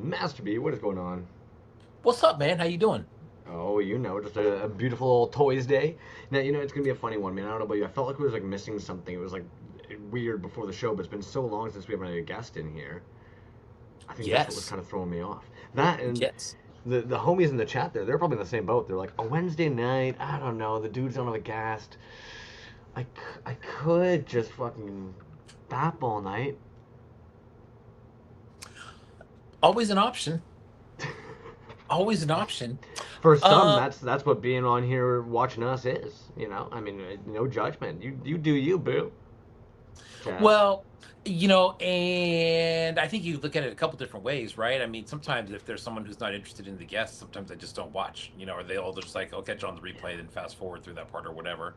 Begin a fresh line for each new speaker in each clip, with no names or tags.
Master B, what is going on?
What's up, man? How you doing?
Oh, just a beautiful old Toyzday. Now, it's gonna be a funny one, man. I don't know about you. I felt like we was like missing something. It was like weird before the show, but it's been so long since we haven't had a guest in here. I think that's what was
Yes.
kind of throwing me off. That and
Yes.
the homies in the chat there, they're probably in the same boat. They're like, a Wednesday night, I don't know, the dudes don't have a guest. I could just fucking bap all night.
Always an option. Always an option.
For some,
Uh,
that's what being on here watching us is. I mean, no judgment. You do you, boo. Jazz.
well, and I think you look at it a couple different ways, right? I mean, sometimes if there's someone who's not interested in the guest, sometimes they just don't watch, or they'll just like, I'll catch on the replay, then fast forward through that part or whatever.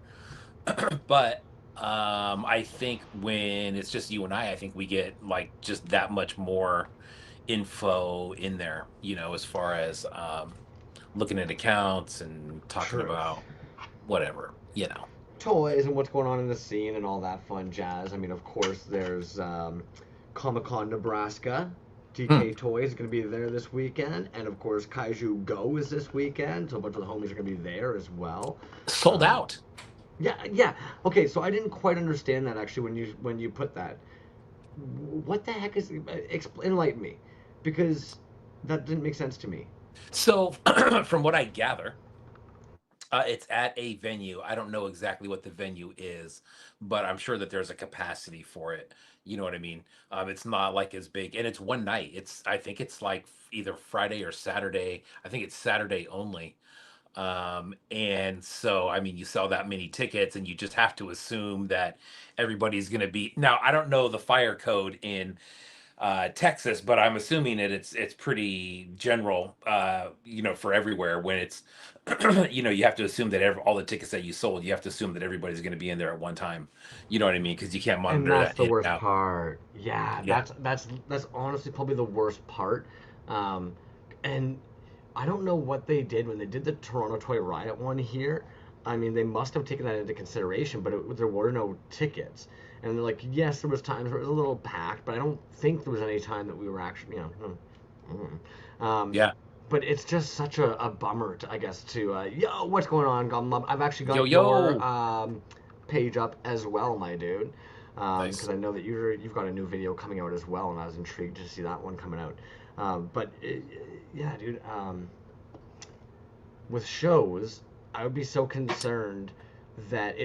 But I think when it's just you and I think we get like just that much more info in there, as far as looking at accounts and talking
True.
about whatever.
Toys and what's going on in the scene and all that fun jazz. I mean, of course, there's Comic Con Nebraska.
Hmm.
TK Toys is going to be there this weekend, and of course, Kaiju Go is this weekend. So a bunch of the homies are going to be there as well.
Sold
Um,
out.
yeah, yeah. Okay, so I didn't quite understand that actually when you put that. What the heck is? Enlighten me, because that didn't make sense to me.
So, from what I gather, it's at a venue. I don't know exactly what the venue is, but I'm sure that there's a capacity for it. You know what I mean? It's not like as big, and it's one night. I think it's like either Friday or Saturday. I think it's Saturday only. And so, I mean, you sell that many tickets, and you just have to assume that everybody's going to be. Now, I don't know the fire code in Texas, but I'm assuming it's pretty general, for everywhere. When it's, you have to assume that all the tickets that you sold, you have to assume that everybody's going to be in there at one time. You know what I mean? Because you can't
And
monitor
that's
that
the
in and
worst
out.
part. Yeah,
Yeah.
that's honestly probably the worst part. Um, and I don't know what they did when they did the Toronto Toy Riot one here. I mean, they must have taken that into consideration, but there were no tickets. And they're like, yes, there was times where it was a little packed, but I don't think there was any time that we were actually, um,
Yeah.
but it's just such a bummer, I guess, to, yo, what's going on, Gum? I've actually
Yo
got your
yo.
page up as well, my dude, because
Nice.
I know that you've got a new video coming out as well, and I was intrigued to see that one coming out. Yeah, dude. With shows, I would be so concerned that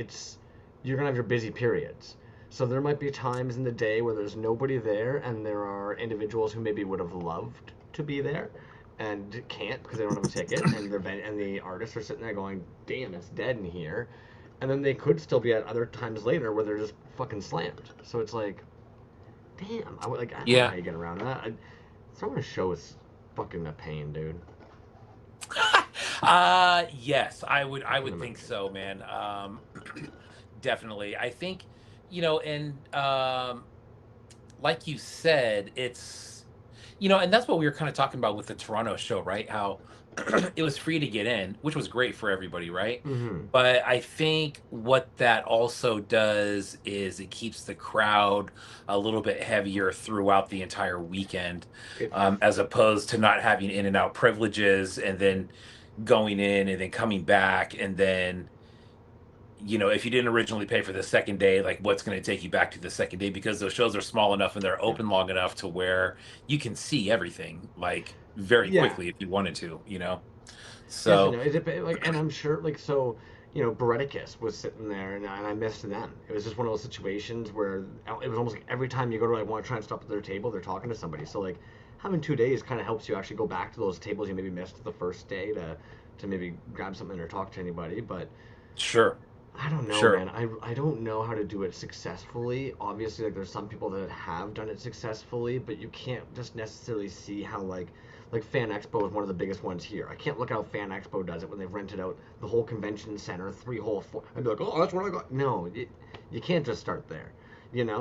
you're gonna have your busy periods. So there might be times in the day where there's nobody there, and there are individuals who maybe would have loved to be there and can't because they don't have a ticket, and the artists are sitting there going, "Damn, it's dead in here," and then they could still be at other times later where they're just fucking slammed. So it's like, damn, I don't know
Yeah.
how you get around that. Throwing a show is fucking a pain, dude.
Yes, I would
I
I
can
would think
imagine.
so, man. Definitely. I think, and like you said, and that's what we were kind of talking about with the Toronto show, right? How it was free to get in, which was great for everybody, right?
Mm-hmm.
But I think what that also does is it keeps the crowd a little bit heavier throughout the entire weekend,
It
as opposed to not having in and out privileges and then going in and then coming back. And then, if you didn't originally pay for the second day, like what's going to take you back to the second day? Because those shows are small enough and they're
yeah.
open long enough to where you can see everything like very
Yeah.
quickly if you wanted to.
Yes and
So
no. And I'm sure like so. Bereticus was sitting there, and I missed them. It was just one of those situations where it was almost like every time you go to like want to try and stop at their table, they're talking to somebody. So like having 2 days kind of helps you actually go back to those tables you maybe missed the first day to maybe grab something or talk to anybody. But
sure,
I don't know,
sure.
man. I don't know how to do it successfully. Obviously, like there's some people that have done it successfully, but you can't just necessarily see how like Fan Expo is one of the biggest ones here. I can't look how Fan Expo does it when they've rented out the whole convention center, three whole four. I'd be like, oh, that's what I got. No, you can't just start there,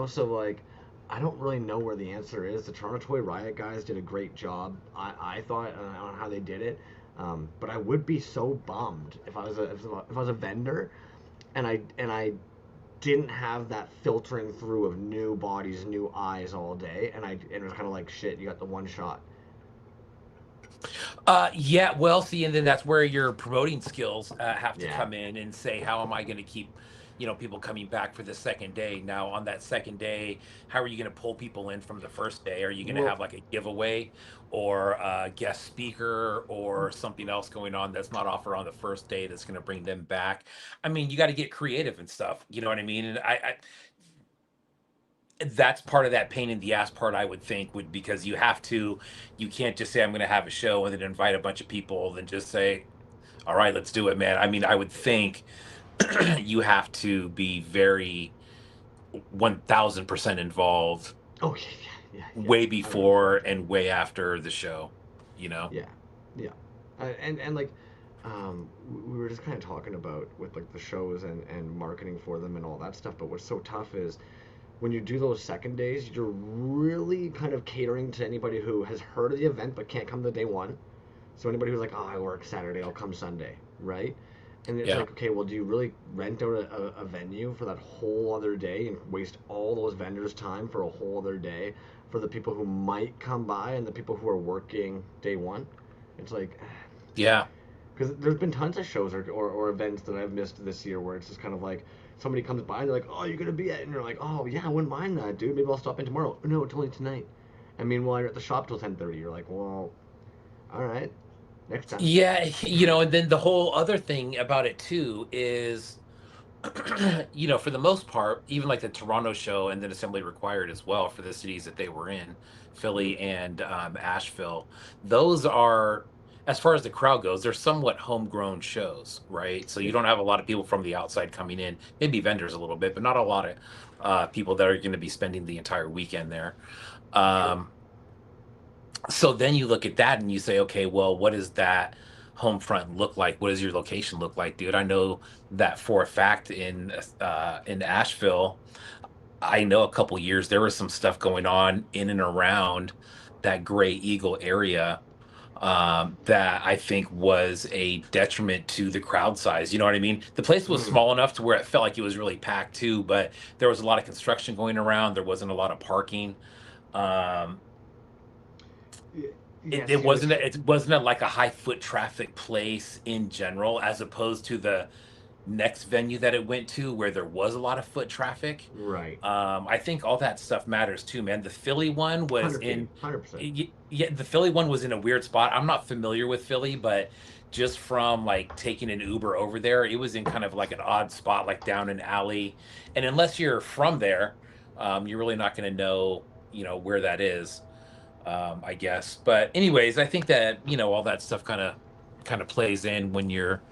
So like, I don't really know where the answer is. The Toronto Toy Riot guys did a great job. I thought on how they did it. But I would be so bummed if I was a vendor and I didn't have that filtering through of new bodies, new eyes all day, and it was kind of like shit. You got the one shot.
Yeah, well, see, and then that's where your promoting skills have to
Yeah.
come in and say, how am I going to keep, people coming back for the second day? Now, on that second day, how are you going to pull people in from the first day? Are you going to
Well,
have like a giveaway or a guest speaker or something else going on that's not offered on the first day that's going to bring them back? I mean, you got to get creative and stuff. You know what I mean? And that's part of that pain in the ass part, I would think, would because you can't just say I'm going to have a show and then invite a bunch of people, then just say, all right, let's do it, man. I mean, I would think you have to be very 1000% involved
oh yeah, yeah,
way
I would have
before
thought.
and way after the show, you know?
Yeah, yeah, and like, we were just kind of talking about with like the shows and marketing for them and all that stuff. But what's so tough is when you do those second days, you're really kind of catering to anybody who has heard of the event but can't come to day one. So anybody who's like, oh, I work Saturday, I'll come Sunday, right? And it's
Yeah.
like, okay, well, do you really rent out a venue for that whole other day and waste all those vendors' time for a whole other day for the people who might come by and the people who are working day one? It's like,
Yeah.
because there's been tons of shows or events that I've missed this year where it's just kind of like somebody comes by and they're like, oh, you're going to be at, and you're like, oh, yeah, I wouldn't mind that, dude. Maybe I'll stop in tomorrow. No, it's only tonight. I mean, well, you're at the shop till 10:30. You're like, well, all right, next time.
Yeah. And then the whole other thing about it too is, for the most part, even like the Toronto show and then Assembly Required as well for the cities that they were in,
Mm,
Philly and Asheville, those are, as far as the crowd goes, they're somewhat homegrown shows, right? So you
yeah,
don't have a lot of people from the outside coming in, maybe vendors a little bit, but not a lot of people that are going to be spending the entire weekend there.
true.
Um, so then you look at that and you say, okay, well, what does that home front look like? What does your location look like, dude? I know that for a fact in Asheville, I know a couple years there was some stuff going on in and around that Gray Eagle area that I think was a detriment to the crowd size. You know what I mean? The place was
Mm.
small enough to where it felt like it was really packed too, but there was a lot of construction going around. There wasn't a lot of parking. Um,
Yeah,
it
see,
wasn't like a high foot traffic place in general, as opposed to the next venue that it went to where there was a lot of foot traffic.
right.
I think all that stuff matters too, man. The Philly one was
100 feet,
in,
100%.
yeah, the Philly one was in a weird spot. I'm not familiar with Philly, but just from like taking an Uber over there, it was in kind of like an odd spot, like down an alley. And unless you're from there, you're really not going to know, where that is, I guess. But anyways, I think that all that stuff kind of plays in when you're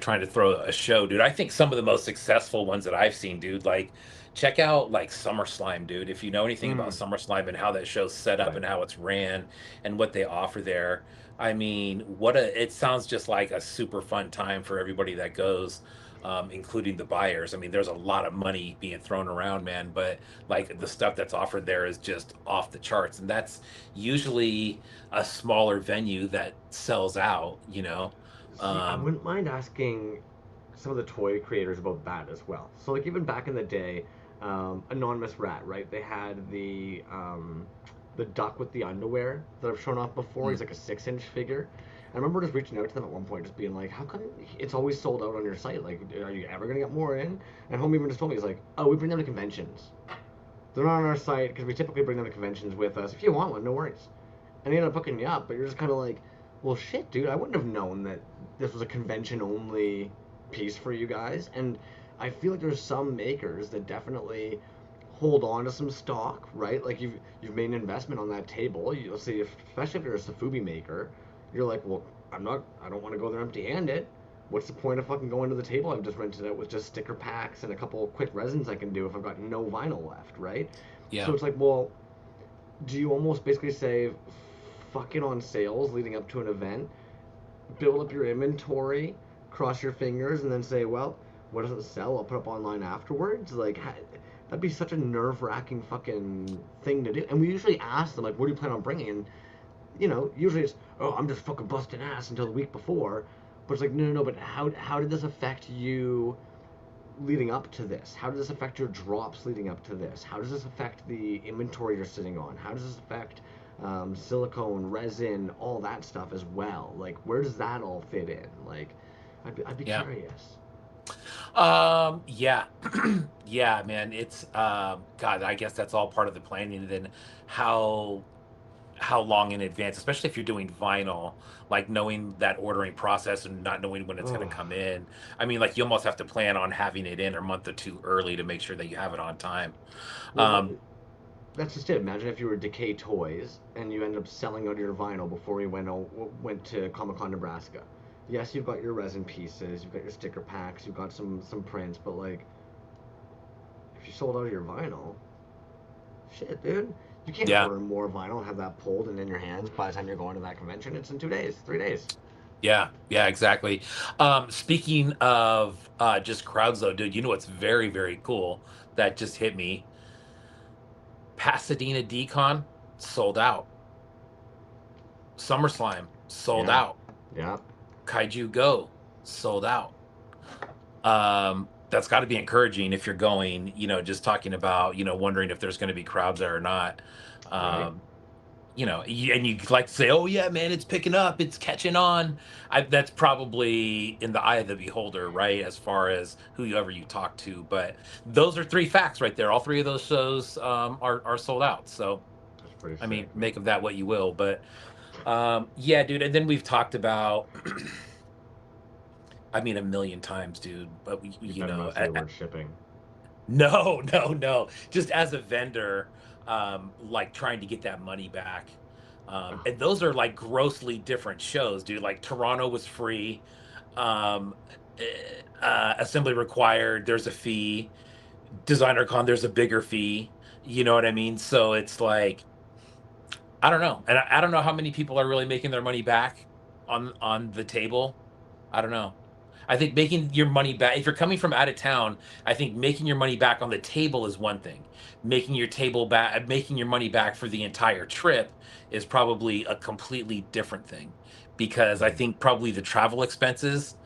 trying to throw a show, dude. I think some of the most successful ones that I've seen, dude, like check out like SummerSlam, dude. If you know anything about
Mm,
SummerSlam and how that show's set up
right.
and how it's ran and what they offer there, I mean, it sounds just like a super fun time for everybody that goes. Including the buyers. I mean, there's a lot of money being thrown around, man, but like the stuff that's offered there is just off the charts. And that's usually a smaller venue that sells out.
See, I
Um,
wouldn't mind asking some of the toy creators about that as well. So, like, even back in the day, Anonymous Rat, right? They had the duck with the underwear that I've shown off before. He's
mm,
like a 6-inch figure. I remember just reaching out to them at one point, just being like, "How come it's always sold out on your site? Like, are you ever gonna get more in?" And Home even just told me, he's like, "Oh, we bring them to conventions. They're not on our site because we typically bring them to conventions with us. If you want one, no worries." And they end up hooking you up, but you're just kind of like, well, shit, dude, I wouldn't have known that this was a convention only piece for you guys. And I feel like there's some makers that definitely hold on to some stock, right? Like you've made an investment on that table. You'll see, especially if you're a Safubi maker, you're like, well, I don't want to go there empty-handed. What's the point of fucking going to the table I've just rented out with just sticker packs and a couple quick resins I can do if I've got no vinyl left, right? So
yeah.
it's like, well, do you almost basically say, fuck it on sales leading up to an event, build up your inventory, cross your fingers, and then say, well, what doesn't sell, I'll put up online afterwards? Like, that'd be such a nerve wracking fucking thing to do. And we usually ask them, like, what do you plan on bringing? And, usually it's, oh, I'm just fucking busting ass until the week before. But it's like, no, no, no, but how did this affect you leading up to this? How does this affect your drops leading up to this? How does this affect the inventory you're sitting on? How does this affect silicone, resin, all that stuff as well. Like, where does that all fit in? Like, I'd be
Yeah.
curious.
Yeah. Yeah, man. It's God, I guess that's all part of the planning. And then how how long in advance, especially if you're doing vinyl, like knowing that ordering process and not knowing when it's going to
Oh,
come in. I mean, like you almost have to plan on having it in a month or two early to make sure that you have it on time.
well,
Um,
that's just it. Imagine if you were Decay Toys and you ended up selling out your vinyl before you went to Comic Con Nebraska. Yes, you've got your resin pieces, you've got your sticker packs, you've got some prints, but like, if you sold out of your vinyl, shit, dude, you can't
yeah.
order more vinyl and have that pulled and in your hands by the time you're going to that convention. It's in 2 days, 3 days.
Yeah, yeah, exactly. Speaking of just crowds though, dude, you know what's very, very cool that just hit me? Pasadena Decon sold out. SummerSlam sold
Yeah,
out.
yeah.
Kaiju Go sold out. That's got to be encouraging if you're going, just talking about, wondering if there's going to be crowds there or not.
Right.
Um, and you like to say, "Oh yeah, man, it's picking up, it's catching on." That's probably in the eye of the beholder, right? As far as whoever you talk to, but those are three facts right there. All three of those shows are sold out. So,
That's pretty
I mean,
sick, man.
make of that what you will. But yeah, dude. And then we've talked about, I mean, a million times, dude. But
You better not say the word shipping.
no, no, no. Just as a vendor, like trying to get that money back.
Oh,
And those are like grossly different shows, dude. Like Toronto was free. Um, Assembly required, there's a fee. Designer Con, there's a bigger fee. You know what I mean? So it's like, I don't know. And I don't know how many people are really making their money back on the table. I don't know. I think making your money back, if you're coming from out of town, I think making your money back on the table is one thing. Making your money back for the entire trip is probably a completely different thing. Because I
mm-hmm.
think probably the travel expenses,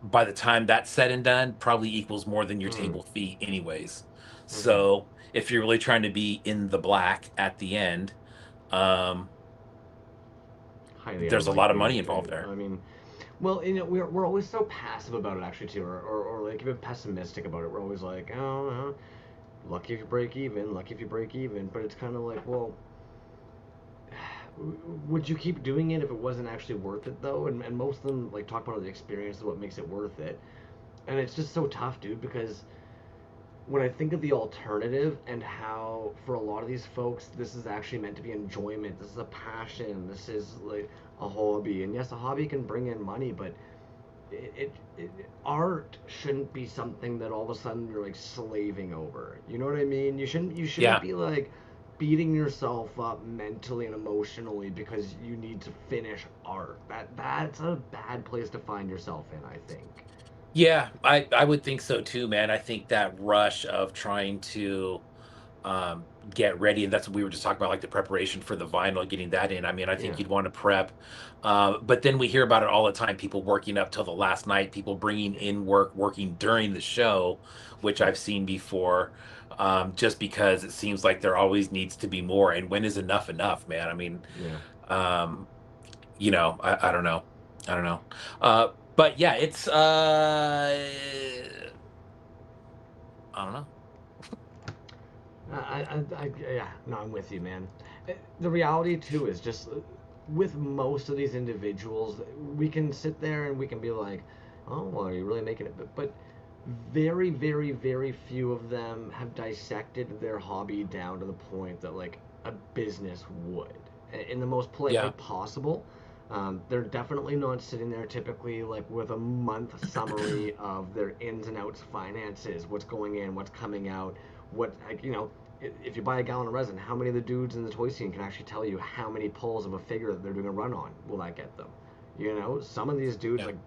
by the time that's said and done, probably equals more than your
Mm-hmm.
table fee, anyways.
Mm-hmm.
So if you're really trying to be in the black at the end, um,
Highly
there's a lot of
unlikely.
money involved there.
I mean, well, we're always so passive about it, actually, too, or like even pessimistic about it. We're always like, oh, lucky if you break even, lucky if you break even. But it's kind of like, well, would you keep doing it if it wasn't actually worth it, though? And most of them like talk about the experience is what makes it worth it. And it's just so tough, dude, because when I think of the alternative and how for a lot of these folks this is actually meant to be enjoyment, this is a passion, this is like a hobby, and yes, a hobby can bring in money, but it art shouldn't be something that all of a sudden you're like slaving over. You know what I mean? You shouldn't
Yeah.
be like beating yourself up mentally and emotionally because you need to finish art. That's a bad place to find yourself in, I think.
Yeah, I would think so too, man. I think that rush of trying to get ready, and that's what we were just talking about, like the preparation for the vinyl, getting that in. I mean, I think
Yeah.
you'd want to prep, but then we hear about it all the time. People working up till the last night, people bringing in work, working during the show, which I've seen before. Just because it seems like there always needs to be more, and when is enough enough, man? I mean,
Yeah.
um, I don't know. I don't know. But yeah, it's I don't know.
Yeah, no, I'm with you, man. The reality too is just with most of these individuals, we can sit there and we can be like, oh, well, are you really making it? But very, very, very few of them have dissected their hobby down to the point that like a business would, in the most polite way
Yeah,
possible. They're definitely not sitting there typically like with a month summary of their ins and outs finances, what's going in, what's coming out, what like if you buy a gallon of resin, how many of the dudes in the toy scene can actually tell you how many pulls of a figure that they're doing a run on will that get them? Some of these dudes
yeah,
like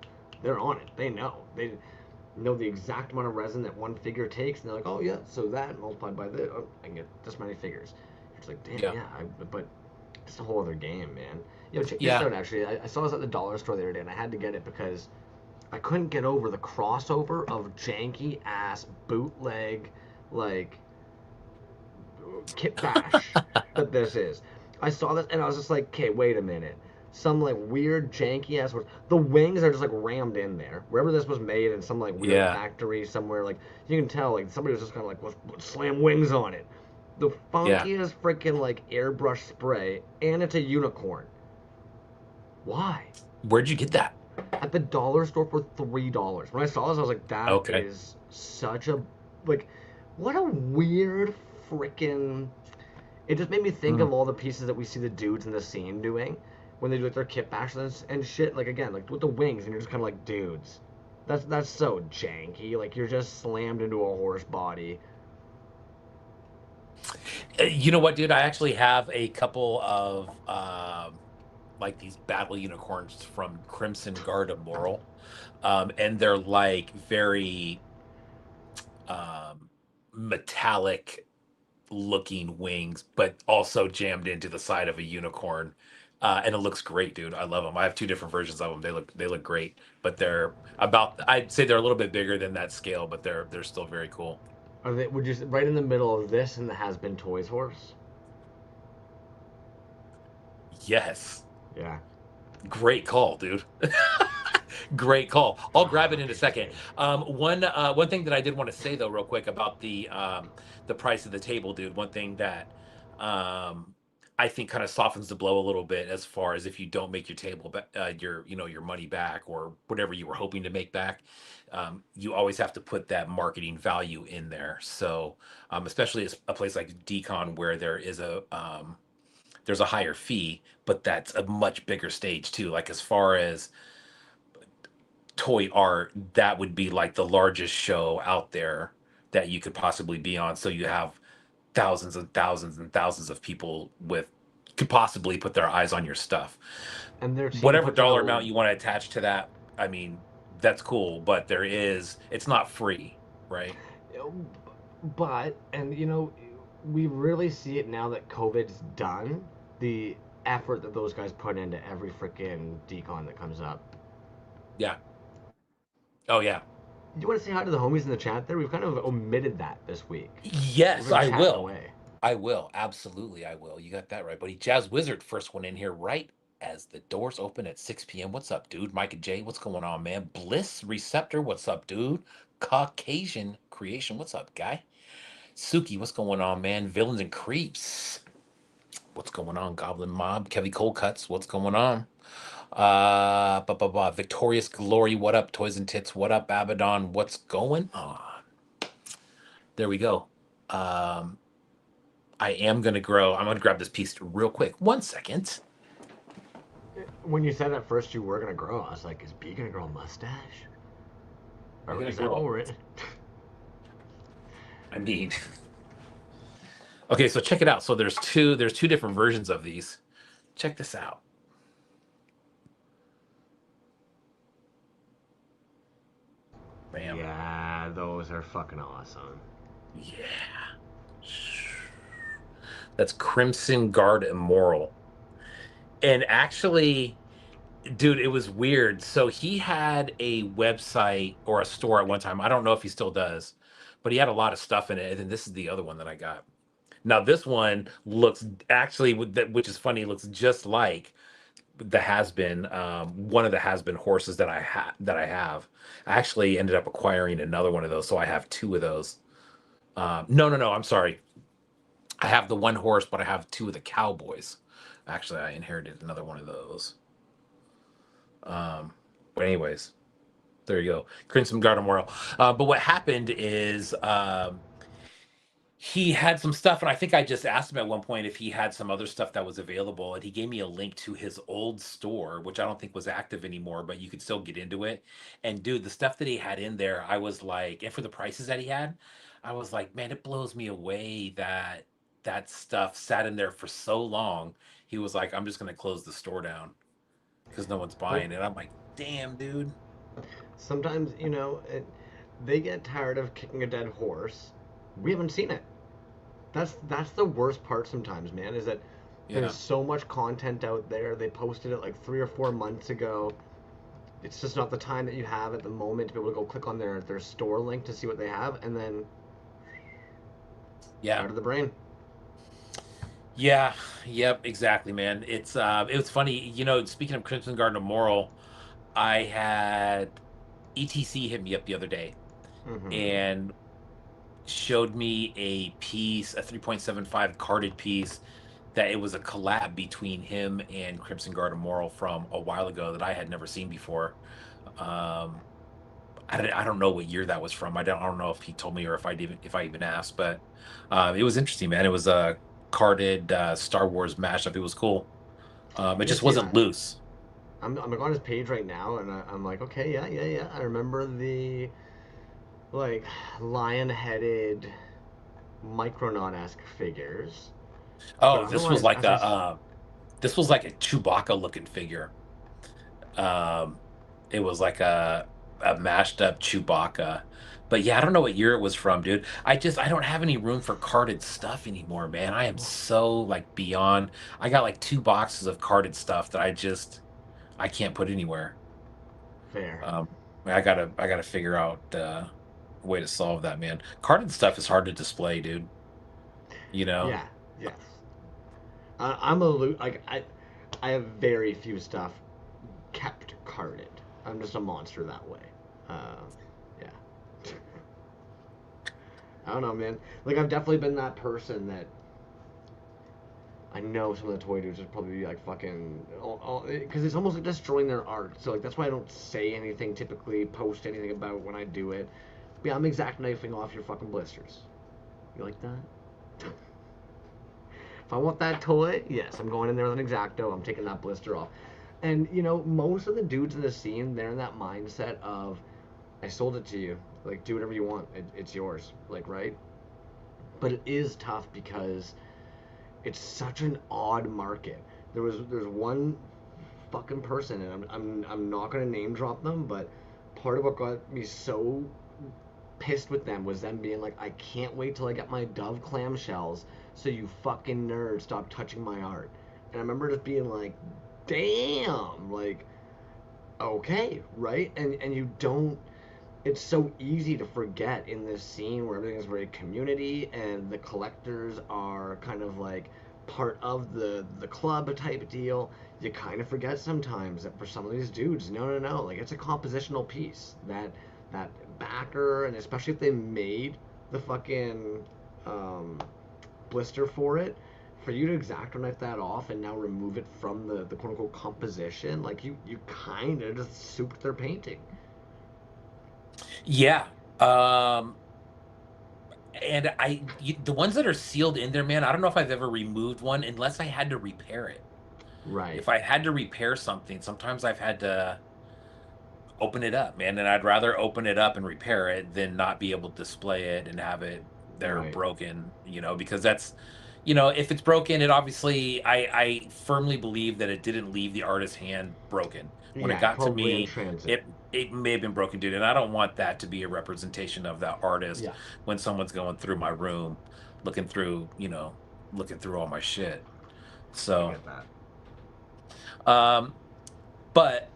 they're on it. They know the exact amount of resin that one figure takes, and they're like, oh yeah, so that multiplied by this, oh, I can get this many figures. It's like, damn,
yeah,
yeah, but it's a whole other game, man. Check this
yeah.
out. Actually, I saw this at the dollar store the other day, and I had to get it because I couldn't get over the crossover of janky ass bootleg like kit bash that this is. I saw this and I was just like, okay, wait a minute. Some like weird janky ass horse. The wings are just like rammed in there. Wherever this was made in some like weird
Yeah,
factory somewhere, like you can tell like somebody was just kind of like, let's slam wings on it. The
yeah.
funkiest freaking like airbrush spray, and it's a unicorn. Why?
Where'd you get that?
At the dollar store for $3. When I saw this, I was like, that
Okay.
is such a like, what a weird freaking. It just made me think
Mm.
of all the pieces that we see the dudes in the scene doing when they do like their kit bashes and shit. Like again, like with the wings, and you're just kind of like, dudes, that's so janky. Like you're just slammed into a horse body.
You know what, dude? I actually have a couple of like these battle unicorns from Crimson Guard Immoral. And they're like very metallic looking wings, but also jammed into the side of a unicorn. And it looks great, dude. I love them. I have two different versions of them. They look great, but they're about. I'd say they're a little bit bigger than that scale, but they're still very cool.
Are they? Would you right in the middle of this and the Has Been Toys horse?
Yes,
Yeah.
great call, dude. Great call. I'll grab it in a second.
Interesting.
One thing that I did want to say though, real quick about the price of the table, dude. One thing that um I think kind of softens the blow a little bit as far as if you don't make your table your your money back or whatever you were hoping to make back, you always have to put that marketing value in there. So especially as a place like Decon where there's a higher fee, but that's a much bigger stage too. Like as far as toy art, that would be like the largest show out there that you could possibly be on. So you have thousands and thousands and thousands of people with could possibly put their eyes on your stuff.
And their team
Whatever
puts in
dollar
a.
amount you want to attach to that, I mean, that's cool, but it's not free, right?
But and we really see it now that COVID's done. The effort that those guys put into every freaking decon that comes up.
Yeah. Oh yeah.
Do you want to say hi to the homies in the chat there? We've kind of omitted that this week. We've
Yes,
been
I
chatting
will.
away.
I will. Absolutely, I will. You got that right, buddy. Jazz Wizard, first one in here right as the doors open at 6 p.m. What's up, dude? Mike and Jay, what's going on, man? Bliss Receptor, what's up, dude? Caucasian Creation, what's up, guy? Suki, what's going on, man? Villains and Creeps, what's going on? Goblin Mob, Kevy Cold Cuts, what's going on? Victorious Glory, what up? Toys and Tits, what up? Abaddon, what's going on? There we go. Um, I am gonna grow. I'm gonna grab this piece real quick. 1 second.
When you said at first you were gonna grow, I was like, is B gonna grow a mustache?
I'm
Or
gonna
is that what
grow.
we're in?
I mean, okay. So check it out. So there's two different versions of these. Check this out. Bam.
Yeah, those are fucking awesome.
Yeah. That's Crimson Guard Immoral. And actually, dude, it was weird. So he had a website or a store at one time. I don't know if he still does, but he had a lot of stuff in it. And then this is the other one that I got. Now this one looks actually, which is funny, looks just like the has been one of the has been horses that I have. I actually ended up acquiring another one of those, so I have two of those. No, I'm sorry. I have the one horse, but I have two of the cowboys. Actually, I inherited another one of those. But anyways, there you go, Crimson Guard Memorial. But what happened is he had some stuff, and I think I just asked him at one point if he had some other stuff that was available, and he gave me a link to his old store, which I don't think was active anymore, but you could still get into it. And dude, the stuff that he had in there, I was like, and for the prices that he had, I was like, man, it blows me away that that stuff sat in there for so long. He was like, I'm just gonna close the store down because no one's
Well,
buying it. I'm like, damn, dude.
sometimes, they get tired of kicking a dead horse. We haven't seen it. That's the worst part sometimes, man, is that there's
Yeah.
so much content out there. They posted it like 3 or 4 months ago. It's just not the time that you have at the moment to be able to go click on their store link to see what they have, and then
Yeah.
out of the brain.
Yeah, yep, exactly, man. It was funny, speaking of Crimson Garden of Moral, I had ETC hit me up the other day
Mm-hmm.
and showed me a piece, a 3.75 carded piece that it was a collab between him and Crimson Guard Moral from a while ago that I had never seen before. Um, I don't know what year that was from. I don't know if he told me or if I even asked, but it was interesting, man. It was a carded Star Wars mashup. It was cool. It
Yeah,
just
see,
wasn't loose.
I'm like on his page right now, and I'm like, okay, yeah, yeah, yeah. I remember the like lion-headed Micronaut-esque figures, but
Oh, this was
otherwise,
like this was like a Chewbacca looking figure. Um, it was like a mashed up Chewbacca. But yeah, I don't know what year it was from, dude. I don't have any room for carded stuff anymore, man. I am so like beyond. I got like 2 boxes of carded stuff that I can't put anywhere.
fair.
Um, I gotta figure out a way to solve that, man. Carded stuff is hard to display, dude. You know?
Yeah, yes. I'm a like I have very few stuff kept carded. I'm just a monster that way. Uh, yeah. I don't know, man. Like I've definitely been that person that I know some of the toy dudes would probably be like fucking, because it's almost like destroying their art. So like that's why I don't say anything typically, post anything about when I do it. But yeah, I'm exact knifing off your fucking blisters. You like that? If I want that toy, yes, I'm going in there with an exacto. I'm taking that blister off. And most of the dudes in the scene, they're in that mindset of, I sold it to you. Like, do whatever you want. It's yours. Like, right? But it is tough because it's such an odd market. There's one fucking person, and I'm not gonna name drop them, but part of what got me so pissed with them was them being like, I can't wait till I get my Dove clamshells, so you fucking nerds stop touching my art. And I remember just being like, damn, like, okay, right? And you don't. It's so easy to forget in this scene where everything is very community and the collectors are kind of like part of the club type deal. You kind of forget sometimes that for some of these dudes, no, no, no, like it's a compositional piece that backer, and especially if they made the fucking um, blister for it, for you to exacto knife that off and now remove it from the quote unquote composition, like you kind of just souped their painting.
Yeah. And the ones that are sealed in there, man, I don't know if I've ever removed one unless I had to repair it.
Right,
If I had to repair something, sometimes I've had to open it up, man, and I'd rather open it up and repair it than not be able to display it and have it there
right.
broken, because if it's broken, it obviously I firmly believe that it didn't leave the artist's hand broken. When it
Yeah,
got to
probably in
me,
transit.
it may have been broken, dude, and I don't want that to be a representation of that artist
Yeah,
when someone's going through my room, looking through, looking through all my shit.
I
So,
get that.
um, but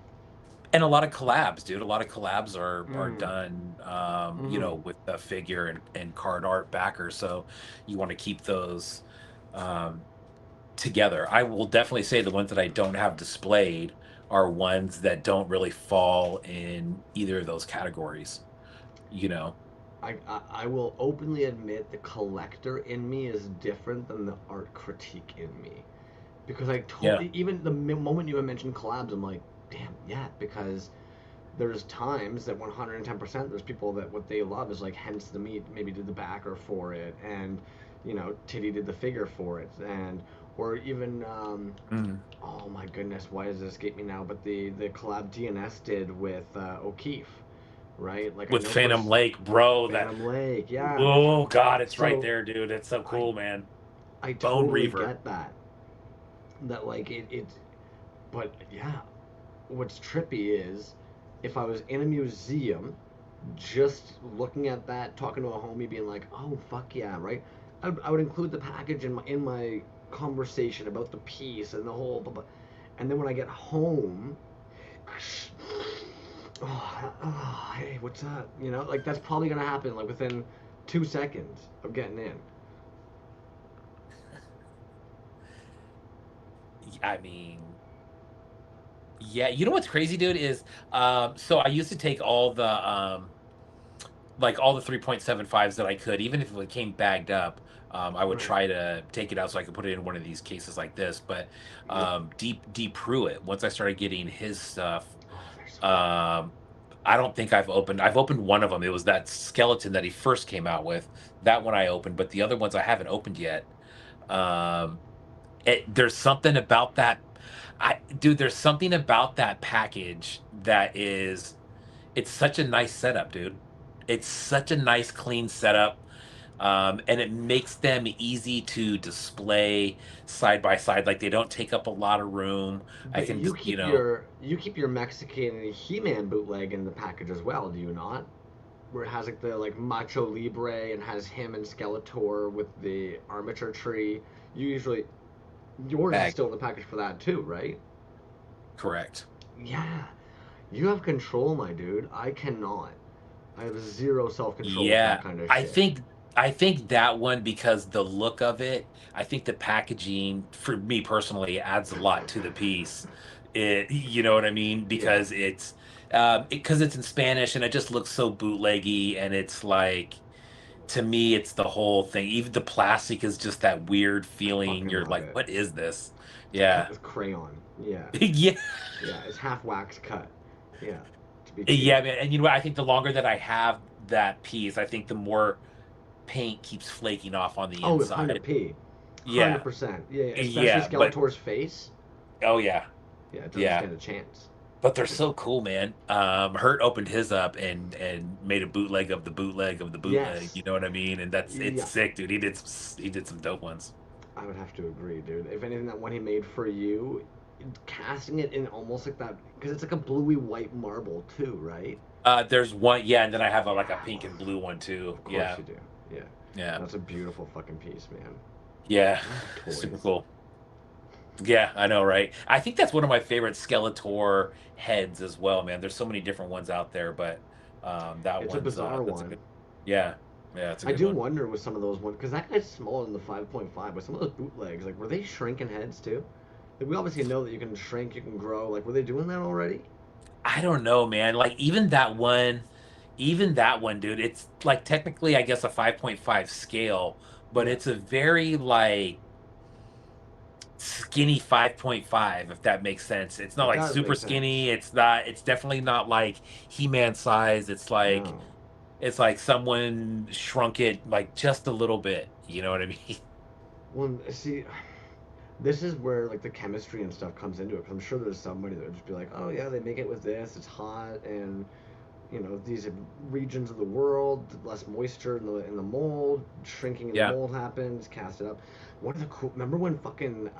and a lot of collabs, dude. A lot of collabs are
Mm.
done,
Mm-hmm.
with the figure and card art backer. So you want to keep those um, together. I will definitely say the ones that I don't have displayed are ones that don't really fall in either of those categories. You know?
I will openly admit the collector in me is different than the art critique in me. Because
Yeah.
even the moment you mentioned collabs, I'm like, damn, yeah, because there's times that 110% there's people that what they love is like hence the meat maybe did the backer for it, and Titty did the figure for it, and or even
Mm.
oh my goodness, why does it escape me now, but the collab DNS did with O'Keefe, right? Like I
With
know
Phantom Lake, bro. That.
Phantom Lake, yeah.
Oh God, it's right
So
there, dude. It's so
I
cool, man.
I
Bone
totally
Reaver.
get that like it, but yeah, what's trippy is if I was in a museum just looking at that, talking to a homie, being like, "Oh fuck yeah!" Right? I would include the package in my conversation about the piece and the whole, blah, blah. And then when I get home, hey, what's up? Like that's probably gonna happen like within 2 seconds of getting in.
I mean, yeah. You know what's crazy, dude? Is so I used to take all the like all the 3.75s that I could, even if it came bagged up. I would
Right.
try to take it out so I could put it in one of these cases like this. But
Yep.
Deep Pruitt, once I started getting his stuff,
Oh, they're so good.
um, I don't think I've opened one of them. It was that skeleton that he first came out with. That one I opened, but the other ones I haven't opened yet. Um, there's something about that. Dude, there's something about that package that is it's such a nice setup, dude. It's such a nice clean setup. And it makes them easy to display side by side. Like they don't take up a lot of room. I
But
can
you
just,
keep your Mexican He-Man bootleg in the package as well, do you not? Where it has like the like Macho Libre and has him and Skeletor with the armature tree. You usually yours is
bag.
still in the package for that too, right?
Correct.
Yeah. You have control, my dude. I cannot. I have zero self-control with that
Yeah,
kind of
I
shit.
think I think that one because the look of it, I think the packaging for me personally adds a lot to the piece. You know what I mean?
Yeah.
Because because it's in Spanish and it just looks so bootleggy and it's like to me it's the whole thing. Even the plastic is just that weird
I
feeling.
fucking
You're
love
like,
it.
what is this?
It's cut
Yeah.
with crayon. Yeah.
Yeah.
Yeah. It's half wax cut. Yeah. To be
Yeah,
cute.
man. And you know what? I think the longer that I have that piece, I think the more paint keeps flaking off on the
Oh, with
inside.
100p.
Yeah.
100%. Yeah, especially
Yeah, but
Skeletor's face.
oh yeah.
Yeah, it doesn't
Yeah.
stand a chance.
But they're so cool, man. Hurt opened his up and made a bootleg of the bootleg of the bootleg.
Yes.
You know what I mean? And that's it's
Yeah,
sick, dude. He did some dope ones.
I would have to agree, dude. If anything, that one he made for you, casting it in almost like that, because it's like a bluey white marble too, right?
There's one, yeah, and then I have like a
Ah,
pink and blue one too.
of course
Yeah,
you do. Yeah,
yeah,
that's a beautiful fucking piece, man.
yeah.
I love
Super
toys.
cool. Yeah, I know, right? I think that's one of my favorite Skeletor heads as well, man. There's so many different ones out there, but that
It's a
one's
bizarre
that's a
one.
good. Yeah, yeah, it's a
I
good
do
one.
wonder with some of those ones, because that guy's smaller than the 5.5, but some of those bootlegs, like, were they shrinking heads too? Like, we obviously know that you can shrink, you can grow. Like, were they doing that already?
I don't know, man. Like even that one, dude. It's like technically, I guess, a 5.5 scale, but
Yeah,
it's a very like skinny 5.5, if that makes sense. It's not
it
like
does
super
make sense.
skinny. It's not. It's definitely not like He-Man size.
No.
It's like someone shrunk it like just a little bit. You know what I mean?
Well, see, this is where like the chemistry and stuff comes into it. Because I'm sure there's somebody that would just be like, oh yeah, they make it with this. It's hot, and these regions of the world, less moisture in the mold, shrinking in the
Yeah.
mold happens. Cast it up. One of the cool. Remember when fucking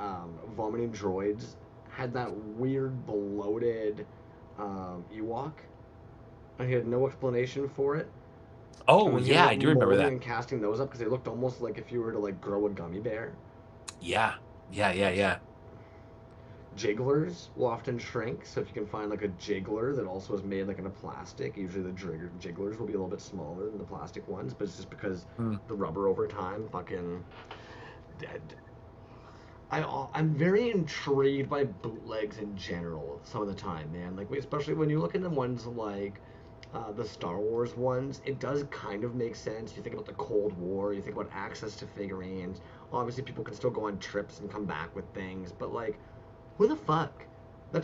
vomiting droids had that weird bloated Ewok, and he had no explanation for it. And
Oh
then he ended
yeah,
up
I do remember
molding
that.
and casting those up because they looked almost like if you were to like grow a gummy bear.
Yeah. Yeah. Yeah. Yeah.
Jigglers will often shrink, so if you can find like a jiggler that also is made like in a plastic, usually the jigglers will be a little bit smaller than the plastic ones, but it's just because
Hmm.
the rubber over time fucking dead. I'm very intrigued by bootlegs in general some of the time, man. Like especially when you look into ones like the Star Wars ones, it does kind of make sense. You think about the Cold War, you think about access to figurines. Obviously, people can still go on trips and come back with things, but like, who the fuck?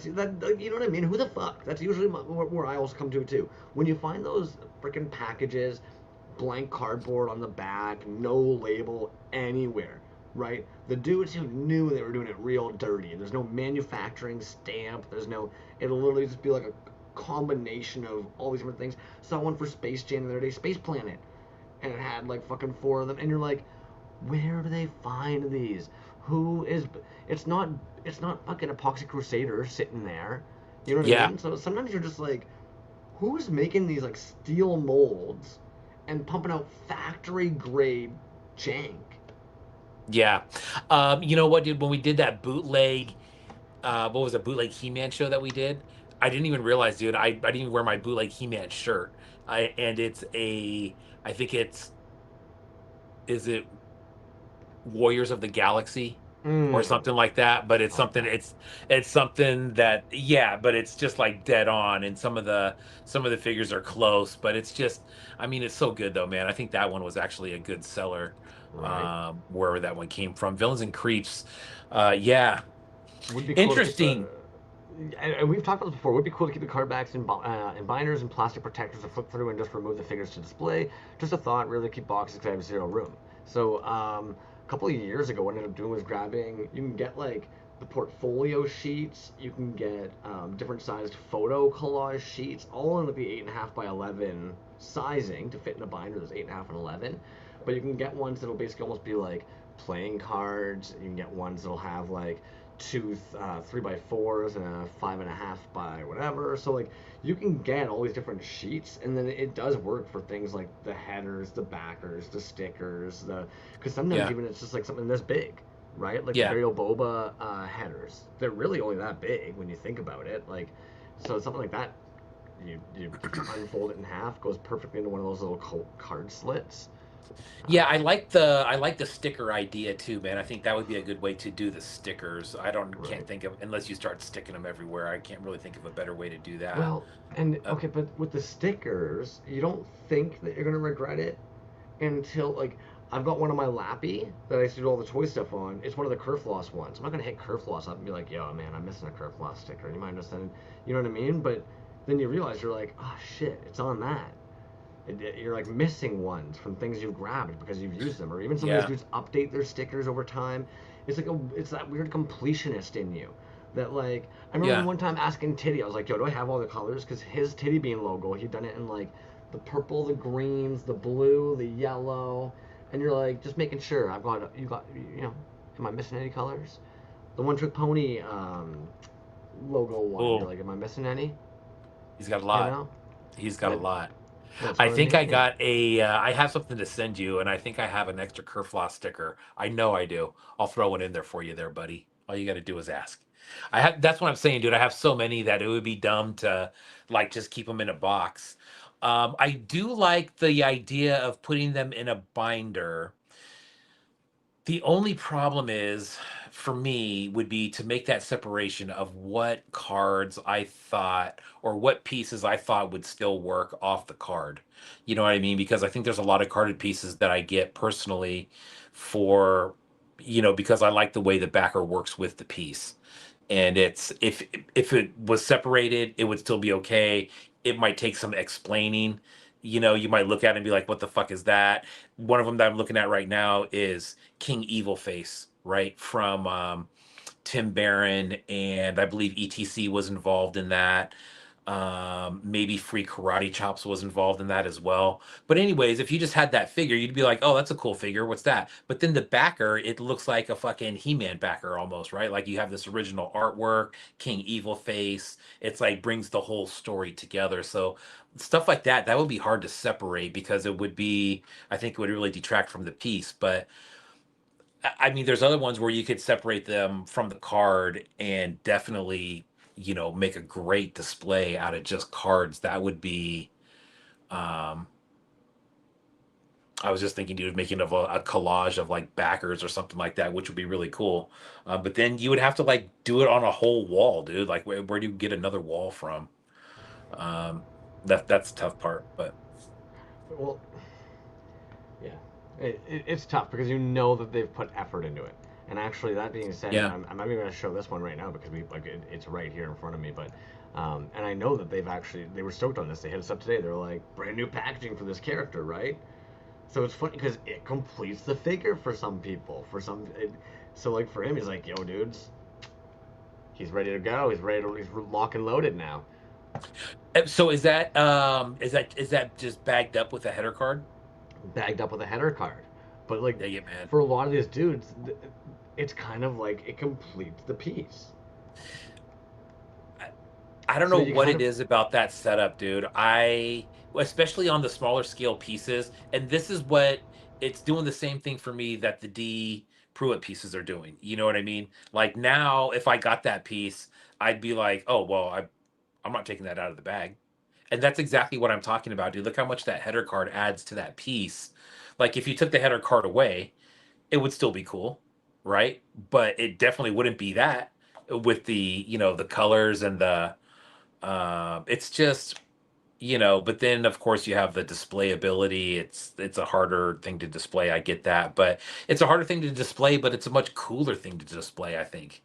You know what I mean? Who the fuck? That's usually where I also come to it too. When you find those freaking packages, blank cardboard on the back, no label anywhere, right? The dudes who knew they were doing it real dirty. There's no manufacturing stamp. There's no. It'll literally just be like a combination of all these different things. Saw one for Space Jam the other day, Space Planet, and it had like fucking four of them, and you're like, where do they find these? Who is? It's not. It's not fucking Epoxy Crusader sitting there. You know what I
Yeah.
mean? So sometimes you're just like, who's making these like steel molds and pumping out factory grade jank?
Yeah. You know what, dude? When we did that bootleg, what was a bootleg He-Man show that we did? I didn't even realize, dude. I didn't even wear my bootleg He-Man shirt. And it's I think it's, is it Warriors of the Galaxy? or
Mm.
something like that. But it's
Oh
something,
yeah.
it's something that, yeah, but it's just like dead on. And some of the figures are close, but it's just, I mean, it's so good though, man. I think that one was actually a good seller,
Right.
wherever that one came from. Villains and Creeps. Yeah.
Would be cool to keep the.
Interesting.
And we've talked about this before. Would be cool to keep the card backs in binders and plastic protectors to flip through and just remove the figures to display. Just a thought, really keep boxes because I have zero room. So a couple of years ago, what I ended up doing was grabbing. You can get like the portfolio sheets. You can get different sized photo collage sheets, all in like the 8.5 by 11 sizing to fit in a binder. There's 8.5 and 11, but you can get ones that'll basically almost be like playing cards. You can get ones that'll have like two 3x4s and a 5.5 by whatever. So like you can get all these different sheets, and then it does work for things like the headers, the backers, the stickers, the because sometimes
Yeah.
even it's just like something this big, right? Like the
Yeah.
Burial Boba headers. They're really only that big when you think about it. Like so something like that. You unfold it in half, goes perfectly into one of those little card slits.
Yeah, I
Um,
like the sticker idea too, man. I think that would be a good way to do the stickers. I don't can't
right.
think of, unless you start sticking them everywhere. I can't really think of a better way to do that.
Well, and
Uh,
okay, but with the stickers, you don't think that you're gonna regret it until like I've got one on my lappy that I used to do all the toy stuff on. It's one of the Kerfloss ones. I'm not gonna hit Kerfloss up and be like, "Yo, man, I'm missing a Kerfloss sticker." You mind just sending, you know what I mean? But then you realize you're like, "Oh shit, it's on that." You're like missing ones from things you've grabbed because you've used them, or even some of these
yeah.
dudes update their stickers over time. It's that weird completionist in you that like I remember
Yeah.
one time asking Titty, I was like, "Yo, do I have all the colors?" Because his Titty Bean logo, he'd done it in like the purple, the greens, the blue, the yellow, and you're like just making sure I've got you got you know, am I missing any colors? The One Trick Pony logo one, you're
Oh,
like, am I missing any?
he's got a
You
lot.
know
He's got a
that
lot.
that's
I
what I
think I
mean.
got I have something to send you, and I think I have an extra Kerfloss sticker. I know I do. I'll throw one in there for you there, buddy. All you got to do is ask. That's what I'm saying, dude. I have so many that it would be dumb to like just keep them in a box. I do like the idea of putting them in a binder. The only problem is, for me, would be to make that separation of what cards I thought or what pieces I thought would still work off the card. You know what I mean? Because I think there's a lot of carded pieces that I get personally for, because I like the way the backer works with the piece. And it's if it was separated, it would still be okay. It might take some explaining. You might look at it and be like, "What the fuck is that?" One of them that I'm looking at right now is King Evil Face, right from Tim Barron, and I believe ETC was involved in that. Maybe Free Karate Chops was involved in that as well. But anyways, if you just had that figure, you'd be like, "Oh, that's a cool figure. What's that?" But then the backer, it looks like a fucking He-Man backer almost, right? Like you have this original artwork, King Evil Face. It's like brings the whole story together. So stuff like that would be hard to separate because it would be, I think it would really detract from the piece. But I mean, there's other ones where you could separate them from the card and definitely, make a great display out of just cards. That would be, um, I was just thinking, dude, making of a collage of like backers or something like that, which would be really cool. But then you would have to like do it on a whole wall, dude. Like, where do you get another wall from? Um, that's the tough part. But
Well, yeah, it's tough because you know that they've put effort into it. And actually, that being said,
yeah,
I'm not even going to show this one right now because it's right here in front of me. But and I know that they were stoked on this. They hit us up today. They're like brand new packaging for this character, right? So it's funny because it completes the figure for some people. So like for him, he's like, "Yo, dudes, he's ready to go. He's lock and loaded now,
so is that just bagged up with a header card?
bagged up with a header card." But like
Yeah, yeah, man.
for a lot of these dudes, it's kind of like it completes the piece.
I don't
So
know
you
what
kind
it
of
is about that setup, dude. Especially on the smaller scale pieces, and this is what it's doing the same thing for me that the D Pruitt pieces are doing. You know what I mean? Like now, if I got that piece, I'd be like, oh, well, I'm not taking that out of the bag. And that's exactly what I'm talking about, dude. Look how much that header card adds to that piece. Like if you took the header card away, it would still be cool. right? But it definitely wouldn't be that with the, the colors and the it's just, but then of course you have the display ability. It's a harder thing to display. I get that, but it's a harder thing to display, but it's a much cooler thing to display, I think.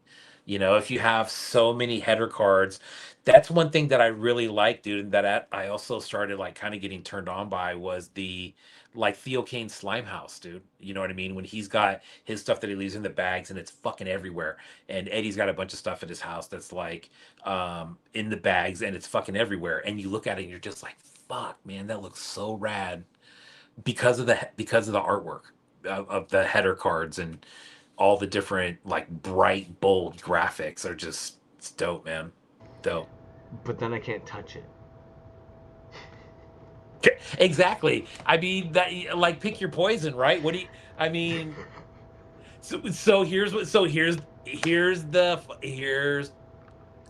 If you have so many header cards, that's one thing that I really like, dude. And I also started like kind of getting turned on by was the like Theo Kane slime house, dude. You know what I mean? When he's got his stuff that he leaves in the bags and it's fucking everywhere. And Eddie's got a bunch of stuff at his house that's like in the bags and it's fucking everywhere. And you look at it and you're just like, fuck, man, that looks so rad because of the artwork of the header cards and all the different like bright, bold graphics are just it's dope, man. Dope.
But then I can't touch it.
Exactly. I mean that like pick your poison, right? What do you I mean so here's what so here's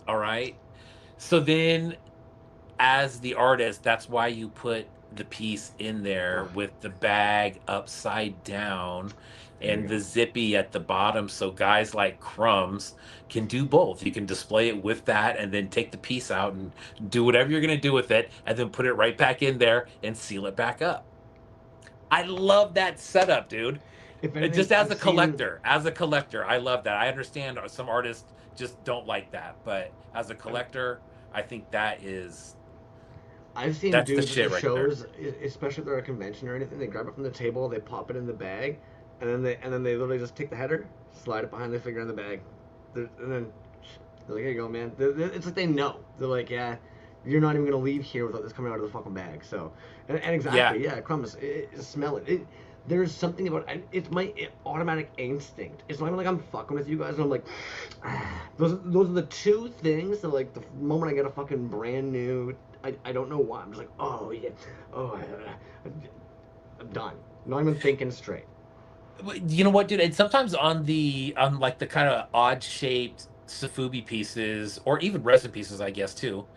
all right. So then as the artist, that's why you put the piece in there
Ugh,
with the bag upside down
there you
and
go.
the zippy at the bottom. So guys like Crumbs can do both. You can display it with that and then take the piece out and do whatever you're going to do with it and then put it right back in there and seal it back up. I love that setup, dude.
If anything,
Just as
I've
a
seen
collector, I love that. I understand some artists just don't like that, but as a
I've,
collector, I think
I've seen
that's the
dudes at the
shit right there.
shows, especially if they're at a convention or anything. They grab it from the table, they pop it in the bag, and then they literally just take the header, slide it behind the figure in the bag, and then they're like, "Here you go, man." It's like they know. They're like, "Yeah, you're not even gonna leave here without this coming out of the fucking bag." So, and
Yeah.
exactly, yeah, crumbs. Smell it. There's something about it. It's my automatic instinct. It's not even like I'm fucking with you guys. And I'm like, those are the two things that like the moment I get a fucking brand new. I don't know why. I'm just like, oh yeah, oh, I'm done. Not even thinking straight.
You know what, dude? And sometimes on like the kind of odd shaped Safubi pieces, or even resin pieces, I guess too,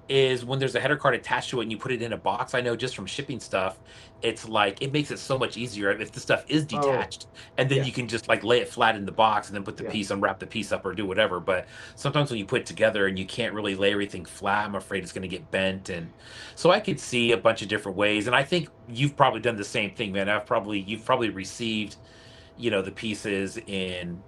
is when there's a header card attached to it and you put it in a box. I know just from shipping stuff, it's like it makes it so much easier if the stuff is
Oh,
detached, and then you
yes,
can just like lay it flat in the box and then put the
yeah.
piece, unwrap the piece up, or do whatever. But sometimes when you put it together and you can't really lay everything flat, I'm afraid it's going to get bent. And so I could see a bunch of different ways. And I think you've probably done the same thing, man. You've probably received the pieces in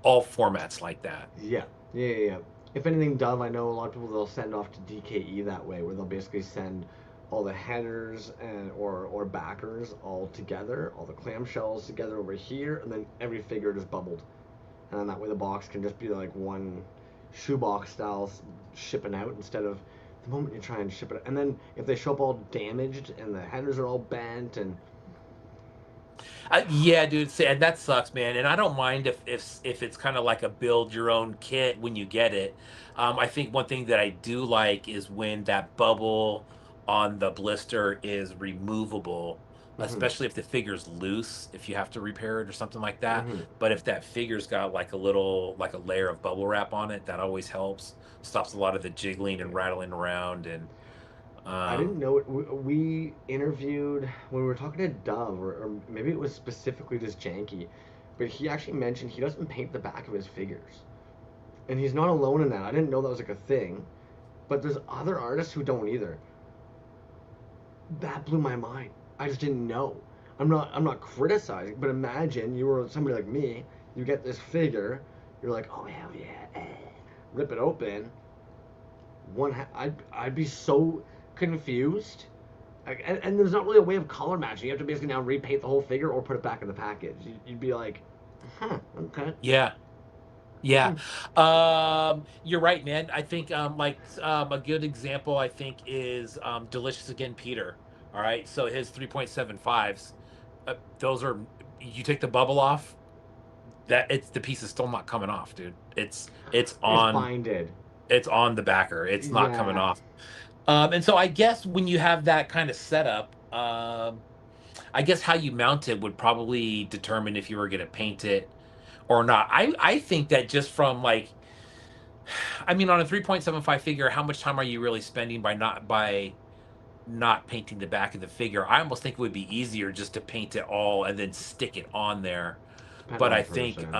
all formats like that.
Yeah, yeah, yeah, yeah. If anything, Dove, I know a lot of people they'll send off to DKE that way, where they'll basically send all the headers and or backers all together, all the clamshells together over here, and then every figure just bubbled, and then that way the box can just be like one shoebox style shipping out instead of the moment you try and ship it. And then if they show up all damaged and the headers are all bent and
Yeah, dude, and that sucks, man. And I don't mind if it's kind of like a build your own kit when you get it. I think one thing that I do like is when that bubble on the blister is removable,
mhm,
especially if the figure's loose, if you have to repair it or something like that.
mhm.
But if that figure's got like a layer of bubble wrap on it, that always helps. Stops a lot of the jiggling and rattling around. And
I didn't
um,
know it. We interviewed when we were talking to Dove, or maybe it was specifically just Janky, but he actually mentioned he doesn't paint the back of his figures, and he's not alone in that. I didn't know that was like a thing, but there's other artists who don't either. That blew my mind. I just didn't know. I'm not criticizing, but imagine you were somebody like me. You get this figure, you're like, oh hell yeah, rip it open. I'd be so confused. And there's not really a way of color matching. You have to basically now repaint the whole figure or put it back in the package. You'd be like, huh, okay.
yeah. Yeah.
Hmm.
You're right, man. I think a good example I think is Delicious Again Peter. All right. So his 3.75s, those are you take the bubble off, that it's the piece is still not coming off, dude. It's
It's
on
binded.
it's on the backer. It's not coming
Yeah.
off. And so I guess when you have that kind of setup, I guess how you mount it would probably determine if you were gonna paint it or not. I think that just from like I mean, on a 3.75 figure, how much time are you really spending by not painting the back of the figure? I almost think it would be easier just to paint it all and then stick it on there.
depending
But
on
I
the
think,
person.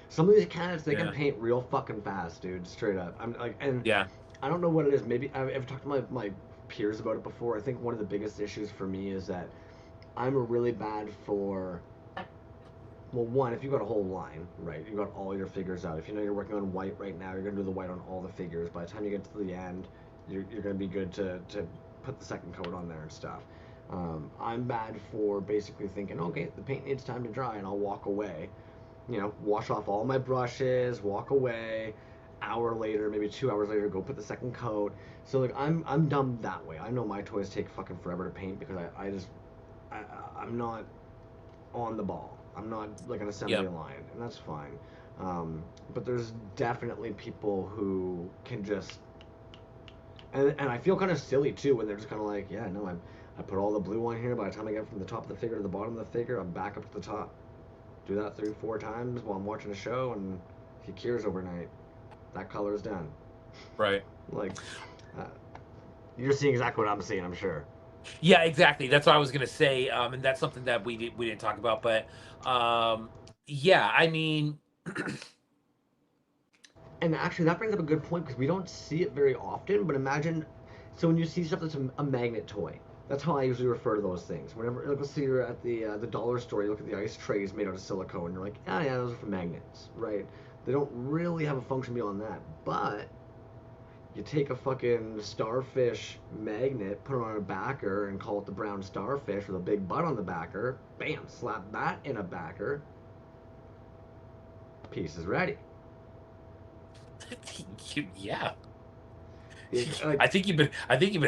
Some of these cats, they can
yeah,
paint real fucking fast, dude. Straight up. I'm like, and
yeah,
I don't know what it is. Maybe I've talked to my peers about it before. I think one of the biggest issues for me is that I'm really bad for. Well, one, if you got a whole line, right, you got all your figures out. If you know you're working on white right now, you're gonna do the white on all the figures. By the time you get to the end, you're gonna be good to put the second coat on there and stuff. I'm bad for basically thinking, okay, the paint needs time to dry, and I'll walk away. Wash off all my brushes, walk away. Hour later, maybe 2 hours later, go put the second coat. So like I'm dumb that way. I know my toys take fucking forever to paint because I I'm not on the ball. I'm not like an assembly
yep,
line, and that's fine. But there's definitely people who can just, and I feel kind of silly too when they're just kind of like, yeah, no, I put all the blue on here. By the time I get from the top of the figure to the bottom of the figure, I'm back up to the top. Do that 3, 4 times while I'm watching a show, and he cures overnight. That color is done.
right.
Like, uh, you're seeing exactly what I'm seeing, I'm sure.
Yeah, exactly. That's what I was gonna say, and that's something that we didn't talk about. But yeah, I mean,
And actually, that brings up a good point because we don't see it very often. But imagine, so when you see stuff that's a magnet toy, that's how I usually refer to those things. Whenever, like, let's say you're at the dollar store, you look at the ice trays made out of silicone, and you're like, ah, yeah, those are for magnets, right? They don't really have a function beyond that. But you take a fucking starfish magnet, put it on a backer, and call it the brown starfish with a big butt on the backer. Bam, slap that in a backer. Piece is ready.
yeah,
Like,
I think you've been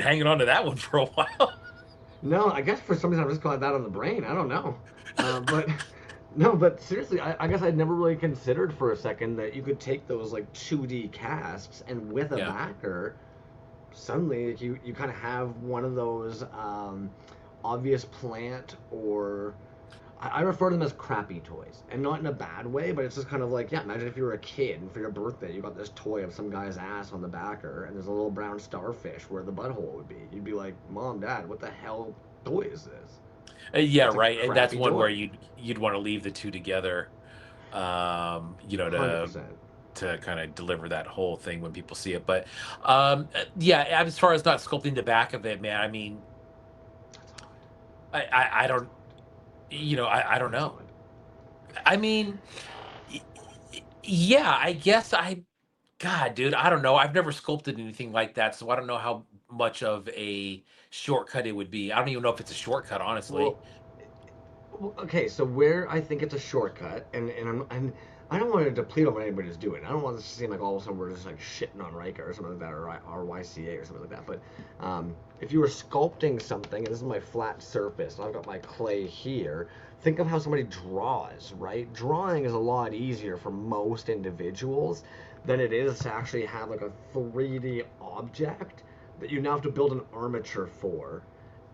hanging on to that one for a while.
no, I guess for some reason I'm just got that on the brain. I don't know. But no, but seriously, I guess I'd never really considered for a second that you could take those like 2D casts and with a
Yeah,
backer, suddenly like, you kind of have one of those obvious plant or I refer to them as crappy toys, and not in a bad way, but it's just kind of like, yeah, imagine if you were a kid and for your birthday you got this toy of some guy's ass on the backer, and there's a little brown starfish where the butthole would be. You'd be like, Mom, Dad, what the hell toy is this?
yeah,
It's a
right. And that's
crappy
one where
toy.
you'd want to leave the two together,
one Hundred percent.
to kind of deliver that whole thing when people see it. But yeah, as far as not sculpting the back of it, man, I mean,
That's odd.
I don't, I don't
That's
know.
odd.
I mean, y- yeah, I guess God, dude, I don't know. I've never sculpted anything like that, so I don't know how much of a shortcut it would be. I don't even know if it's a shortcut, honestly.
Well, okay, so where I think it's a shortcut, and I don't want to deplete on what anybody's doing. I don't want this to seem like all of a sudden we're just like shitting on Riker or something like that, or RYCA or something like that. But if you were sculpting something, and this is my flat surface, and I've got my clay here, think of how somebody draws, right? Drawing is a lot easier for most individuals than it is to actually have like a 3D object that you now have to build an armature for.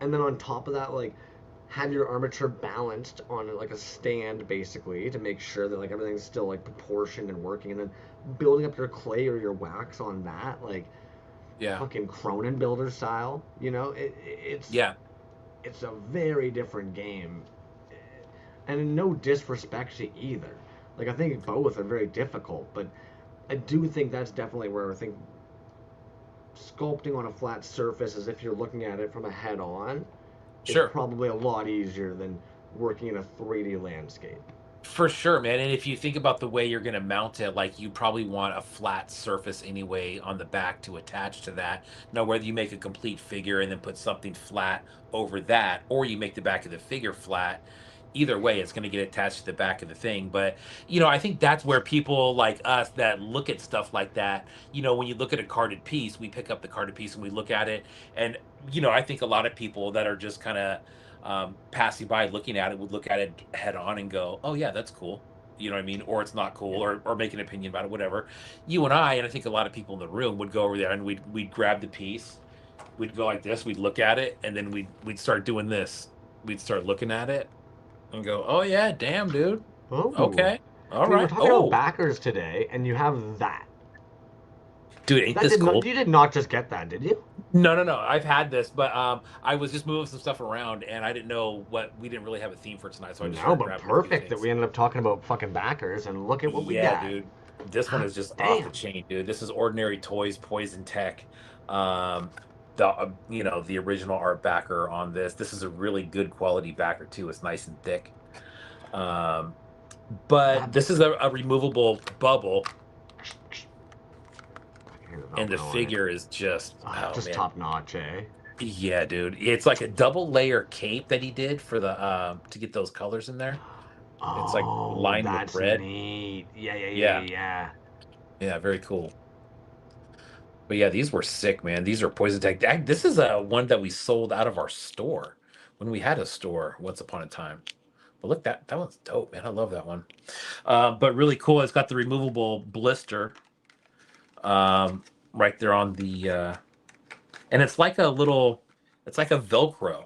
And then on top of that, like have your armature balanced on like a stand basically to make sure that like everything's still like proportioned and working, and then building up your clay or your wax on that like
Yeah,
fucking Cronin builder style. It's
yeah,
it's a very different game, and no disrespect to either. Like I think both are very difficult, but I do think that's definitely where I think sculpting on a flat surface as if you're looking at it from a head on is
sure.
probably a lot easier than working in a 3D landscape.
For sure, man. And if you think about the way you're going to mount it, like you probably want a flat surface anyway on the back to attach to that. Now, whether you make a complete figure and then put something flat over that, or you make the back of the figure flat, either way, it's going to get attached to the back of the thing. But, I think that's where people like us that look at stuff like that, when you look at a carded piece, we pick up the carded piece and we look at it. And, I think a lot of people that are just kind of, passing by looking at it would look at it head on and go, oh yeah, that's cool, you know what I mean, or it's not cool,
Yeah.
or make an opinion about it, whatever. You and I think a lot of people in the room would go over there and we'd grab the piece, we'd go like this, we'd look at it, and then we'd start doing this, we'd start looking at it and go, oh yeah, damn dude,
Oh,
okay, all
dude, we're
right,
talking about
oh
backers today, and you have that.
dude, ain't
That
this
did not.
cool?
You did not just get that, did you?
No. I've had this, but I was just moving some stuff around, and I didn't know what we didn't really have a theme for tonight, so I just
No,
started
but
grabbing a few
perfect that
things.
we ended up talking about fucking backers, and look at what we
Yeah,
got.
dude. This one
God
is just off the
damn.
chain, dude. This is Ordinary Toys Poison Tech. The the original art backer on this. This is a really good quality backer too. It's nice and thick. Um, but
That
this is a removable bubble,
I hear the
and the
Velcro on it.
figure is just oh
Just
man.
top notch, eh?
Yeah, dude. It's like a double layer cape that he did for the to get those colors in there. It's like
Oh,
lined with
that's
red.
neat.
Yeah.
Yeah.
Yeah, very cool. But yeah, these were sick, man. These are Poison Tech. This is a one that we sold out of our store when we had a store once upon a time. But look, that one's dope, man. I love that one. But really cool. It's got the removable blister right there on the, and it's like a little, it's like a Velcro,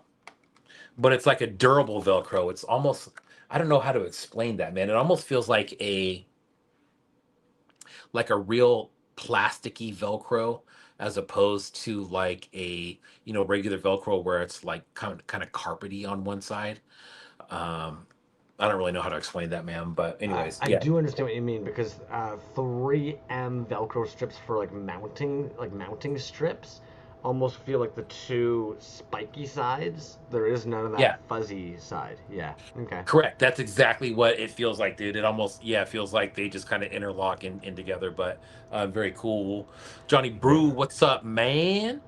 but it's like a durable Velcro. It's almost, I don't know how to explain that, man. It almost feels like a real plasticky Velcro as opposed to like a regular Velcro where it's like kind of carpety on one side. Um, I don't really know how to explain that, man. But anyways,
I
yeah,
do understand what you mean because 3M Velcro strips for like mounting strips, almost feel like the two spiky sides. There is none of that
yeah,
fuzzy side. Yeah. Okay.
correct. That's exactly what it feels like, dude. It almost it feels like they just kind of interlock in together. But very cool. Johnny
Yeah.
Brew, what's up, man?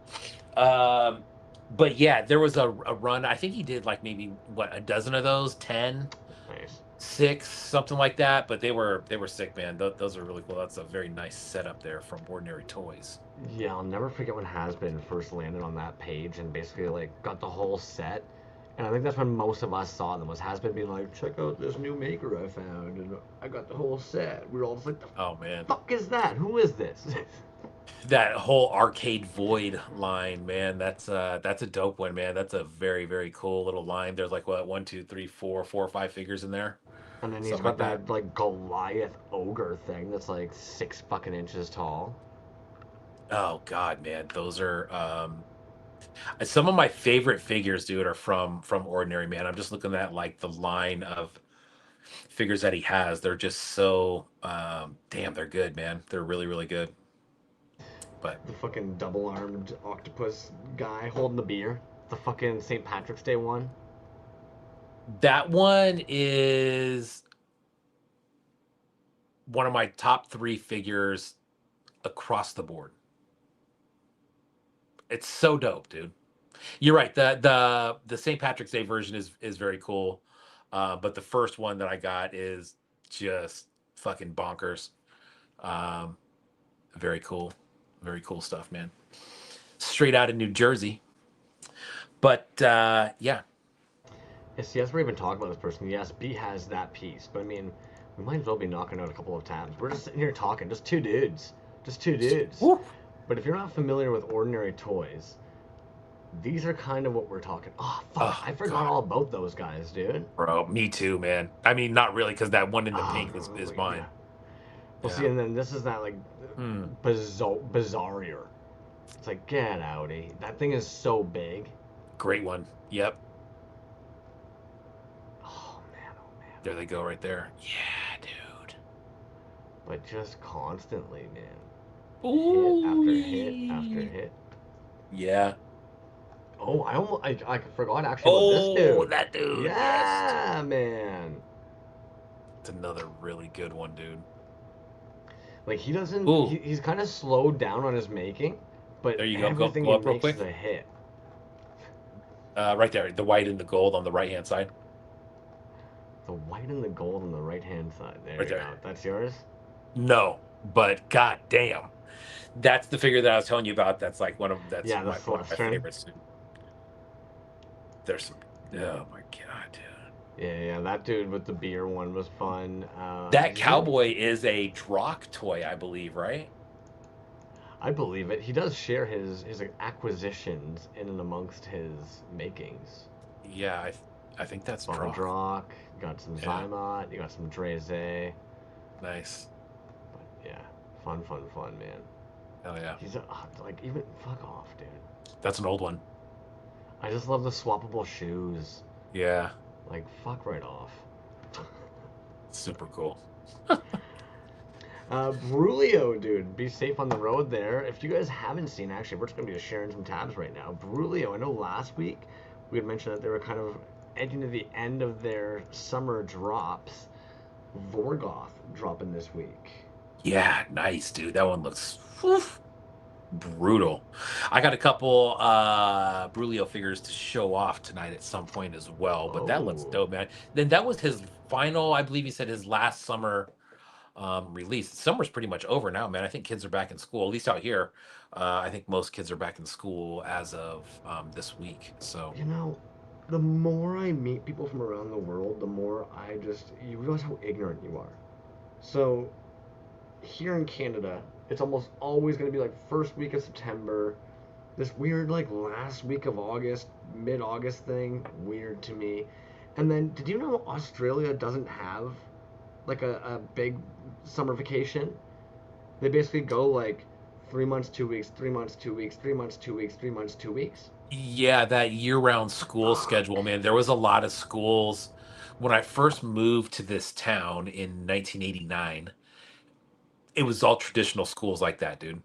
Um, but yeah, there was a run. I think he did like maybe what a dozen of those, 10,
Nice.
6, something like that. But they were sick, man. Those are really cool. That's a very nice setup there from Ordinary Toys.
Yeah, I'll never forget when Hasbin first landed on that page and basically like got the whole set. And I think that's when most of us saw them was Hasbin being like, check out this new maker I found and I got the whole set. We were all just like, the
Oh man,
fuck is that? Who is this?
that whole Arcade Void line, man. That's a dope one, man. That's a very cool little line. There's like what 1, 2, 3, 4 or 5 figures in there,
And then he's
something
got
like that.
that like Goliath ogre thing that's like 6 fucking inches tall.
Oh god, man, those are some of my favorite figures, dude, are from Ordinary, man. I'm just looking at like the line of figures that he has. They're just so damn, they're good, man. They're really good. But
The fucking double armed octopus guy holding the beer. The fucking St. Patrick's Day one.
that one is one of my top 3 figures across the board. It's so dope, dude. You're right. The St. Patrick's Day version is very cool. But the first one that I got is just fucking bonkers. Um, very cool. Very cool stuff, man. Straight out of New Jersey. But yeah.
Yeah, see, as we're even talking about this person, yes, B has that piece, but I mean, we might as well be knocking out a couple of tabs. We're just sitting here talking, just two dudes. Just two dudes.
Woo.
But if you're not familiar with Ordinary Toys, these are kind of what we're talking. Oh, fuck,
Oh
I forgot
god,
all about those guys, dude.
bro. Me too, man. I mean, not really, because that one in the
Oh,
pink is mine.
yeah. Well, see,
Yeah.
and then this is that, like,
Hmm.
bizarrier. It's like, get outie. That thing is so big.
Great one. Yep.
Oh, man, oh, man.
There they go right there. Yeah, dude.
But just constantly, man. Hit
Ooh.
after hit after hit.
Yeah.
Oh, I forgot actually about this
Oh,
dude.
that dude. Yes,
Yeah, man.
it's another really good one, dude.
Like he doesn't.
Ooh,
He's kind of slowed down on his making, but
there you go. Go,
everything
go
he
up real
makes
quick.
is a hit.
Right there, the white and the gold on the right hand side.
The white and the gold on the right hand side. There
Right
you
there.
go. That's yours.
No, but god damn, that's the figure that I was telling you about. That's like that's
Yeah, the
one of my
Celestrin.
favorites. There's some. Oh my god, dude.
Yeah, that dude with the beer one was fun.
That cowboy is a Drock toy, I believe, right?
I believe it. He does share his acquisitions in and amongst his makings.
Yeah, I think that's Drock.
Bondrock, you got some
Yeah,
Zymot, you got some Toyzday.
nice.
But yeah, fun, man.
Hell yeah.
He's like even fuck off, dude.
That's an old one.
I just love the swappable shoes.
Yeah.
Like fuck right off.
Super cool.
Brulio, dude, be safe on the road there. If you guys haven't seen, actually, we're just gonna be sharing some tabs right now. Brulio, I know last week we had mentioned that they were kind of edging to the end of their summer drops. Vorgoth dropping this week.
Yeah, nice, dude. That one looks brutal. I got a couple Brulio figures to show off tonight at some point as well, but that looks
Oh,
dope, man. Then that was his final, I believe he said his last summer release. Summer's pretty much over now, man. I think kids are back in school, at least out here. I think most kids are back in school as of this week. So
you know, the more I meet people from around the world, the more you realize how ignorant you are. So here in Canada, it's almost always going to be like first week of September. This weird like last week of August, mid-August thing, weird to me. And then, did you know Australia doesn't have like a big summer vacation? They basically go like 3 months, 2 weeks, 3 months, 2 weeks, 3 months, 2 weeks, 3 months, 2 weeks.
yeah, that year-round school
Fuck.
schedule, man. There was a lot of schools when I first moved to this town in 1989. It was all traditional schools like that, dude.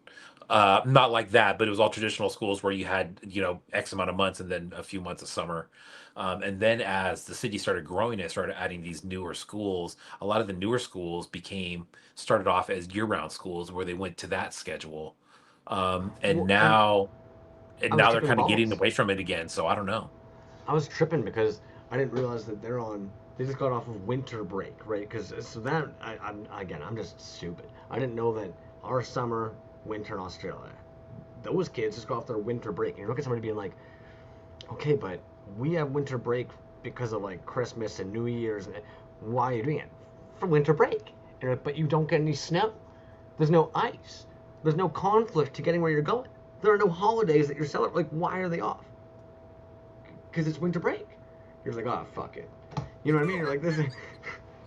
Not like that, but it was all traditional schools where you had, X amount of months and then a few months of summer. And then as the city started growing, it started adding these newer schools. A lot of the newer schools started off as year-round schools where they went to that schedule. And
Well, and
now, and
I was
now they're
tripping
kind of getting
balls.
away from it again. So I don't know.
I was tripping because I didn't realize that they're on. They just got off of winter break, right? Because so that I'm just stupid. I didn't know that our summer, winter in Australia, those kids just got off their winter break. And you look at somebody being like, okay, but we have winter break because of like Christmas and New Year's. Why are you doing it? For winter break. And you're like, but you don't get any snow. There's no ice. There's no conflict to getting where you're going. There are no holidays that you're celebrating. Like, why are they off? Because it's winter break. You're like, oh, fuck it. You know what I mean? You're like, this is.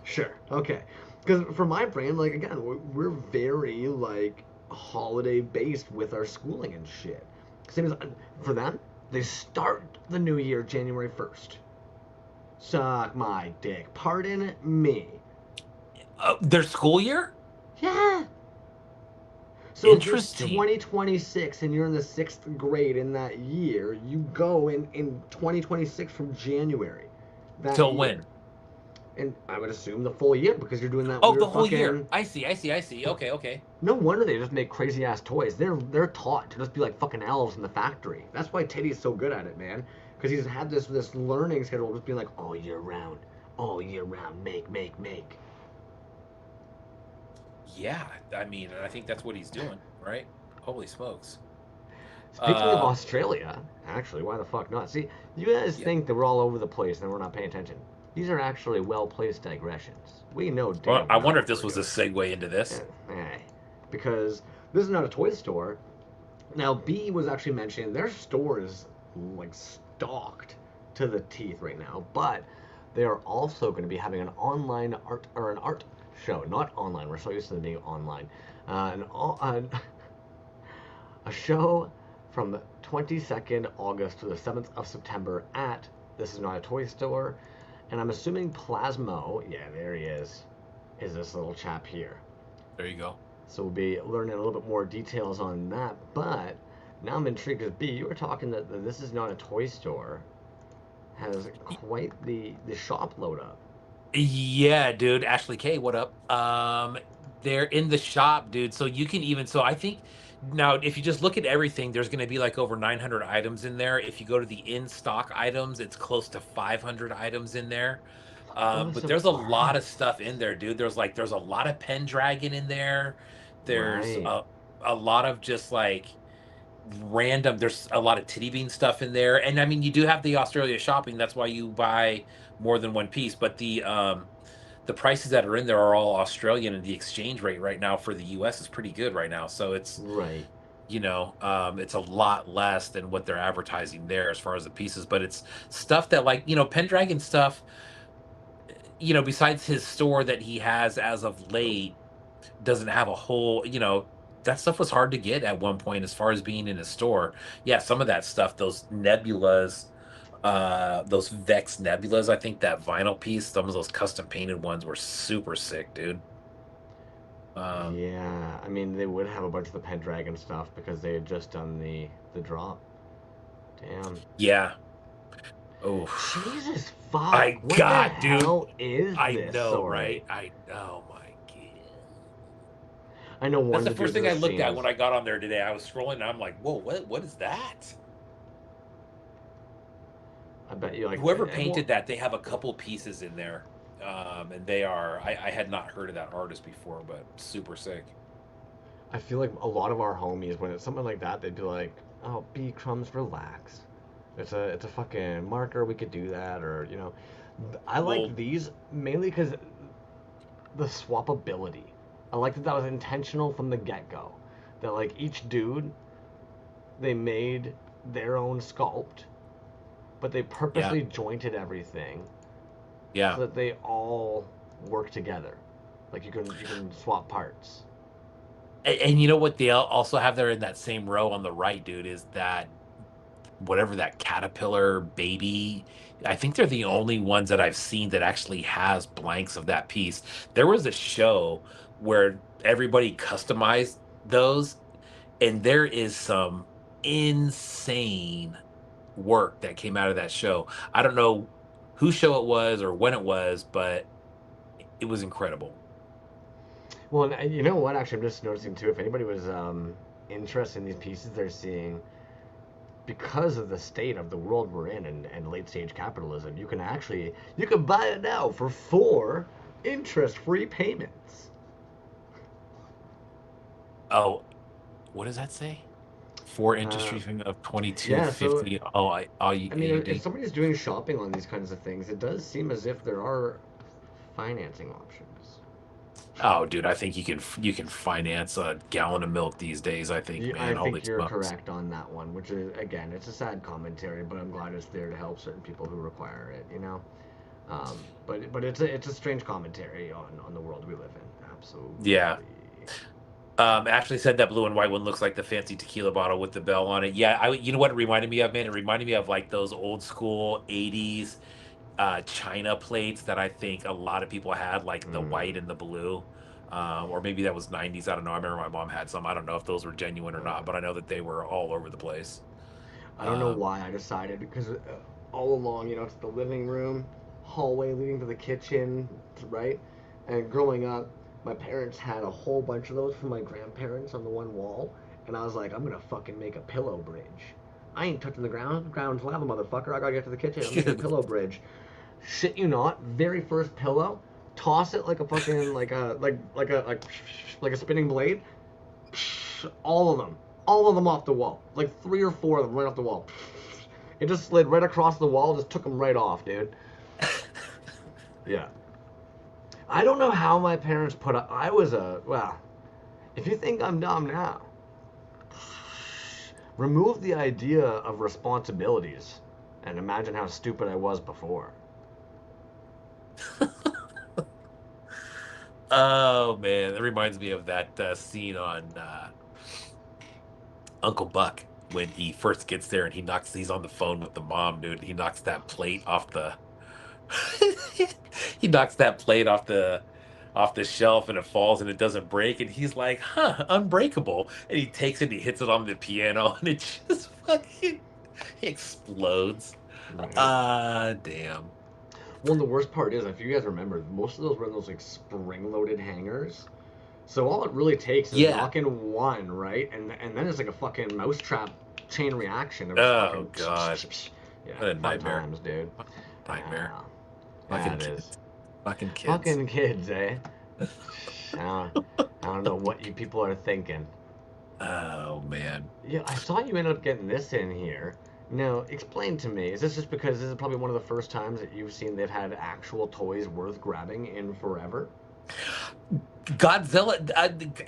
Sure, okay. Because for my brain, like, again, we're very, like, holiday based with our schooling and shit. Same as for them, they start the new year January 1st. Suck my dick. Pardon me.
Their school year?
Yeah. So if it's
Interesting.
2026 and you're in the sixth grade in that year, you go in 2026 from January that
Till
year.
when?
And I would assume the full year because you're doing that
Oh, the
weird
whole year.
fucking.
I see. I see. I see. Okay. Okay.
No wonder they just make crazy ass toys. They're taught to just be like fucking elves in the factory. That's why Teddy's so good at it, man. Because he's had this learning schedule, just being like all year round, make.
Yeah, I mean, I think that's what he's doing, right? Holy smokes.
Speaking of
Uh,
Australia, actually, why the fuck not? See, you guys
yeah.
think that we're all over the place and we're not paying attention. These are actually well placed digressions. We know
Well,
damn
I
well
wonder if
what
this
we're
was a
doing.
segue into
Eh,
this.
eh. Because this is not a toy store. Now, B was actually mentioning their store is like stocked to the teeth right now, but they are also going to be having an online art or an art show, not online. We're so used to them being online. A show from the 22nd August to the 7th of September at this is not a toy store, and I'm assuming Plasmo. Yeah, there he is this little chap here.
There you go.
So we'll be learning a little bit more details on that. But now I'm intrigued because B, you were talking that this is not a toy store has quite the shop load up.
Yeah, dude. Ashley K, what up? They're in the shop, dude. So you can even so I think now if you just look at everything, there's gonna be like over 900 items in there. If you go to the in-stock items, it's close to 500 items in there.
Oh,
But
so
there's a
all
lot
right,
of stuff in there, dude. There's a lot of Pendragon in there. There's
right,
a lot of just like random there's a lot of titty bean stuff in there, and I mean you do have the Australia shopping, that's why you buy more than one piece, but the prices that are in there are all Australian, and the exchange rate right now for the US is pretty good right now, so
right.
it's a lot less than what they're advertising there as far as the pieces, but it's stuff that like Pendragon stuff, besides his store that he has as of
Oh,
late, doesn't have a whole, that stuff was hard to get at one point as far as being in a store. Yeah, some of that stuff, those nebulas, those Vex nebulas, I think that vinyl piece, some of those custom painted ones were super sick, dude. Um,
Yeah, I mean they would have a bunch of the Pendragon stuff because they had just done the drop. Damn.
yeah. Oh,
Jesus fuck!
I
What the
God, dude.
hell is
I
this?
know, right?
Sorry,
I know, my God.
I know
That's
one of
the
the
first
dudes in
thing
the
I looked
scene
at
is.
when I got on there today. I was scrolling and I'm like, whoa, what is that?
I bet you like
Whoever
well,
painted that, they have a couple pieces in there. And they are I had not heard of that artist before, but super sick.
I feel like a lot of our homies when it's something like that they'd be like, "Oh, B crumbs, relax. It's a fucking marker. We could do that, or you know." I like
Well,
these mainly because the swappability. I like that that was intentional from the get go. That like each dude they made their own sculpt, but they
yeah,
purposely jointed everything
yeah.
so that they all work together. Like you can swap parts.
And you know what they also have there in that same row on the right, dude, is that whatever that caterpillar baby. I think they're the only ones that I've seen that actually has blanks of that piece. There was a show where everybody customized those, and there is some insane work that came out of that show. I don't know whose show it was or when it was, but it was incredible.
Well, and you know what? Actually, I'm just noticing too. If anybody was interested in these pieces they're seeing, because of the state of the world we're in and late stage capitalism, you can buy it now for 4 interest-free payments.
Oh, what does that say? Four
Uh,
industry thing of twenty two
yeah. So
fifty. Oh, all you
I mean, if
AUD.
somebody's doing shopping on these kinds of things, it does seem as if there are financing options.
Oh, dude, I think you can finance a gallon of milk these days. I think,
I
man, holy
think you're
smokes.
correct on that one, which is again, it's a sad commentary, but I'm glad it's there to help certain people who require it. You know. But it's a strange commentary on the world we live in.
Yeah.
Absolutely.
Ashley said that blue and white one looks like the fancy tequila bottle with the bell on it. Yeah, you know what it reminded me of, man? It reminded me of like those old school 80s China plates that I think a lot of people had, like the
Mm,
white and the blue. Or maybe that was 90s. I don't know. I remember my mom had some. I don't know if those were genuine or not, but I know that they were all over the place.
I don't know
Um,
why I decided because all along, it's the living room, hallway leading to the kitchen, right? And growing up, my parents had a whole bunch of those from my grandparents on the one wall, and I was like, I'm gonna fucking make a pillow bridge. I ain't touching the ground. Ground's lava, motherfucker. I gotta get to the kitchen. I'm making a pillow bridge. Shit you not, very first pillow, toss it like a fucking like a spinning blade. All of them, all of them off the wall, like 3 or 4 of them right off the wall. It just slid right across the wall, just took them right off, dude. Yeah, I don't know how my parents put up. I was a well. If you think I'm dumb now, remove the idea of responsibilities, and imagine how stupid I was before.
oh man, that reminds me of that scene on Uncle Buck when he first gets there and he's on the phone with the mom, dude. He knocks that plate off the he knocks that plate off the shelf and it falls and it doesn't break and he's like, "Huh, unbreakable." And he takes it, and he hits it on the piano and it just fucking explodes.
Right.
Ah, damn.
Well, the worst part is, if you guys remember, most of those were in those like spring-loaded hangers. So all it really takes is
Yeah.
knocking one, right? And then it's like a fucking mousetrap chain reaction of just
Oh
fucking
god.
yeah,
What a
fun
nightmare.
times, dude.
Nightmare.
Yeah, yeah,
Fucking
it is.
kids. Fucking kids.
Fucking kids, eh? I don't, I don't know what you people are thinking.
Oh man.
Yeah, I saw you end up getting this in here. Now, explain to me, is this just because this is probably one of the first times that you've seen they've had actual toys worth grabbing in forever?
Godzilla,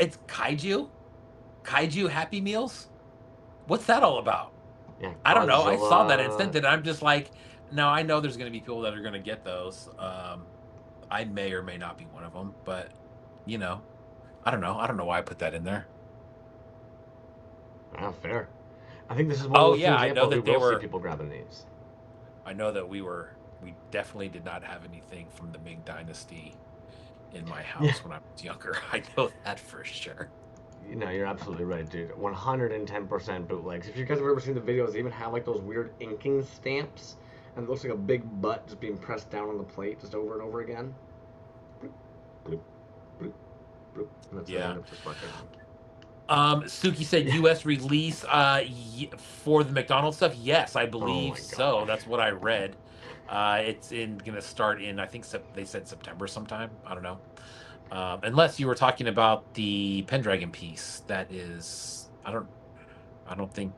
it's kaiju Happy Meals. What's that all about?
Yeah,
I don't know. I saw that
Godzilla.
instant and I'm just like, no, I know there's going to be people that are going to get those. I may or may not be one of them, but you know, I don't know. I don't know why I put that in there.
Ah, fair. I think this is one of
Oh
those
yeah, I know
examples we
that they
will see
were.
people grabbing these.
I know that we definitely did not have anything from the Ming Dynasty in my
Yeah,
house when I was younger. I know that for sure.
you're absolutely right, dude. 110% bootlegs. If you guys have ever seen the videos, they even have like those weird inking stamps, and it looks like a big butt just being pressed down on the plate just over and over again. Bloop, bloop, bloop, bloop, and that's how they
Yeah.
end up just fucking.
Suki said
Yeah.
U.S. release for the McDonald's stuff. Yes, I
Oh
believe
my
so.
gosh.
That's what I read. It's gonna start in, I think they said September sometime. I don't know. Unless you were talking about the Pendragon piece. That is, I don't think.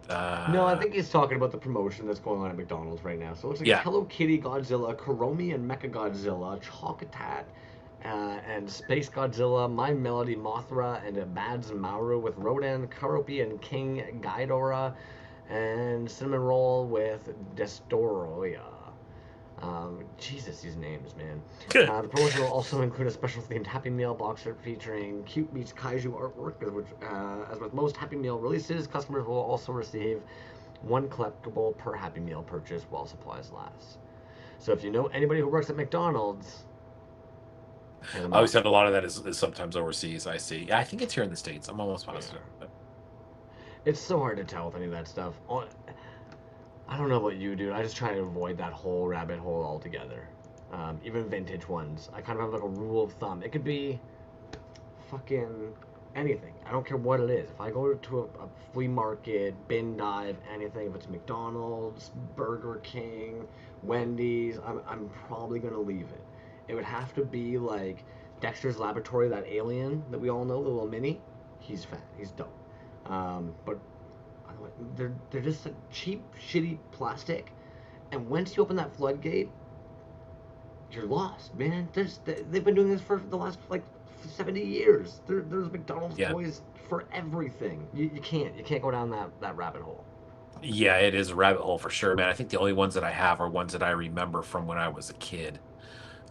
No, I
Uh,
think he's talking about the promotion that's going on at McDonald's right now. So it looks like it's
yeah,
Hello Kitty Godzilla, Kuromi and Mecha Godzilla, Chocotat, and Space Godzilla, My Melody Mothra, and a Mads Maru with Rodan, Karopi, and King Ghidorah, and Cinnamon Roll with Destoroyah. Jesus, these names, man. The promotion will also include a special themed Happy Meal box set featuring cute meets kaiju artwork, which, as with most Happy Meal releases, customers will also receive one collectible per Happy Meal purchase while supplies last. So if you know anybody who works at McDonald's, hit them
I always
up.
said a lot of that is sometimes overseas. I see. Yeah, I think it's here in the States. I'm almost
Yeah.
positive.
It's so hard to tell with any of that stuff. I don't know about you, dude. I just try to avoid that whole rabbit hole altogether. Even vintage ones. I kind of have like a rule of thumb. It could be fucking anything. I don't care what it is. If I go to a flea market, bin dive, anything, if it's McDonald's, Burger King, Wendy's, I'm probably going to leave it. It would have to be like Dexter's Laboratory, that alien that we all know, the little mini. He's fat. He's dope. But they're just a cheap, shitty plastic. And once you open that floodgate, you're lost, man. They've been doing this for the last like 70 years. There's McDonald's
Yeah.
toys for everything. You can't go down that rabbit hole.
Yeah, it is a rabbit hole for sure, man. I think the only ones that I have are ones that I remember from when I was a kid.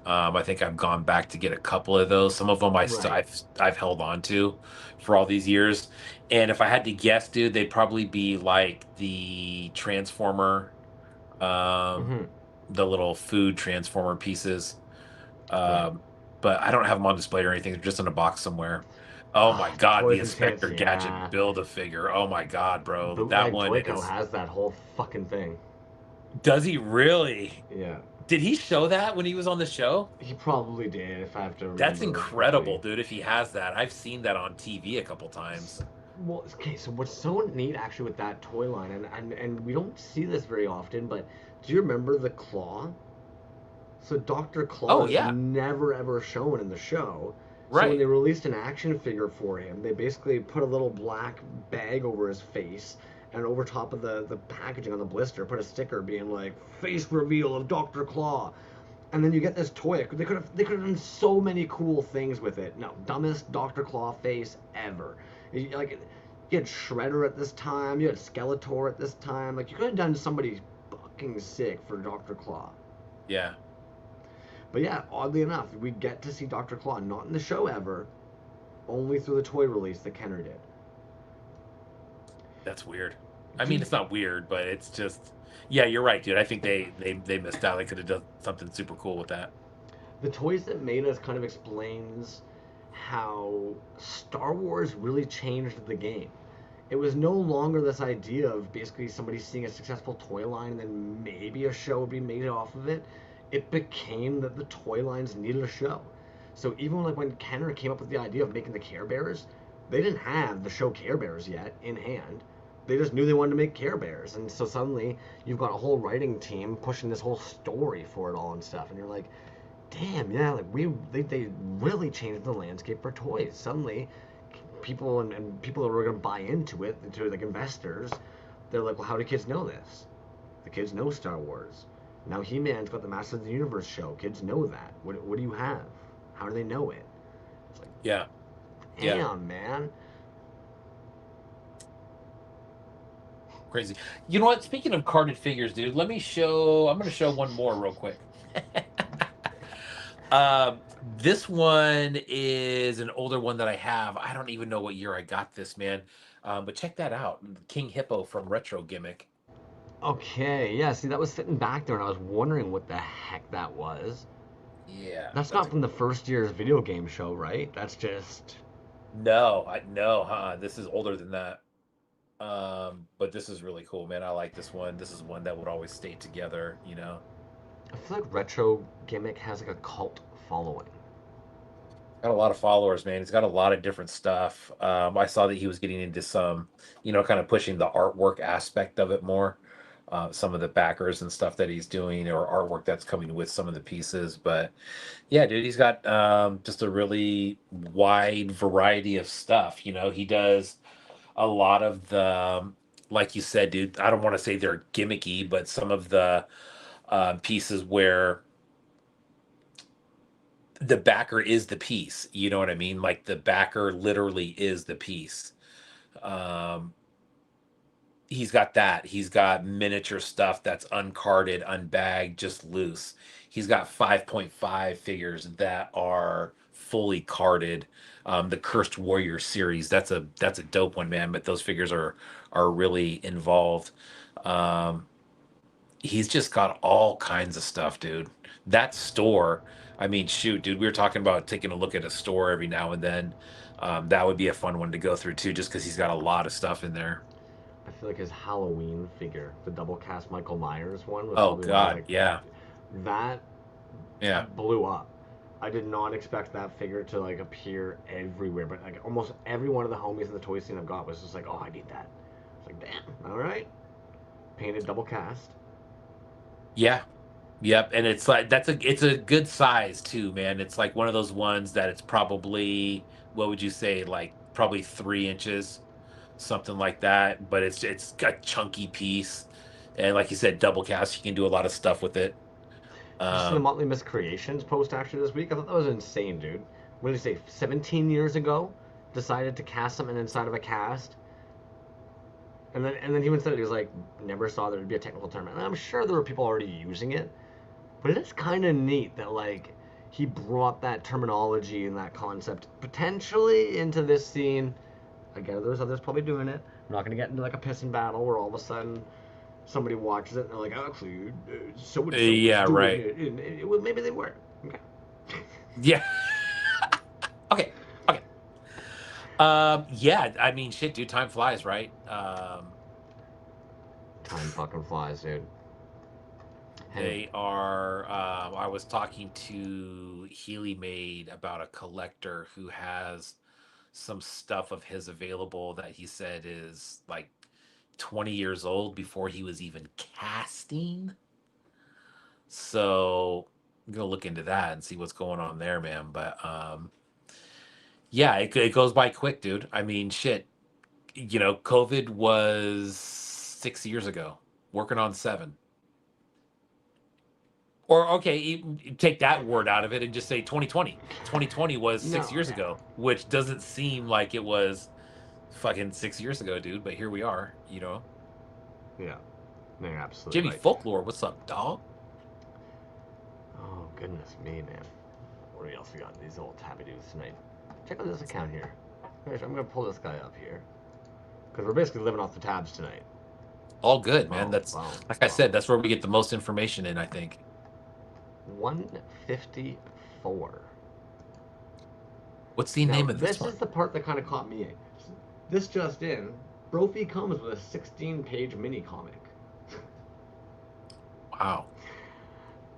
I think I've gone back to get a couple of those. Some of them
Right.
I've held on to for all these years. And if I had to guess, dude, they'd probably be like the Transformer, um,
Mm-hmm.
the little food Transformer pieces.
Right.
Um, but I don't have them on display or anything. They're just in a box somewhere. Oh my God, the
Toys and Tits,
Inspector Gadget
yeah.
Build-A-Figure. Oh my God, bro, that
Bootleg
one
Toyco
is.
has that whole fucking thing.
Does he really?
Yeah.
Did he show that when he was on the show?
He probably did, if I have to
That's
remember
incredible,
correctly.
dude. If he has that, I've seen that on TV a couple times.
Well, okay, so what's so neat actually with that toy line, and we don't see this very often, but do you remember the claw? So Dr. Claw
Oh
is
yeah,
never ever shown in the show. So when
right.
they released an action figure for him, they basically put a little black bag over his face and over top of the packaging on the blister put a sticker being like face reveal of Dr. Claw. And then you get this toy. They could have done so many cool things with it. No, dumbest Dr. Claw face ever. Like you had Shredder at this time, you had Skeletor at this time. Like you could have done somebody fucking sick for Dr. Claw.
Yeah,
But yeah, oddly enough, we get to see Dr. Claw not in the show ever, only through the toy release that Kenner did.
that's weird. I mean,
Dude,
it's not weird, but it's just. Yeah, you're right, dude. I think they missed out. They could have done something super cool with that.
the Toys That Made Us kind of explains how Star Wars really changed the game. It was no longer this idea of basically somebody seeing a successful toy line and then maybe a show would be made off of it. It became that the toy lines needed a show. So even like when Kenner came up with the idea of making the Care Bears, they didn't have the show Care Bears yet in hand. They just knew they wanted to make Care Bears, and so suddenly you've got a whole writing team pushing this whole story for it all and stuff, and you're like, damn, yeah, like they really changed the landscape for toys. Suddenly, people and people that were going to buy into it, to like investors, they're like, well, how do kids know this? The kids know Star Wars. Now He-Man's got the Masters of the Universe show. Kids know that. What do you have? How do they know it? It's like,
Yeah, yeah,
damn, man.
crazy. You know what? Speaking of carded figures, dude, let me show. I'm going to show one more real quick. This one is an older one that I have. I don't even know what year I got this, man. But check that out. King Hippo from Retro Gimmick.
Okay, yeah, see, that was sitting back there, and I was wondering what the heck that was.
Yeah,
That's
that's
not
a
from the first year's video game show, right? That's just.
no, I no, huh? This is older than that. But this is really cool, man. I like this one. This is one that would always stay together, you know.
I feel like Retro Gimmick has like a cult following.
Got a lot of followers, man. He's got a lot of different stuff. I saw that he was getting into some, kind of pushing the artwork aspect of it more. Some of the backers and stuff that he's doing, or artwork that's coming with some of the pieces. But yeah, dude, he's got just a really wide variety of stuff. He does a lot of the, like you said, dude. I don't want to say they're gimmicky, but some of the pieces where the backer is the piece. You know what I mean? Like the backer literally is the piece. Um, he's got that. He's got miniature stuff that's uncarded, unbagged, just loose. He's got 5.5 figures that are fully carded. The Cursed Warrior series. That's a dope one, man. But those figures are really involved. Um, he's just got all kinds of stuff, dude. That store, I mean, shoot, dude, we were talking about taking a look at a store every now and then. That would be a fun one to go through too, just because he's got a lot of stuff in there.
I feel like his Halloween figure, the double cast Michael Myers one, was
Oh
probably one of
God,
like
yeah,
that
yeah.
blew up. I did not expect that figure to like appear everywhere, but like almost every one of the homies in the toy scene I've got was just like, oh, I need that. It's like, damn, all right, painted double cast.
Yeah. Yep, and it's like it's a good size too, man. It's like one of those ones that it's probably, what would you say, like probably 3 inches, something like that. But it's got chunky piece, and like you said, double cast. You can do a lot of stuff with it.
Did you see the
Um,
Motley Miscreations post actually this week? I thought that was insane, dude. What did he say? 17 years ago, decided to cast something inside of a cast, and then he even said it. He was like, never saw there would be a technical term, and I'm sure there were people already using it. But it is kind of neat that like he brought that terminology and that concept potentially into this scene. Again, there's others probably doing it. I'm not gonna get into like a pissing battle where all of a sudden somebody watches it and they're like, actually, so and so was
yeah,
doing
right.
it, and well, maybe they weren't. Okay.
Yeah. Okay. Okay. Yeah. I mean, shit, dude. Time flies, right?
Time fucking flies, dude. And
They are. I was talking to Healy Made about a collector who has some stuff of his available that he said is like 20 years old before he was even casting. So I'm gonna look into that and see what's going on there, man. But yeah, it goes by quick, dude. I mean, shit. COVID was 6 years ago. Working on 7. Or okay, take that word out of it and just say 2020. 2020 was six
no,
years ago, which doesn't seem like it was fucking 6 years ago, dude. But here we are,
yeah, no, you're absolutely
Jimmy
right.
Folklore, what's up, dog?
Oh goodness me, man. What else we got in these old tabby-doos tonight? Check out this account here. I'm gonna pull this guy up here because we're basically living off the tabs tonight.
All good, man.
Boom,
That's
boom,
like I
boom.
said, that's where we get the most information in, I think.
154.
What's the
Now
name of this
this
one?
is the part that kind of caught me. This just in, Brophy comes with a 16-page mini comic.
Wow.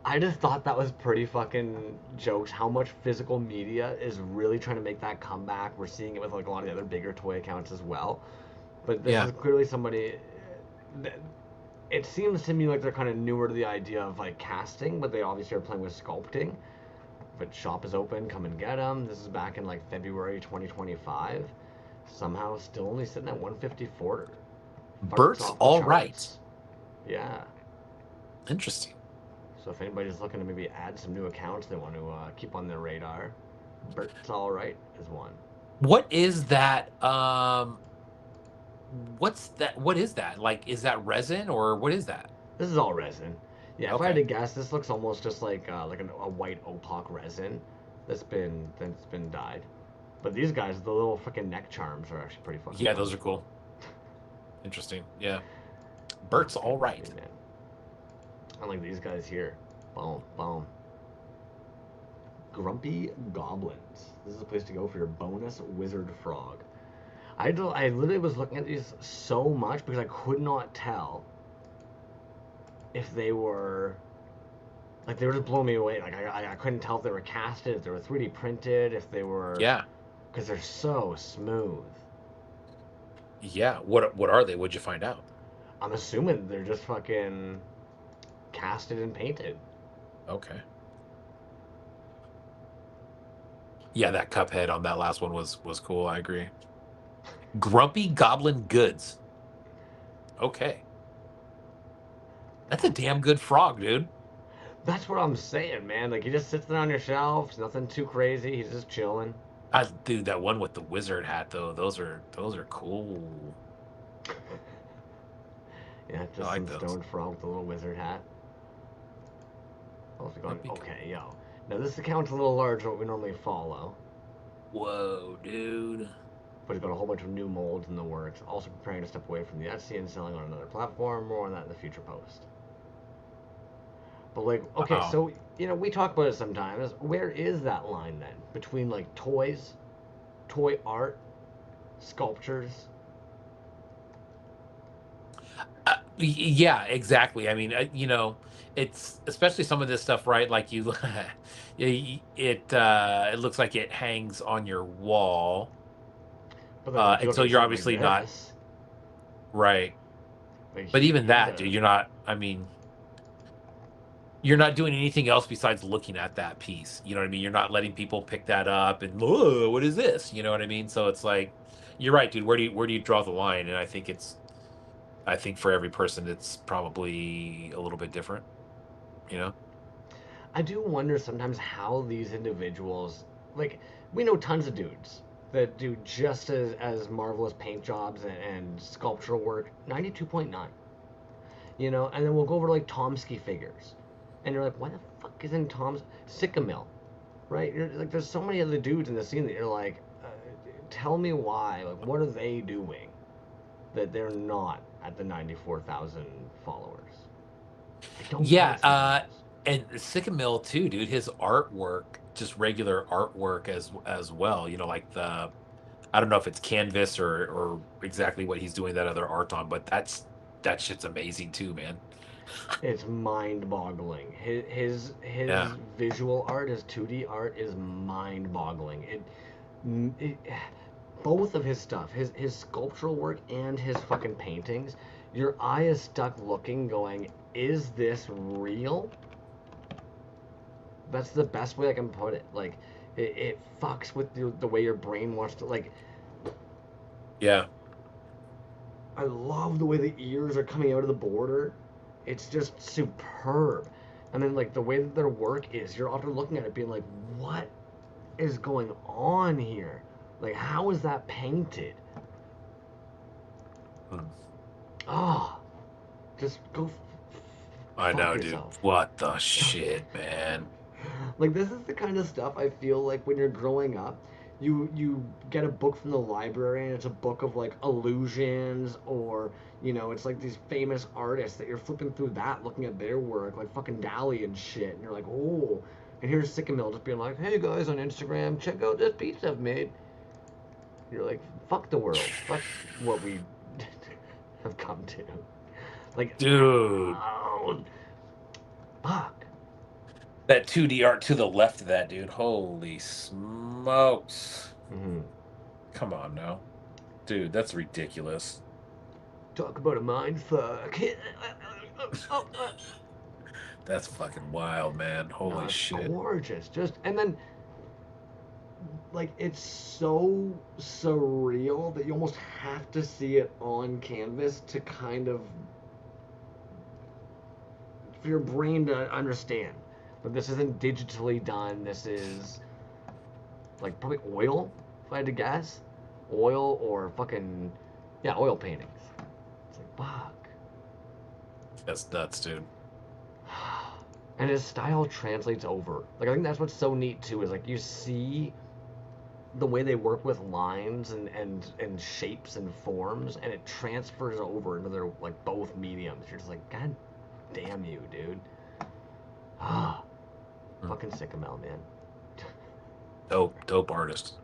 I just thought that was pretty fucking jokes. How much physical media is really trying to make that comeback? We're seeing it with like a lot of the other bigger toy accounts as well. But this
Yeah.
is clearly somebody. It seems to me like they're kind of newer to the idea of like casting, but they obviously are playing with sculpting. But shop is open. Come and get them. This is back in like February 2025. Somehow still only sitting at 154. Farts
Bert's
off the
all right.
charts. Yeah.
Interesting.
So if anybody's looking to maybe add some new accounts they want to keep on their radar, Bert's all right is one.
What is that? What's that? What is that? Like, is that resin or what is that?
This is all resin. Yeah, if I had
Okay.
to guess, this looks almost just like a white opaque resin that's been dyed. But these guys, the little fucking neck charms are actually pretty fucking
Yeah,
fun
those
as
are
well.
cool. Interesting. Yeah.
Oh,
Bert's all
goodness me,
right.
man. I like these guys here. Boom, boom. Grumpy Goblins. This is a place to go for your bonus wizard frog. I literally was looking at these so much because I could not tell if they were like they were just blowing me away. Like I couldn't tell if they were casted, if they were 3D printed, if they were
Yeah.
because they're so smooth.
Yeah. What are they? What'd you find out?
I'm assuming they're just fucking casted and painted.
Okay. Yeah, that cup head on that last one was cool. I agree. Grumpy Goblin Goods. Okay. That's a damn good frog, dude.
That's what I'm saying, man. Like he just sits there on your shelf. It's nothing too crazy. He's just chilling.
Dude, that one with the wizard hat though, those are cool.
Yeah,
I
just
like
some
those.
stoned frog with a little wizard hat. Also going,
Grumpy
okay, yo. Now this account's a little large for what we normally follow,
Whoa, dude.
but he's got a whole bunch of new molds in the works. Also preparing to step away from the Etsy and selling on another platform. More on that in the future post. But like, okay,
Oh.
so we talk about it sometimes. Where is that line then between like toys, toy art, sculptures?
Yeah, exactly. I mean, it's especially some of this stuff, right? Like it looks like it hangs on your wall.
But then like you
And
look
so
at
you're
something like
obviously not
this,
right.
like
But even
he's
that,
a
dude, you're not. I mean, you're not doing anything else besides looking at that piece. You know what I mean? You're not letting people pick that up and, "Whoa, what is this?" You know what I mean? So it's like, you're right, dude. Where do you draw the line? And I think for every person, it's probably a little bit different. You know?
I do wonder sometimes how these individuals, like, we know tons of dudes that do just as marvelous paint jobs and sculptural work, 92.9, and then we'll go over to like Tomsky figures, and you're like, why the fuck isn't Tom's Sycamore, right? You're like, there's so many other dudes in the scene that you're like, tell me why, like, what are they doing that they're not at the 94,000 followers? I don't get
Yeah,
it sometimes.
and Sycamore too, dude. His artwork, just regular artwork as well. Like I don't know if it's canvas or exactly what he's doing that other art on, but that shit's amazing too, man.
It's mind-boggling. His
Yeah,
visual art, his 2D art is mind-boggling. It both of his stuff, his sculptural work and his fucking paintings, your eye is stuck looking, going, "Is this real?" That's the best way I can put it. Like, it fucks with the way your brain wants to. Like,
yeah,
I love the way the ears are coming out of the border. It's just superb. And then like the way that their work is, you're often looking at it being like, what is going on here? Like how is that painted?
Mm.
Ah, oh, just go
I
fuck
know, dude.
yourself.
What the shit, man?
Like this is the kind of stuff I feel like when you're growing up, you get a book from the library and it's a book of like illusions or it's like these famous artists that you're flipping through that looking at their work like fucking Dali and shit and you're like oh and here's Sycamore just being like hey guys on Instagram check out this piece I've made. You're like fuck the world, fuck what we have come to, like
Dude,
fuck.
that 2D art to the left of that, dude. Holy smokes.
Mm-hmm.
Come on now. Dude, that's ridiculous.
Talk about a mind fuck.
That's fucking wild, man.
No,
Holy
it's
shit.
gorgeous. Just and then like it's so surreal that you almost have to see it on canvas to kind of for your brain to understand. But this isn't digitally done. This is like probably oil, if I had to guess. Oil or fucking yeah, oil paintings. It's like fuck.
That's nuts, dude.
And his style translates over. Like I think that's what's so neat too is like you see the way they work with lines and shapes and forms, and it transfers over into their like both mediums. You're just like, God damn you, dude. Ah,
Mm.
fucking sick of Mel, man.
Dope artist.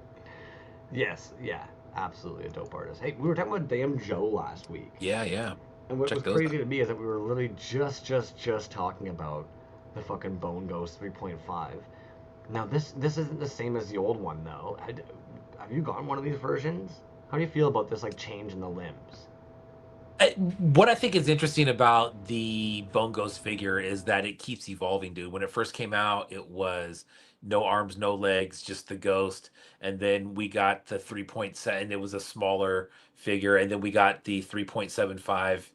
Yes, yeah, absolutely a dope artist. Hey, we were talking about Damn Joe last week,
Yeah, yeah.
and what
Check
was
those
crazy
out.
to me is that we were literally just talking about the fucking Bone Ghost 3.5. Now this isn't the same as the old one though. Have you gotten one of these versions? How do you feel about this like change in the limbs?
What I think is interesting about the Bone Ghost figure is that it keeps evolving, dude. When it first came out, it was no arms, no legs, just the ghost. And then we got the 3.7, and it was a smaller figure. And then we got the 3.75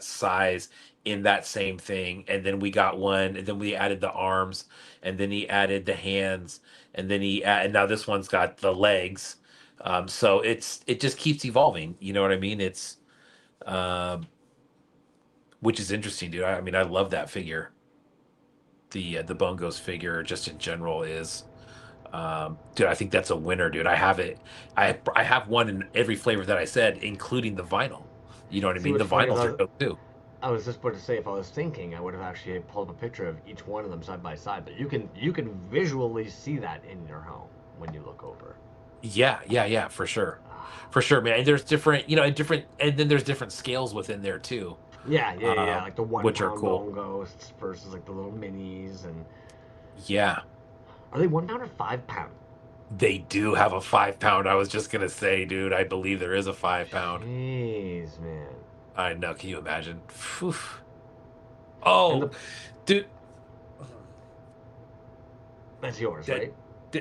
size in that same thing. And then we got one, and then we added the arms, and then he added the hands, and then and now this one's got the legs. So it just keeps evolving. You know what I mean? Um, which is interesting, dude. I mean, I love that figure. The Bone Ghost figure, just in general, is dude. I think that's a winner, dude. I have it. I have one in every flavor that I said, including the vinyl. You know what I
See
mean?
what's
The
funny is
vinyls are dope too.
I was just about to say if I was thinking I would have actually pulled up a picture of each one of them side by side, but you can visually see that in your home when you look over.
Yeah, yeah, yeah,
Ah.
for sure, man. And there's different, and then there's different scales within there too,
Yeah, like the one
which are
pound
cool.
bone ghosts versus like the little minis, and
Yeah,
are they 1 pound or 5 pound?
they do have a 5 pound. I was just gonna say, dude. I believe there is a 5 pound.
Jeez, man.
I know. Can you imagine? Phew.
And
Oh,
the
dude,
that's yours,
dead,
right?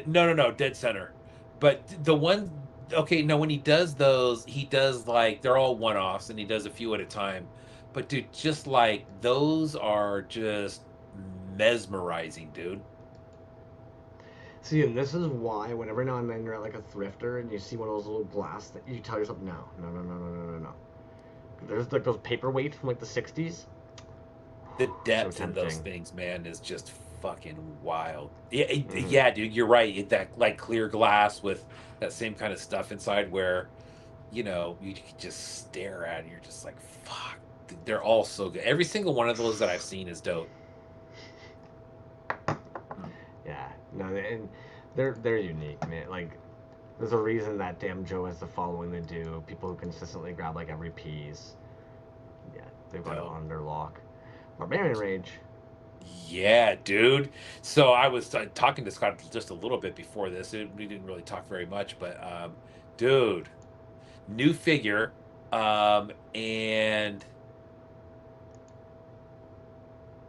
no, no, no, dead center. But the one, okay, no, when he does those, he does like they're all one offs, and he does a few at a time. But dude, just like those are just mesmerizing, dude.
See, and this is why when every now and then you're at like a thrifter and you see one of those little glass that you tell yourself, no, no, no, no, no, no, no, no. There's like those paperweights from like the 60s.
The
So
depth in those
tempting.
things, man, is just fucking wild. Yeah,
Hmm.
yeah, dude, you're right. That like clear glass with that same kind of stuff inside, where you can just stare at it. You're just like, fuck. They're all so good. Every single one of those that I've seen is dope. Mm.
Yeah, no, and they're unique, man. Like, there's a reason that Damn Joe has the following they do. People who consistently grab like every piece. Yeah, they've got it
Dope.
on their lock. Barbarian Rage.
Yeah, dude. So I was talking to Scott just a little bit before this. We didn't really talk very much, but dude, new figure, and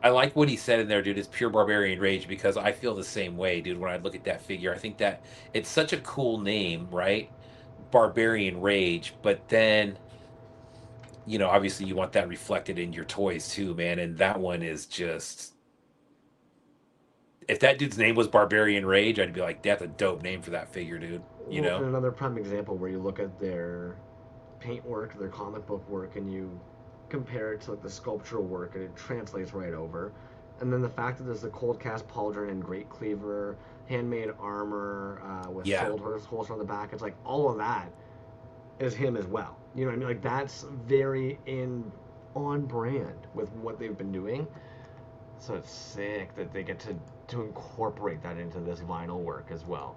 I like what he said in there, dude. It's pure barbarian rage, because I feel the same way, dude. When I look at that figure, I think that it's such a cool name, right? Barbarian rage, but then obviously you want that reflected in your toys too, man. And that one is just, if that dude's name was Barbarian Rage, I'd be like, that's a dope name for that figure, dude. You
Well, and
know?
another prime example where you look at their paint work, their comic book work, and you compare it to like the sculptural work, and it translates right over. And then the fact that there's the cold cast pauldron and great cleaver, handmade armor with
Yeah.
sold holes on the back, it's like all of that is him as well. You know what I mean? Like that's very in on brand with what they've been doing. So it's sick that they get to incorporate that into this vinyl work as well.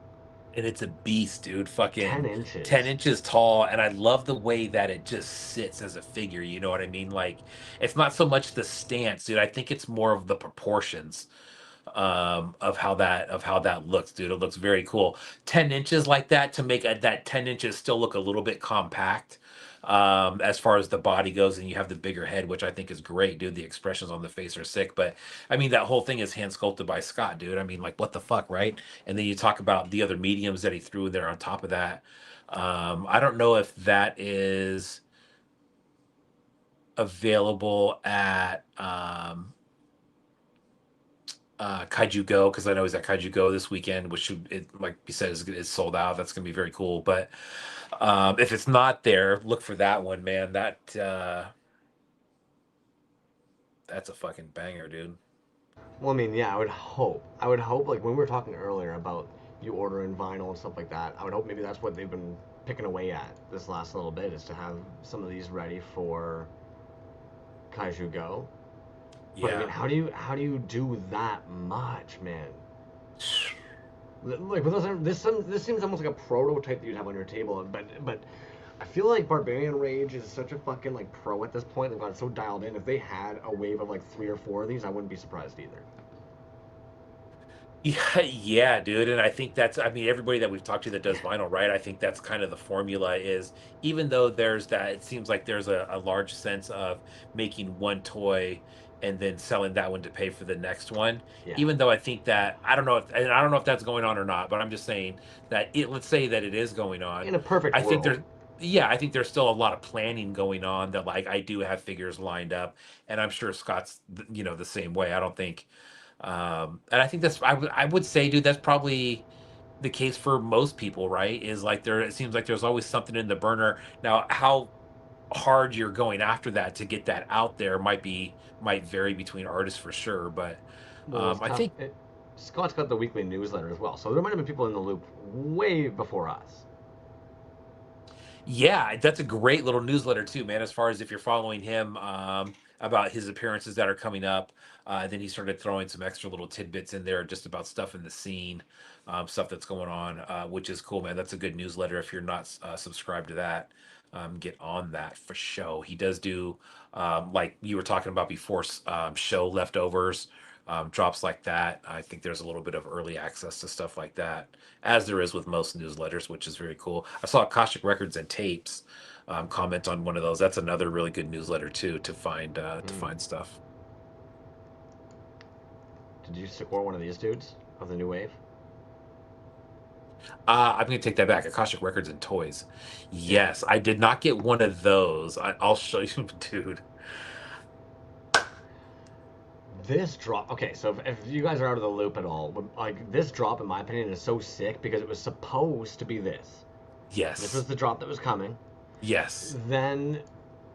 And it's a beast, dude.
Ten
Fucking 10
inches.
inches tall. And I love the way that it just sits as a figure. You know what I mean? Like, it's not so much the stance, dude. I think it's more of the proportions of how that looks, dude. It looks very cool. 10 inches like that, to make that 10 inches still look a little bit compact, as far as the body goes, and you have the bigger head, which I think is great, dude. The expressions on the face are sick. But I mean, that whole thing is hand sculpted by Scott, dude. I mean, like, what the fuck, right? And then you talk about the other mediums that he threw there on top of that. I don't know if that is available at Kaiju Go, because I know he's at Kaiju Go this weekend, which like you said, is sold out. That's gonna be very cool. But if it's not there, look for that one, man. That's a fucking banger, dude.
Well, I mean, yeah, I would hope. I would hope, like when we were talking earlier about you ordering vinyl and stuff like that. I would hope maybe that's what they've been picking away at this last little bit is to have some of these ready for Kaiju Go. But I mean,
Yeah.
how do you do that much, man? Like with this seems almost like a prototype that you'd have on your table, but I feel like Barbarian Rage is such a fucking like pro at this point. They've got it so dialed in. If they had a wave of like 3 or 4 of these, I wouldn't be surprised either.
Yeah, yeah, dude. And I think that's, I mean, everybody that we've talked to that does vinyl, right? I think that's kind of the formula is even though there's that, it seems like there's a large sense of making one toy and then selling that one to pay for the next one.
Yeah.
Even though I think that, I don't know if, and I don't know if that's going on or not, but I'm just saying that let's say that it is going on.
In a perfect
I think
world.
there's, yeah, I think there's still a lot of planning going on that like I do have figures lined up and I'm sure Scott's, the same way. I don't think, and I think that's I would say, dude, that's probably the case for most people, right? Is like there it seems like there's always something in the burner. Now, how hard you're going after that to get that out there might vary between artists for sure, but
Well, it's
I
tough.
think
Scott's got the weekly newsletter as well, so there might have been people in the loop way before us.
yeah, that's a great little newsletter too, man. As far as if you're following him about his appearances that are coming up, then he started throwing some extra little tidbits in there just about stuff in the scene, stuff that's going on, which is cool, man. That's a good newsletter. If you're not subscribed to that, get on that for show. He does do like you were talking about before, show leftovers. Drops like that. I think there's a little bit of early access to stuff like that, as there is with most newsletters, which is very cool. I saw Akashic Records and Tapes comment on one of those. That's another really good newsletter too to
Mm.
find stuff.
Did you score one of these dudes of the new wave?
I'm gonna take that back. Akashic Records and Toys.
Yeah.
Yes, I did not get one of those. I'll show you, dude.
This drop. Okay, so if you guys are out of the loop at all, like this drop, in my opinion, is so sick because it was supposed to be this. This was
Yes,
the drop that was coming.
yes.
Then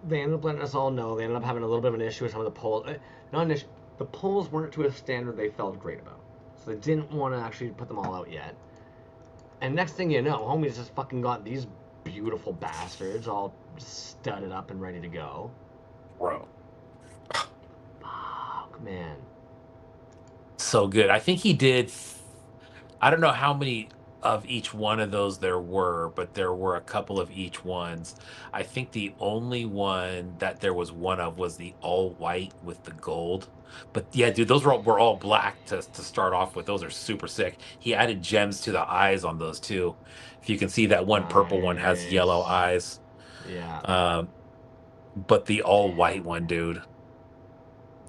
they ended up letting us all know. They ended up having a little bit of an issue with some of the polls. Not an issue. The polls weren't to a standard they felt great about, so they didn't want to actually put them all out yet. And next thing you know, homies just fucking got these beautiful bastards all studded up and ready to go.
Bro.
Fuck, man.
So good. I think he did. I don't know how many of each one of those there were, but there were a couple of each ones. I think the only one that there was one of was the all white with the gold. But yeah, dude, those were all black to start off with. Those are super sick. He added gems to the eyes on those too. If you can see that one purple one has yellow
Nice.
eyes.
Yeah.
Um, but the all white
Damn.
one, dude,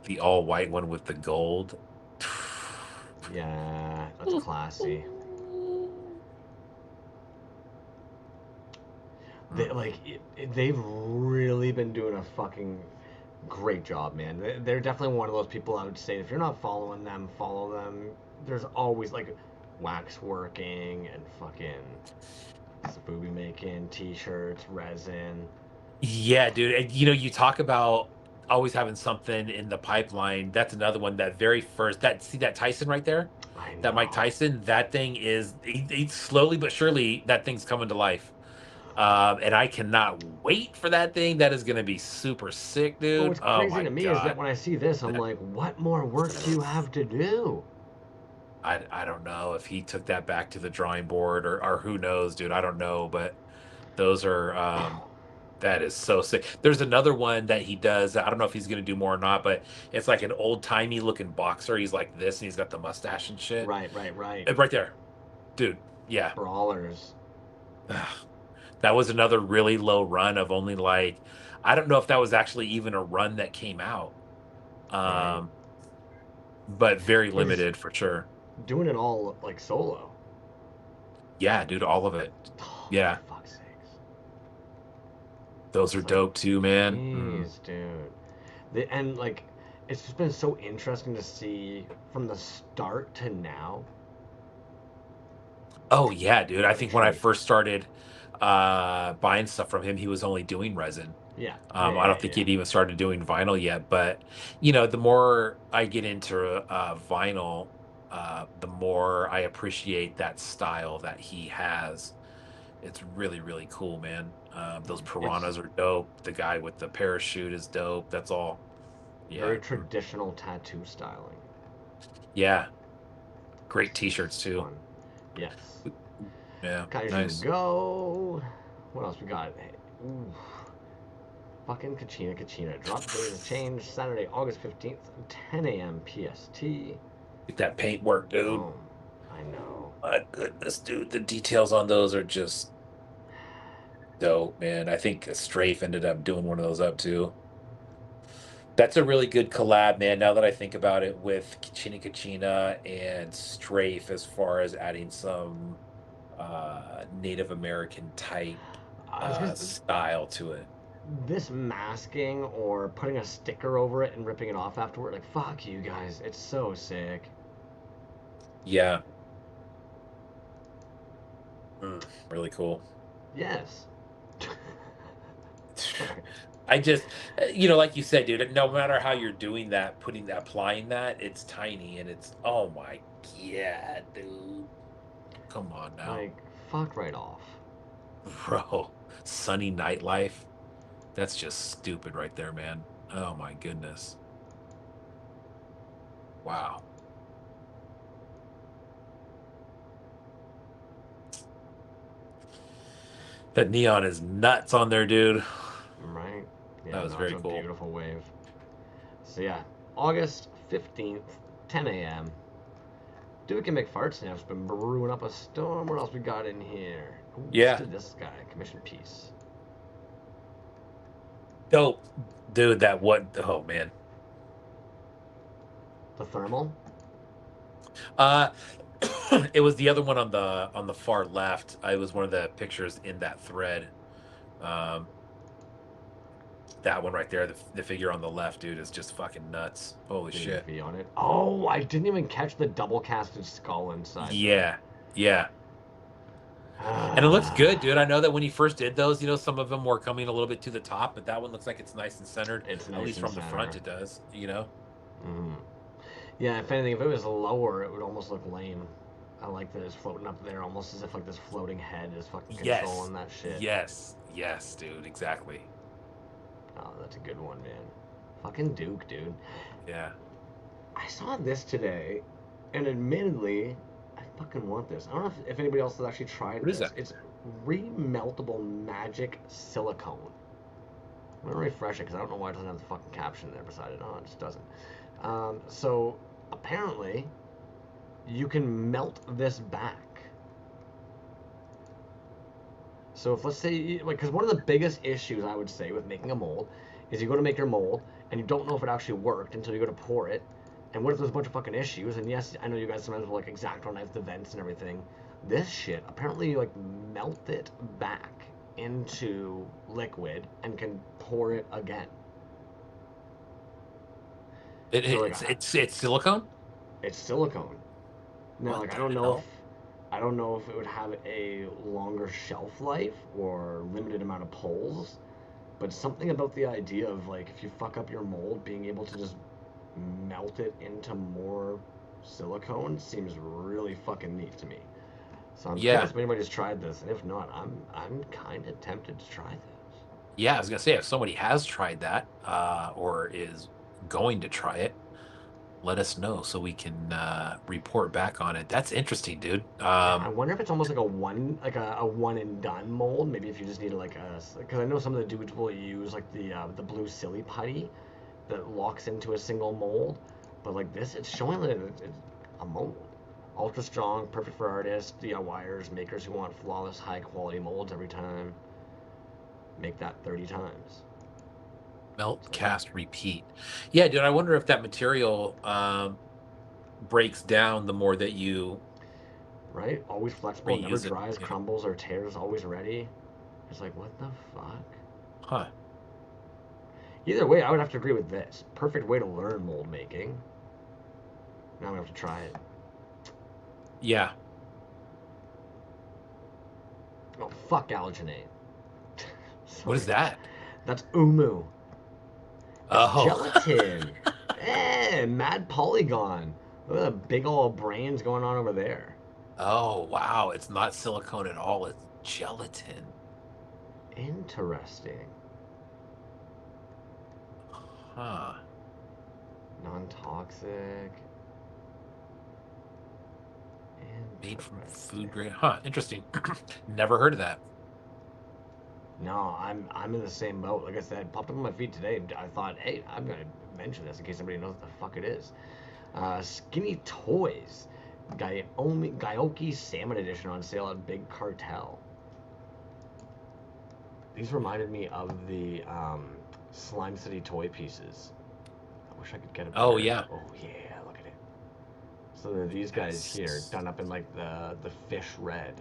the all white one with the gold.
Yeah, that's classy.
Mm.
They've really been doing a fucking great job, man. They're definitely one of those people I would say if you're not following them, follow them. There's always like wax working and fucking booby making, t-shirts, resin.
Yeah, dude. And you talk about always having something in the pipeline. That's another one. That very first, see that Tyson right there?
I
That Mike
know.
Tyson, that thing is slowly but surely that thing's coming to life. And I cannot wait for that thing. That is gonna be super sick,
But
dude.
what's
Oh
crazy
my
to me is that
god.
when I see this, I'm
That
like, what more work do you have to do?
I don't know if he took that back to the drawing board or who knows, dude. I don't know, but those are that is so sick. There's another one that he does. I don't know if he's gonna do more or not, but it's like an old timey looking boxer. He's like this, and he's got the mustache and shit.
Right, right, right.
Right there, dude. Yeah,
Brawlers.
Ugh. That was another really low run of only like I don't know if that was actually even a run that came out,
Dang.
um, but very
But he's
limited for sure.
doing it all like solo.
Yeah, dude, all of it.
Oh,
Yeah,
for fuck's sakes.
those are
It's like,
dope too, man. Mm.
jeez, dude. And like, it's just been so interesting to see from the start to now.
Oh yeah, dude. I
Like,
think when I
truly.
first started buying stuff from him, he was only doing resin.
Yeah.
I don't think he'd even started doing vinyl yet, but the more I get into vinyl, the more I appreciate that style that he has. It's really, really cool, man. Those
It's
piranhas are dope. The guy with the parachute is dope. That's all.
very
Yeah.
traditional tattoo styling.
Yeah. Great
It's
t-shirts too.
fun. Yes.
Yeah.
Kaiju
Nice.
Go. What else we got? Ooh, fucking Kachina Kachina. Drop days of change Saturday, August 15th, 10 a.m. PST.
Get that paint work, dude.
Boom. I know.
My goodness, dude. The details on those are just dope, man. I think Strafe ended up doing one of those up too. That's a really good collab, man. Now that I think about it, with Kachina Kachina and Strafe, as far as adding some Native American type
I was gonna,
style to it.
this masking or putting a sticker over it and ripping it off afterward, like, fuck you guys. It's so sick.
Yeah, really cool.
Yes. Sorry.
I just, like you said, dude, no matter how you're doing that, applying that, it's tiny and it's, oh my God, dude. Come on now,
Like, fuck right off.
bro. Sunny nightlife. That's just stupid right there, man. Oh my goodness. Wow. That neon is nuts on there, dude.
Right? Yeah,
That was
no, it's
very
a
cool.
beautiful wave. So yeah, August 15th, 10 a.m. Duke and McFarts has been brewing up a storm. What else we got in here? Ooh, let's
Yeah.
do this guy. Commission piece.
Dope. Dude, that what oh man.
The thermal.
Uh it was the other one on the far left. I was one of the pictures in that thread. Um that one right there, the figure on the left, dude, is just fucking nuts. Holy shit.
V on it. Oh, I didn't even catch the double casted skull inside there.
Yeah. Yeah. And it looks good, dude. I know that when he first did those, some of them were coming a little bit to the top, but that one looks like it's nice and centered.
It's
At
nice
least
and
from the front,
center.
it does.
Mm. Yeah, if anything, if it was lower, it would almost look lame. I like that it's floating up there, almost as if like this floating head is fucking
Yes.
controlling that shit.
Yes. Yes, dude. Exactly.
Oh, that's a good one, man. Fucking Duke, dude.
Yeah.
I saw this today, and admittedly, I fucking want this. I don't know if anybody else has actually tried
What is
this.
that?
It's remeltable magic silicone. I'm gonna refresh it because I don't know why it doesn't have the fucking caption there beside it. Oh, it just doesn't. So apparently, you can melt this back. So if let's say, like, because one of the biggest issues I would say with making a mold is you go to make your mold and you don't know if it actually worked until you go to pour it. And what if there's a bunch of fucking issues? And yes, I know you guys sometimes will like X-Acto knife the vents and everything. This shit, apparently you like melt it back into liquid and can pour it again.
It,
So
it
like,
it's it's silicone?
it's silicone. Now,
What
like,
the hell?
I don't know if it would have a longer shelf life or limited amount of pulls, but something about the idea of like if you fuck up your mold, being able to just melt it into more silicone seems really fucking neat to me. So I'm curious
Yeah.
if anybody's tried this, and if not, I'm kind of tempted to try this.
Yeah, I was gonna say, if somebody has tried that, or is going to try it, let us know so we can report back on it. That's interesting, dude.
Yeah, I wonder if it's almost like a one and done mold. Maybe if you just need like because I know some of the dudes will use like the blue silly putty that locks into a single mold, but like this, it's showing that it's a mold. Ultra strong, perfect for artists, DIYers, makers who want flawless, high quality molds every time. Make that 30 times.
Melt,
So,
cast, repeat. Yeah, dude. I wonder if that material breaks down the more that you
right? Always flexible, never
reuse it.
dries, crumbles, or tears, always ready. It's like, what the fuck?
Huh?
Either way, I would have to agree with this. Perfect way to learn mold making. Now we have to try it.
Yeah.
Oh, fuck alginate.
What is
Sorry.
that?
That's Umu. It's
Oh.
gelatin. Mad polygon. Look at the big old brains going on over there.
Oh, wow. It's not silicone at all. It's gelatin.
Interesting.
Huh.
Non-toxic.
Made from
Interesting.
food grade. Huh. Interesting. Never heard of that.
No, I'm in the same boat. Like I said, popped up on my feed today. I thought, hey, I'm gonna mention this in case somebody knows what the fuck it is. Skinny Toys, Gaioki Salmon Edition on sale at Big Cartel. These reminded me of the Slime City toy pieces. I wish I could get a
Oh,
better.
yeah.
Oh yeah, look at it. So there are these guys here,
Nice.
done up in like the fish red,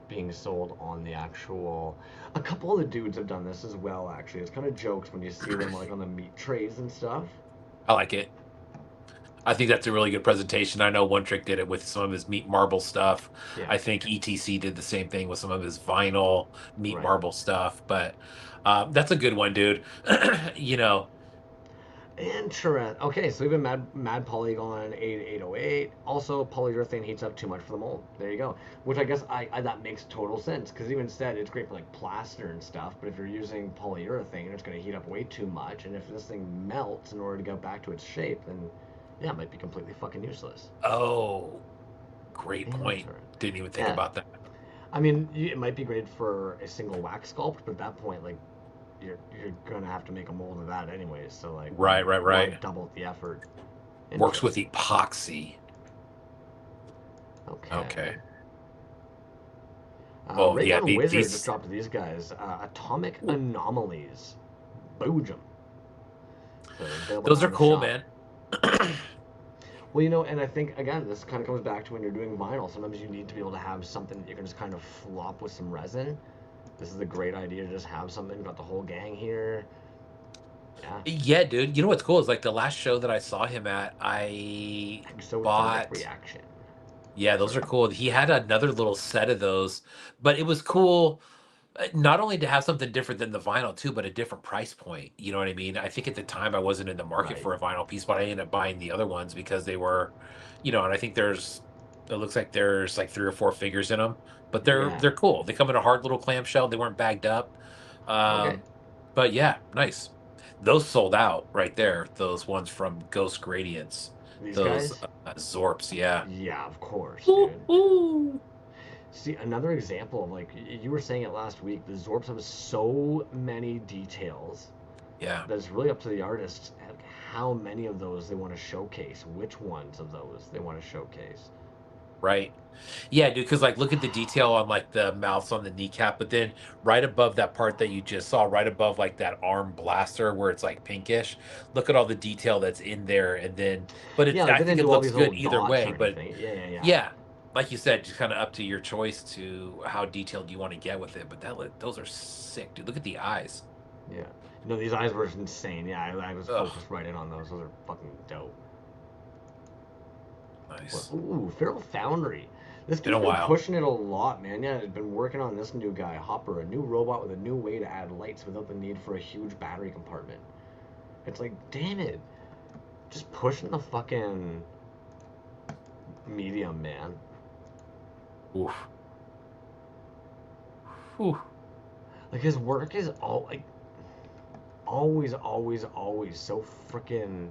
being sold on the actual. A couple of the dudes have done this as well. Actually, it's kind of jokes when you see them like on the meat trays and stuff.
I like it. I think that's a really good presentation. I know One Trick did it with some of his meat marble stuff.
Yeah,
I think ETC did the same thing with some of his vinyl meat
right.
marble stuff. But that's a good one, dude. you know,
Interesting. Okay, so even Mad Polygon 8808. Also, polyurethane heats up too much for the mold. There you go. Which I guess I that makes total sense because even said it's great for like plaster and stuff. But if you're using polyurethane, it's going to heat up way too much. And if this thing melts in order to get back to its shape, then yeah, it might be completely fucking useless.
oh, great point.
Interesting.
Didn't even think
Yeah,
about that.
I mean, it might be great for a single wax sculpt, but at that point, like you're gonna have to make a mold of that anyways. So like,
Right, right,
why
right.
double the effort?
Works with
Interesting.
epoxy.
Okay.
Okay. Well,
Ray
yeah,
Gun Wizard just
these
dropped these guys. Atomic Anomalies. Boojum. So available
those
now
are
in the
cool,
shop.
man.
Well, you know, and I think again, this kind of comes back to when you're doing vinyl. Sometimes you need to be able to have something that you can just kind of flop with some resin. This is a great idea to just have something. Got the whole gang here. Yeah.
Yeah, dude. You know what's cool is like the last show that I saw him at, I
Exothermic
bought.
reaction.
Yeah, those are cool. He had another little set of those, but it was cool not only to have something different than the vinyl too, but a different price point. You know what I mean? I think at the time I wasn't in the market
Right.
for a vinyl piece, but I ended up buying the other ones because they were, and I think it looks like there's like three or four figures in them, but they're
Yeah.
they're cool. They come in a hard little clamshell. They weren't bagged up.
Okay.
Um, but yeah, nice. Those sold out right there. Those ones from Ghost Gradients,
These
those
guys.
Zorps. Yeah.
Yeah, of course,
Ooh,
dude.
ooh.
See, another example of like you were saying it last week, the Zorps have so many details
Yeah.
that it's really up to the artist like, how many of those they want to showcase, which ones of those they want to showcase.
Right. Yeah, dude, because like look at the detail on like the mouths on the kneecap, but then right above that part that you just saw, right above like that arm blaster where it's like pinkish, look at all the detail that's in there. And then, but
Yeah,
it's
like
I
they
think
didn't
it
do all
looks
these
good
little
either
dots
way.
or
But
anything. Yeah, yeah, yeah.
yeah, like you said, just kind of up to your choice to how detailed you want to get with it. But those are sick, dude. Look at the eyes.
Yeah. No, these eyes were insane. Yeah, I was
Ugh,
focused right in on those. Those are fucking dope. What?
nice.
Ooh, Feral Foundry. This
Been
dude's
a
been
while.
pushing it a lot, man. Yeah, he's been working on this new guy, Hopper, a new robot with a new way to add lights without the need for a huge battery compartment. It's like, damn it. Just pushing the fucking medium, man.
Oof. Oof.
Like his work is all like always, always, always so freaking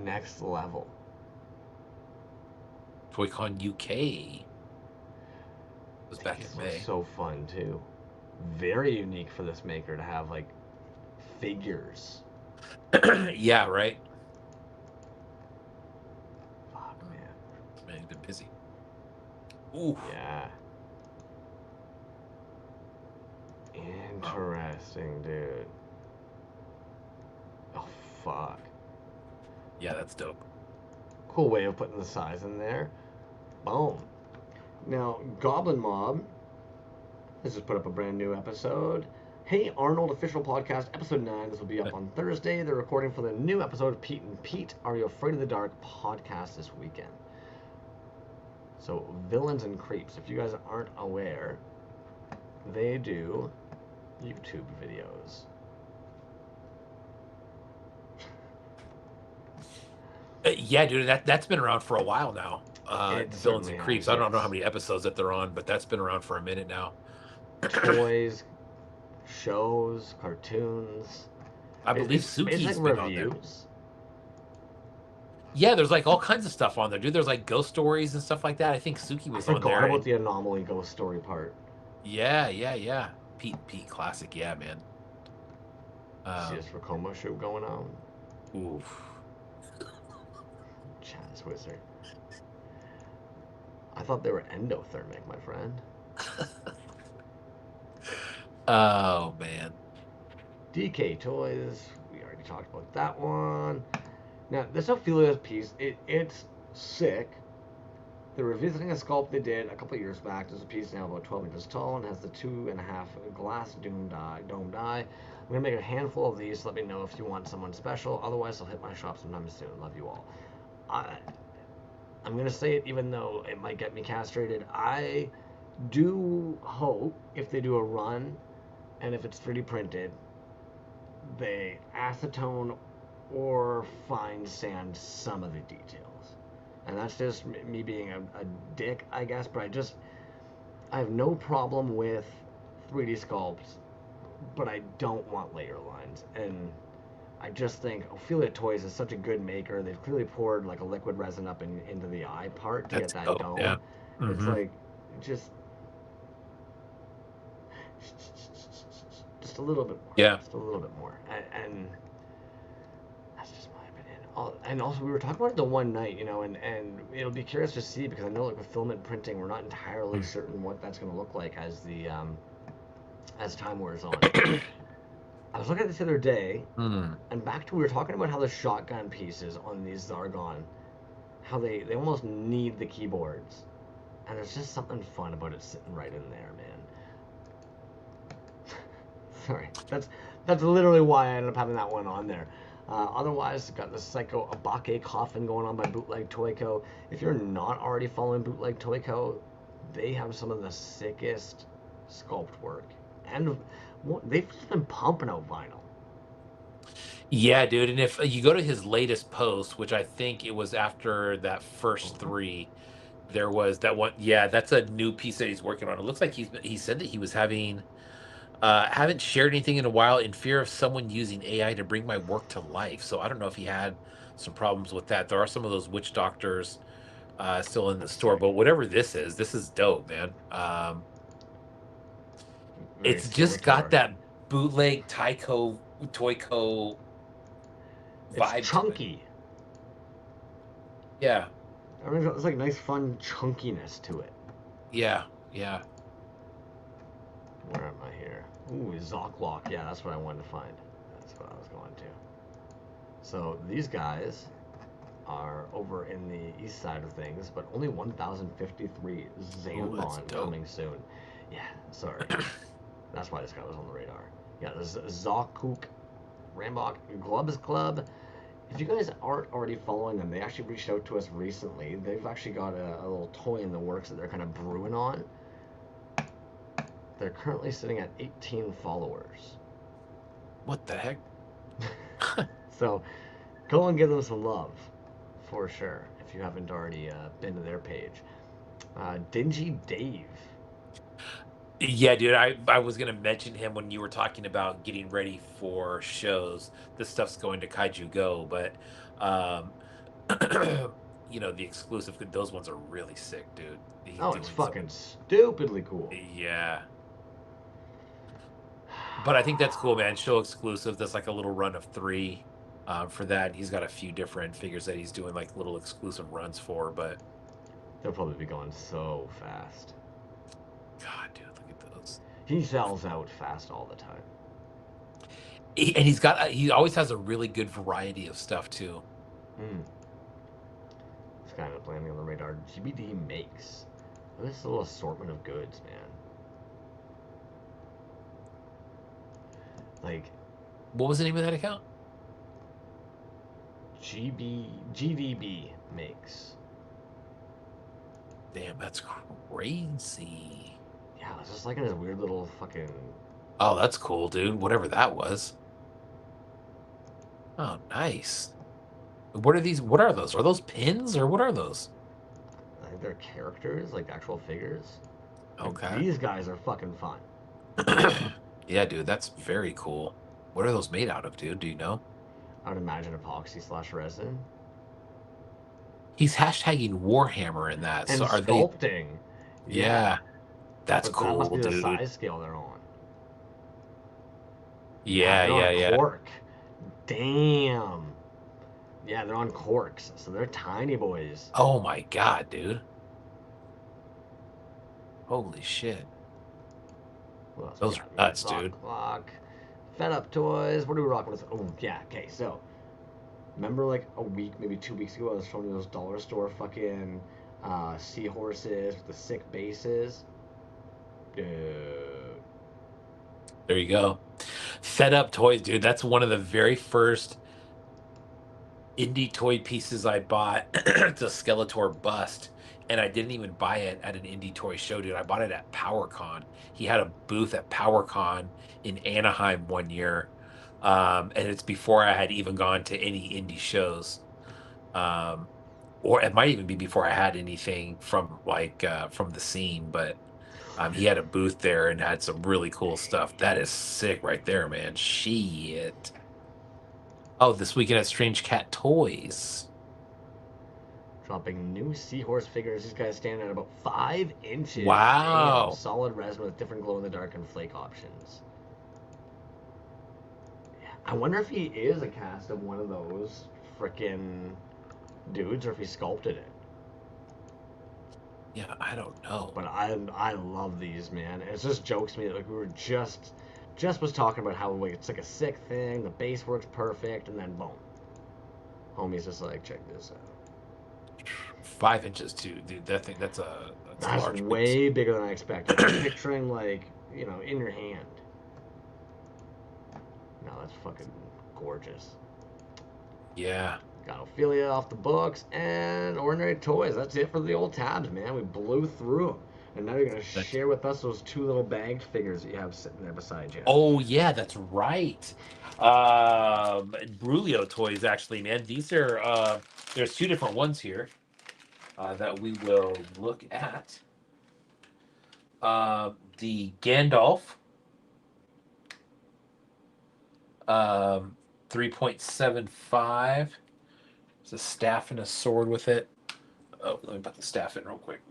next level.
ToyCon UK was back in
These look
May.
so fun too. Very unique for this maker to have like figures.
Yeah, right.
Fuck,
Oh,
man.
man, you've been busy. Oof.
Yeah.
Oh,
Interesting, dude. Oh, fuck.
yeah, that's dope.
Cool way of putting the size in there. Boom. Now, Goblin Mob has just put up a brand new episode. Hey Arnold official podcast, episode 9. This will be up on Thursday. They're recording for the new episode of Pete and Pete Are You Afraid of the Dark podcast this weekend. So, Villains and Creeps. If you guys aren't aware, they do YouTube videos.
Yeah, dude, that's been around for a while now.
It
Villains
certainly
and Creeps.
has,
I don't know how
yes.
many episodes that they're on, but that's been around for a minute now.
Toys, shows, cartoons.
I believe
It's like
Suki's been on there.
reviews.
Yeah, there's like all kinds of stuff on there, dude. There's like ghost stories and stuff like that. I think Suki
I
was on
forgot
there,
about
and
the anomaly ghost story part.
yeah. Pete classic, yeah, man.
See
Um,
this Racoma show going on?
oof.
Chaz Wizard. I thought they were endothermic, my friend.
Oh man.
DK Toys. We already talked about that one. Now, this Ophelia piece, it's sick. They're revisiting a sculpt they did a couple years back. There's a piece now about 12 inches tall and has the 2.5 glass dome die. I'm gonna make a handful of these. Let me know if you want someone special. Otherwise, I'll hit my shop sometime soon. Love you all. I'm gonna say it, even though it might get me castrated. I do hope if they do a run, and if it's 3D printed, they acetone or fine sand some of the details. And that's just me being a dick, I guess. But I have no problem with 3D sculpts, but I don't want layer lines. And I just think Ophelia Toys is such a good maker. They've clearly poured like a liquid resin up into the eye part to get
That's
that
dope.
dome.
Yeah.
It's
Mm-hmm.
like just a little bit more.
Yeah.
Just a little bit more. And that's just my opinion. And also, we were talking about it the one night, and it'll be curious to see because I know like with filament printing, we're not entirely certain what that's going to look like as time wears on. I was looking at this the other day,
Mm.
and back to we were talking about how the shotgun pieces on these Zargon, how they almost need the keyboards, and there's just something fun about it sitting right in there, man. Sorry, that's literally why I ended up having that one on there. Otherwise, got the Psycho Abake coffin going on by Bootleg Toyco. If you're not already following Bootleg Toyco, they have some of the sickest sculpt work, and they've just been pumping out vinyl.
Yeah, dude. And if you go to his latest post, which I think it was after that first
Uh-huh.
three, there was that one. Yeah, that's a new piece that he's working on. It looks like he said that he was having haven't shared anything in a while in fear of someone using AI to bring my work to life. So I don't know if he had some problems with that. There are some of those witch doctors still in the
That's
store,
sick.
but whatever this is dope, man.
Very
It's just got
scimitar.
that bootleg Toyco
It's
vibe to it.
chunky.
Yeah,
I mean, it's like nice, fun chunkiness to it.
yeah.
Where am I here? Ooh, Zocklock. Yeah, that's what I wanted to find. That's what I was going to. So these guys are over in the east side of things, but only 1,053
Ooh, that's
Zambon
dope.
coming soon. Yeah, sorry. That's why this guy was on the radar. Yeah, there's Zockuk Rambach Glubs Club. If you guys aren't already following them, they actually reached out to us recently. They've actually got a little toy in the works that they're kind of brewing on. They're currently sitting at 18 followers.
What the heck?
So go and give them some love, for sure, if you haven't already been to their page. Dingy Dave.
Yeah, dude, I was gonna mention him when you were talking about getting ready for shows. This stuff's going to Kaiju Go, but um the exclusive those ones are really sick, dude. He's
Oh, it's
doing some
fucking stupidly cool.
yeah. But I think that's cool, man. Show exclusive. That's like a little run of three for that. He's got a few different figures that he's doing like little exclusive runs for, but
They'll probably be going so fast.
God, dude, look at those.
He sells out fast all the time.
And he always has a really good variety of stuff too.
Mm. This guy ended up landing on the radar. GBD makes. Look at this little assortment of goods, man. Like
What was the name of that account?
GDB makes.
Damn, that's crazy.
Yeah, it's just like in his weird little fucking.
Oh, that's cool, dude. Whatever that was. Oh, nice. What are these? What are those? Are those pins or what are those?
I think they're characters, like actual figures. Like
Okay.
these guys are fucking fun.
Yeah, dude, that's very cool. What are those made out of, dude? Do you know?
I would imagine epoxy / resin.
He's hashtagging Warhammer in that.
And
So are they?
sculpting. Yeah.
Yeah, that's
But that must
cool,
be the
dude.
size scale they're on. Yeah,
Yeah,
they're
yeah,
on
yeah.
cork. Damn. Yeah, they're on corks, so they're tiny boys.
Oh my God, dude. Holy shit.
What else we
Those are
got?
nuts,
Rock
dude.
Clock. Fed Up Toys. What are we rocking with? Oh, yeah, okay, so. Remember like a week, maybe 2 weeks ago, I was showing you those dollar store fucking seahorses with the sick bases? Dude.
There you go. Fed Up Toys, dude. That's one of the very first indie toy pieces I bought. It's a Skeletor bust, and I didn't even buy it at an indie toy show, dude. I bought it at PowerCon. He had a booth at PowerCon in Anaheim one year, and it's before I had even gone to any indie shows, um, or it might even be before I had anything from from the scene. But he had a booth there and had some really cool stuff. That is sick right there, man. Shit. Oh, this weekend at Strange Cat Toys.
Dropping new seahorse figures. These guys stand at about 5 inches. Damn.
Wow.
Solid resin with different glow in the dark and flake options. Yeah. I wonder if he is a cast of one of those frickin' dudes or if he sculpted it.
Yeah, I don't know.
But I love these, man. It just jokes me that like we were just was talking about how like it's like a sick thing, the base works perfect, and then boom. Homie's just like, check this out.
5 inches too, dude. That's a
That's
large piece.
way bigger than I expected. I'm picturing like, in your hand. No, that's fucking gorgeous.
Yeah.
Got Ophelia off the books and Ordinary Toys. That's it for the old tabs, man. We blew through them. And now you're going to
That,
share with us those two little bagged figures that you have sitting there beside you.
oh yeah, that's right. Brulio toys actually, man. These are there's two different ones here that we will look at. The Gandalf, 3.75. There's a staff and a sword with it. Oh, let me put the staff in real quick.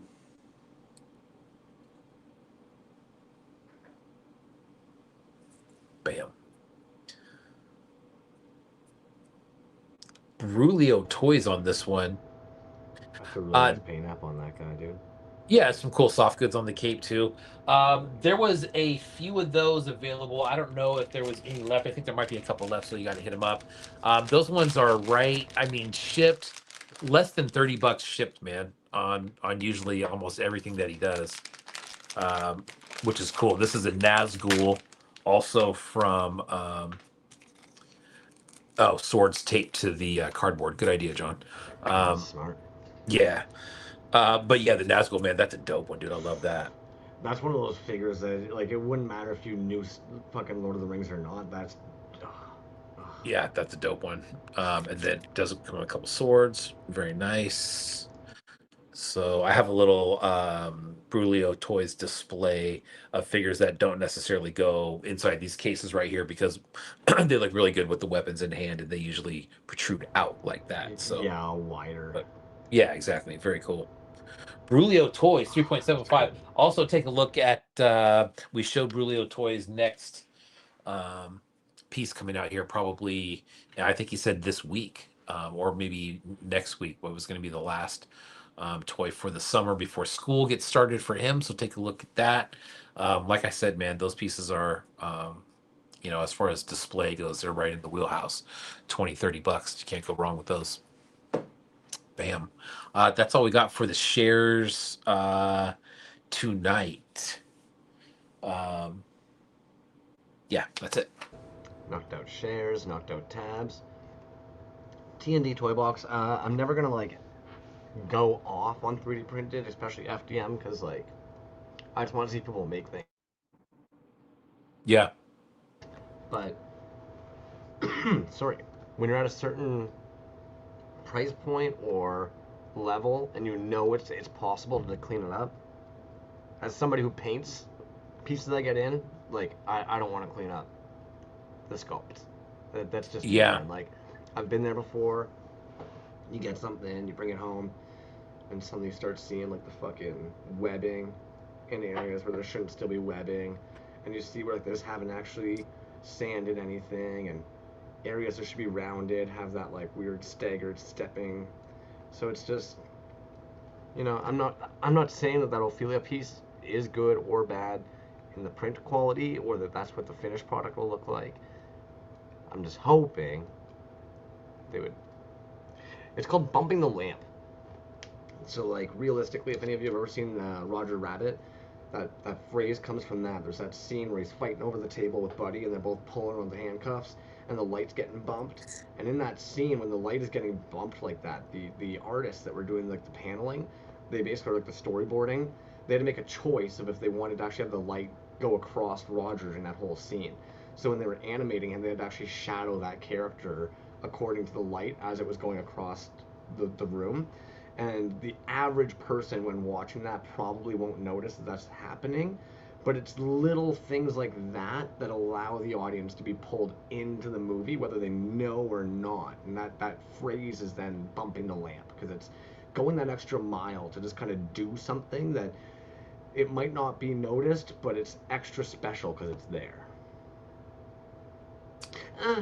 Bam. Brulio toys on this one.
That's a really
Uh,
nice paint app on that guy, dude.
yeah, some cool soft goods on the cape too. There was a few of those available. I don't know if there was any left. I think there might be a couple left, so you got to hit them up. Those ones are right. I mean, shipped less than $30 shipped, man. On usually almost everything that he does, which is cool. This is a Nazgul, also from swords taped to the cardboard. Good idea, John.
That's smart.
Yeah. But yeah, the Nazgul, man, that's a dope one, dude. I love that.
That's one of those figures that, like, it wouldn't matter if you knew fucking Lord of the Rings or not. That's.
Yeah, that's a dope one. And then it does come with a couple swords. Very nice. So I have a little Brulio Toys display of figures that don't necessarily go inside these cases right here because they look really good with the weapons in hand and they usually protrude out like that. So
Yeah, wider.
but yeah, exactly. Very cool. Brulio Toys 3.75. Also take a look at we showed Brulio Toys next piece coming out here probably I think he said this week or maybe next week what was going to be the last toy for the summer before school gets started for him, so take a look at that. Like I said, man, those pieces are as far as display goes, they're right in the wheelhouse. 20-30 bucks, you can't go wrong with those. Bam. That's all we got for the shares tonight. Yeah, that's it.
Knocked out shares, knocked out tabs. T&D toy box. I'm never gonna like go off on 3D printed, especially FDM, because like I just want to see people make things.
Yeah.
But sorry, when you're at a certain price point or level and you know it's possible to clean it up, as somebody who paints pieces I get in, like I don't want to clean up the sculpt. That's just me,
Yeah.
man. Like I've been there before. You get something, you bring it home, and suddenly you start seeing like the fucking webbing in areas where there shouldn't still be webbing, and you see where like they just haven't actually sanded anything, and areas that should be rounded have that like weird staggered stepping. So it's just, I'm not saying that Ophelia piece is good or bad in the print quality or that that's what the finished product will look like. I'm just hoping they would. It's called bumping the lamp. So like realistically, if any of you have ever seen Roger Rabbit, that phrase comes from that. There's that scene where he's fighting over the table with Buddy, and they're both pulling on the handcuffs, and the light's getting bumped. And in that scene, when the light is getting bumped like that, the artists that were doing like the paneling, they basically like the storyboarding. They had to make a choice of if they wanted to actually have the light go across Roger in that whole scene. So when they were animating him, they had to actually shadow that character according to the light as it was going across the room. And the average person, when watching that, probably won't notice that that's happening. But it's little things like that that allow the audience to be pulled into the movie, whether they know or not. And that phrase is then bumping the lamp, because it's going that extra mile to just kind of do something that it might not be noticed, but it's extra special because it's there. Uh,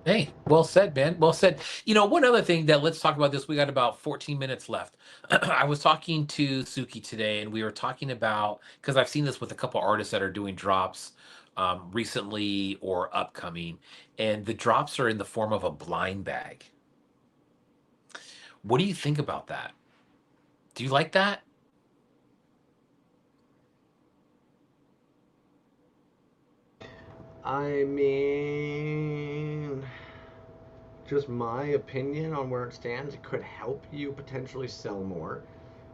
Hey, well said, man. Well said. One other thing that let's talk about this. We got about 14 minutes left. I was talking to Suki today, and we were talking about because I've seen this with a couple artists that are doing drops recently or upcoming, and the drops are in the form of a blind bag. What do you think about that? Do you like that?
I mean, just my opinion on where it stands, it could help you potentially sell more.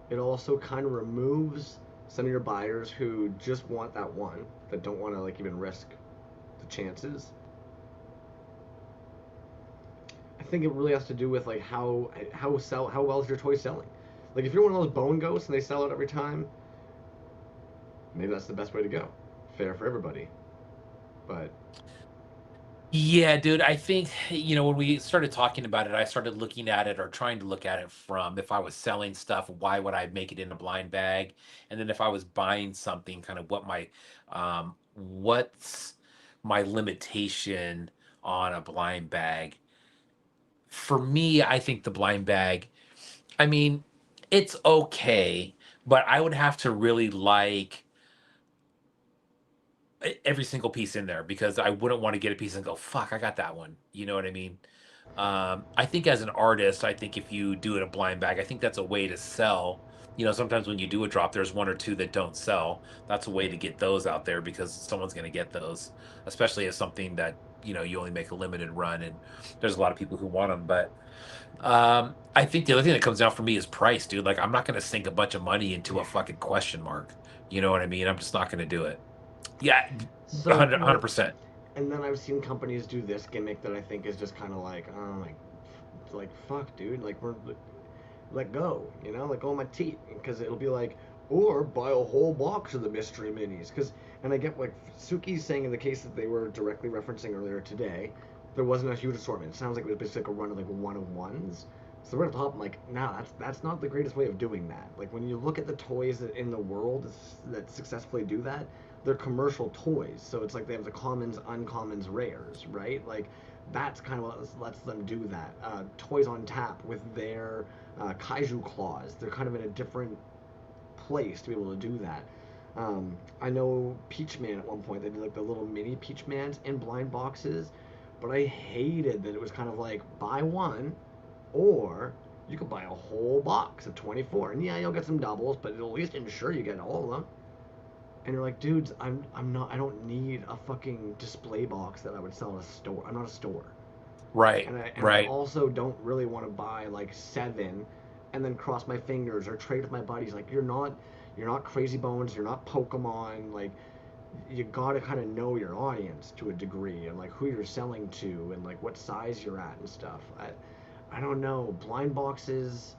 It also kind of removes some of your buyers who just want that one, that don't want to like even risk the chances. I think it really has to do with like how well is your toy selling. Like if you're one of those bone ghosts and they sell out every time, maybe that's the best way to go. Fair for everybody. But
Yeah, dude, I think, when we started talking about it, I started looking at it or trying to look at it from if I was selling stuff, why would I make it in a blind bag? And then if I was buying something, kind of what's my limitation on a blind bag? For me, I think the blind bag, I mean, it's okay, but I would have to really like every single piece in there because I wouldn't want to get a piece and go, fuck, I got that one. You know what I mean? I think as an artist, I think if you do it a blind bag, I think that's a way to sell. Sometimes when you do a drop, there's one or two that don't sell. That's a way to get those out there because someone's going to get those, especially as something that, you only make a limited run and there's a lot of people who want them. But I think the other thing that comes down for me is price, dude. Like, I'm not going to sink a bunch of money into a fucking question mark. You know what I mean? I'm just not going to do it. Yeah,
so
100%.
and then I've seen companies do this gimmick that I think is just kind of like, oh my, like fuck, dude, like we're let go, let go of my teeth, because it'll be like, or buy a whole box of the mystery minis, because, and I get like Suki's saying in the case that they were directly referencing earlier today, there wasn't a huge assortment. It sounds like it was basically like a run of like one of ones. So right at the top, I'm like, nah, that's not the greatest way of doing that. Like when you look at the toys in the world that successfully do that, they're commercial toys. So it's like they have the commons, uncommons, rares, right? Like that's kind of what lets them do that. Toys on Tap with their kaiju claws, they're kind of in a different place to be able to do that. I know Peach Man at one point they did like the little mini Peach Mans in blind boxes, but I hated that it was kind of like buy one, or you could buy a whole box of 24, and yeah, you'll get some doubles, but it'll at least ensure you get all of them. And you're like, dudes, I'm not, I don't need a fucking display box that I would sell at a store. I'm not a store.
Right,
And I
right.
also don't really want to buy like seven and then cross my fingers or trade with my buddies. Like You're not Crazy Bones. You're not Pokemon. Like, you gotta kind of know your audience to a degree, and like who you're selling to, and like what size you're at and stuff. I don't know. Blind boxes,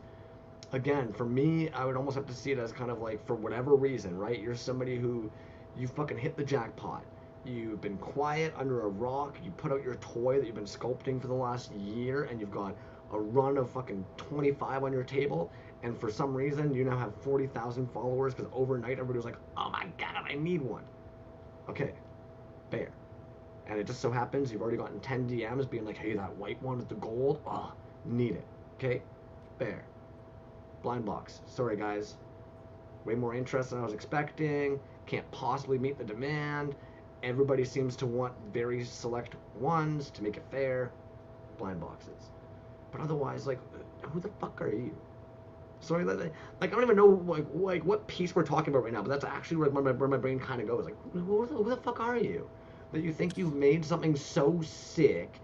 again, for me, I would almost have to see it as kind of like, for whatever reason, right? You're somebody who, you fucking hit the jackpot. You've been quiet under a rock. You put out your toy that you've been sculpting for the last year, and you've got a run of fucking 25 on your table. And for some reason, you now have 40,000 followers because overnight everybody was like, "Oh my god, I need one." Okay, fair. And it just so happens you've already gotten 10 DMs being like, "Hey, that white one with the gold, oh, need it." Okay, fair. Blind box. Sorry, guys. Way more interest than I was expecting. Can't possibly meet the demand. Everybody seems to want very select ones to make it fair. Blind boxes. But otherwise, like, who the fuck are you? Sorry, like I don't even know like what piece we're talking about right now. But that's actually where my brain kind of goes. Like, who the fuck are you? That you think you've made something so sick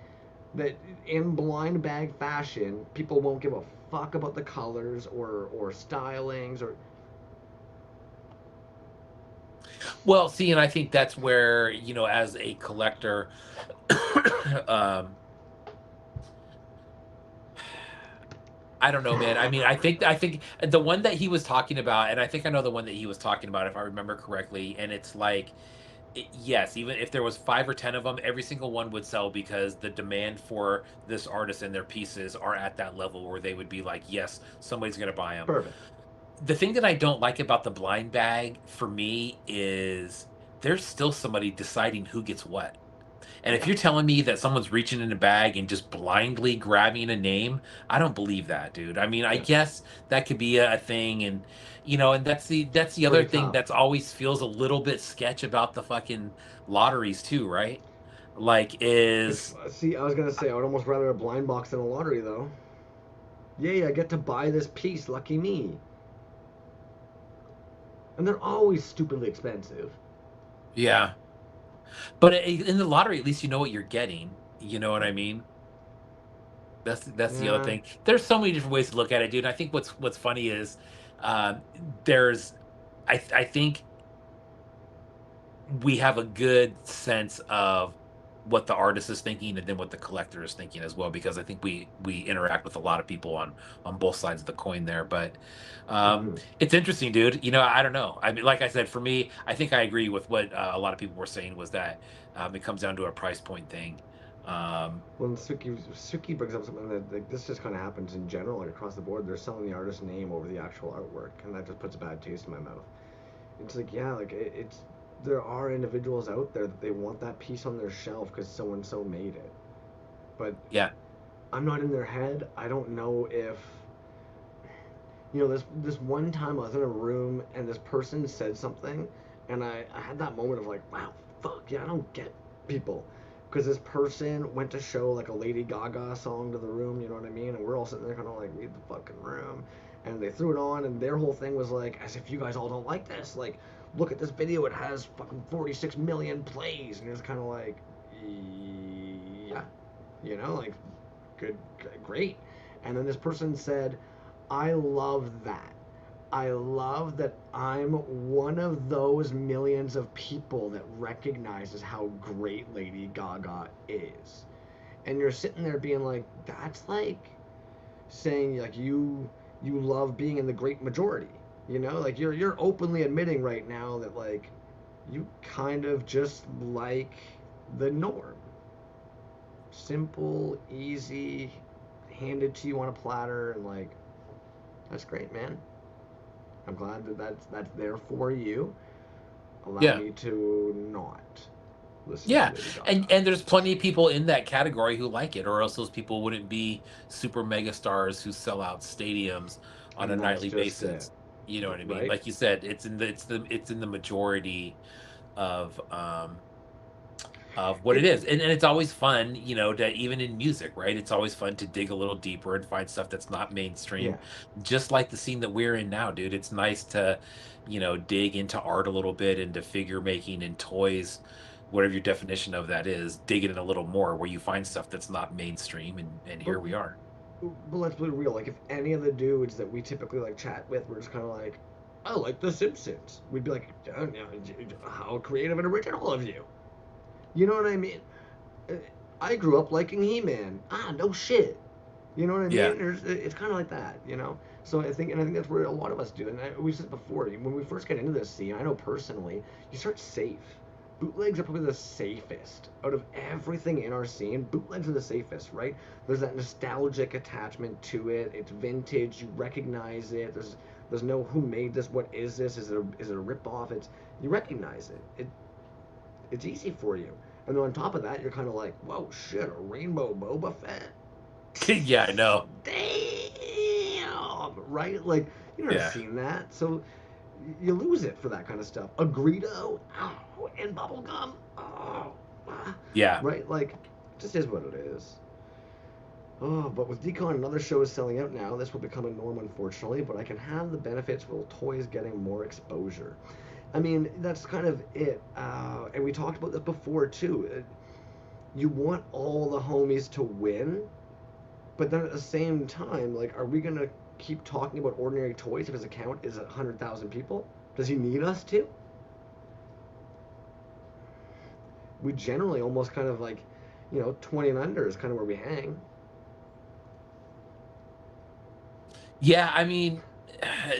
that in blind bag fashion, people won't give a fuck about the colors or stylings or.
Well, see, and I think that's where, as a collector, um, I don't know, man. I mean, I think the one that he was talking about, and I think I know the one that he was talking about, if I remember correctly. And it's like, yes, even if there was 5 or 10 of them, every single one would sell because the demand for this artist and their pieces are at that level where they would be like, yes, somebody's gonna buy them.
Perfect.
The thing that I don't like about the blind bag for me is there's still somebody deciding who gets what. And
Oh
if
yeah.
you're telling me that someone's reaching in a bag and just blindly grabbing a name, I don't believe that, dude. I mean, I
Yeah.
guess that could be a thing. And and that's the other
Pretty
thing
tough.
that's always feels a little bit sketch about the fucking lotteries too, right? Like
It's
is
see, I was gonna say I would almost rather a blind box than a lottery though. Yay, I get to buy this piece. Lucky me. And they're always stupidly expensive.
Yeah. But in the lottery, at least you know what you're getting. You know what I mean? That's the other
Yeah.
thing. There's so many different ways to look at it, dude. I think what's funny is um, there's I think we have a good sense of what the artist is thinking and then what the collector is thinking as well, because I think we interact with a lot of people on both sides of the coin there. But
Mm-hmm.
it's interesting, dude. I don't know. I mean, like I said, for me, I think I agree with what a lot of people were saying, was that it comes down to a price point thing. um
Well, Suki brings up something that like this just kind of happens in general, like across the board. They're selling the artist's name over the actual artwork, and that just puts a bad taste in my mouth. It's like, yeah, like it's there are individuals out there that they want that piece on their shelf because so and so made it, but
yeah.
I'm not in their head. I don't know if this one time I was in a room and this person said something, and I had that moment of like, wow, fuck yeah, I don't get people. Because this person went to show like a Lady Gaga song to the room, you know what I mean? And we're all sitting there kind of like, read the fucking room. And they threw it on, and their whole thing was like, as if you guys all don't like this. Like, look at this video, it has fucking 46 million plays. And it's kind of like, yeah, like, good, great. And then this person said, I love that. I love that I'm one of those millions of people that recognizes how great Lady Gaga is. And you're sitting there being like, that's like saying like you love being in the great majority. Like you're openly admitting right now that like you kind of just like the norm. Simple, easy, handed to you on a platter, and like that's great, man. I'm glad that that's there for you. Allow
Yeah.
me to not listen to
Yeah,
Lady
and
Gaga.
and there's plenty of people in that category who like it, or else those people wouldn't be super mega stars who sell out stadiums on a
And that's
nightly
just it,
basis. You know what I mean?
right?
Like you said, it's in the majority of what it
It
is. And it's always fun, to, even in music, right? It's always fun to dig a little deeper and find stuff that's not mainstream.
yeah.
Just like the scene that we're in now, dude. It's nice to, dig into art a little bit, into figure making and toys, whatever your definition of that is, dig in a little more where you find stuff that's not mainstream, and
But
here we are.
but let's be real. Like if any of the dudes that we typically like chat with were just kind of like, I like The Simpsons. We'd be like, how creative and original of you. You know what I mean? I grew up liking He-Man. Ah, no shit. You know what I
Yeah.
mean? It's kind of like that, you know. So I think that's where a lot of us do. And we said before, when we first get into this scene, I know personally, you start safe. Bootlegs are probably the safest out of everything in our scene. Bootlegs are the safest, right? There's that nostalgic attachment to it. It's vintage. You recognize it. There's no who made this. What is this? Is it a rip off? It's you recognize it. It's easy for you. And then on top of that, you're kind of like, whoa, shit, a rainbow Boba Fett.
Yeah, I know.
Damn, right? Like you never
Yeah.
seen that, so you lose it for that kind of stuff. A Greedo, oh, and bubblegum, oh,
Yeah.
right? Like, just is what it is. Oh, but with Decon and other shows selling out now, this will become a norm, unfortunately. But I can have the benefits while toys getting more exposure. I mean, that's kind of it. And we talked about this before too. You want all the homies to win, but then at the same time, like, are we gonna keep talking about ordinary toys if his account is 100,000 people? Does he need us to? We generally almost kind of like, 20 and under is kind of where we hang.
Yeah, I mean,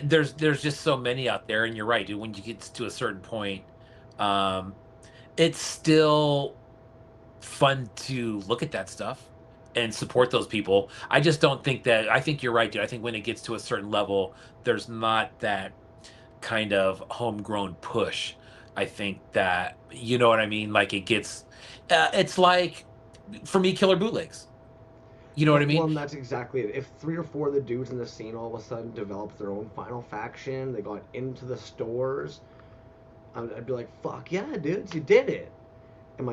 there's just so many out there, and you're right, dude. When you get to a certain point, um, it's still fun to look at that stuff and support those people. I just don't think that. I think you're right, dude. I think when it gets to a certain level, there's not that kind of homegrown push. I think that you know what I mean. Like it gets, it's like for me, killer bootlegs. You know what I
Well,
mean?
and that's exactly it. If three or four of the dudes in the scene all of a sudden developed their own final faction, they got into the stores, I'd be like, "Fuck yeah, dudes, you did it!" Am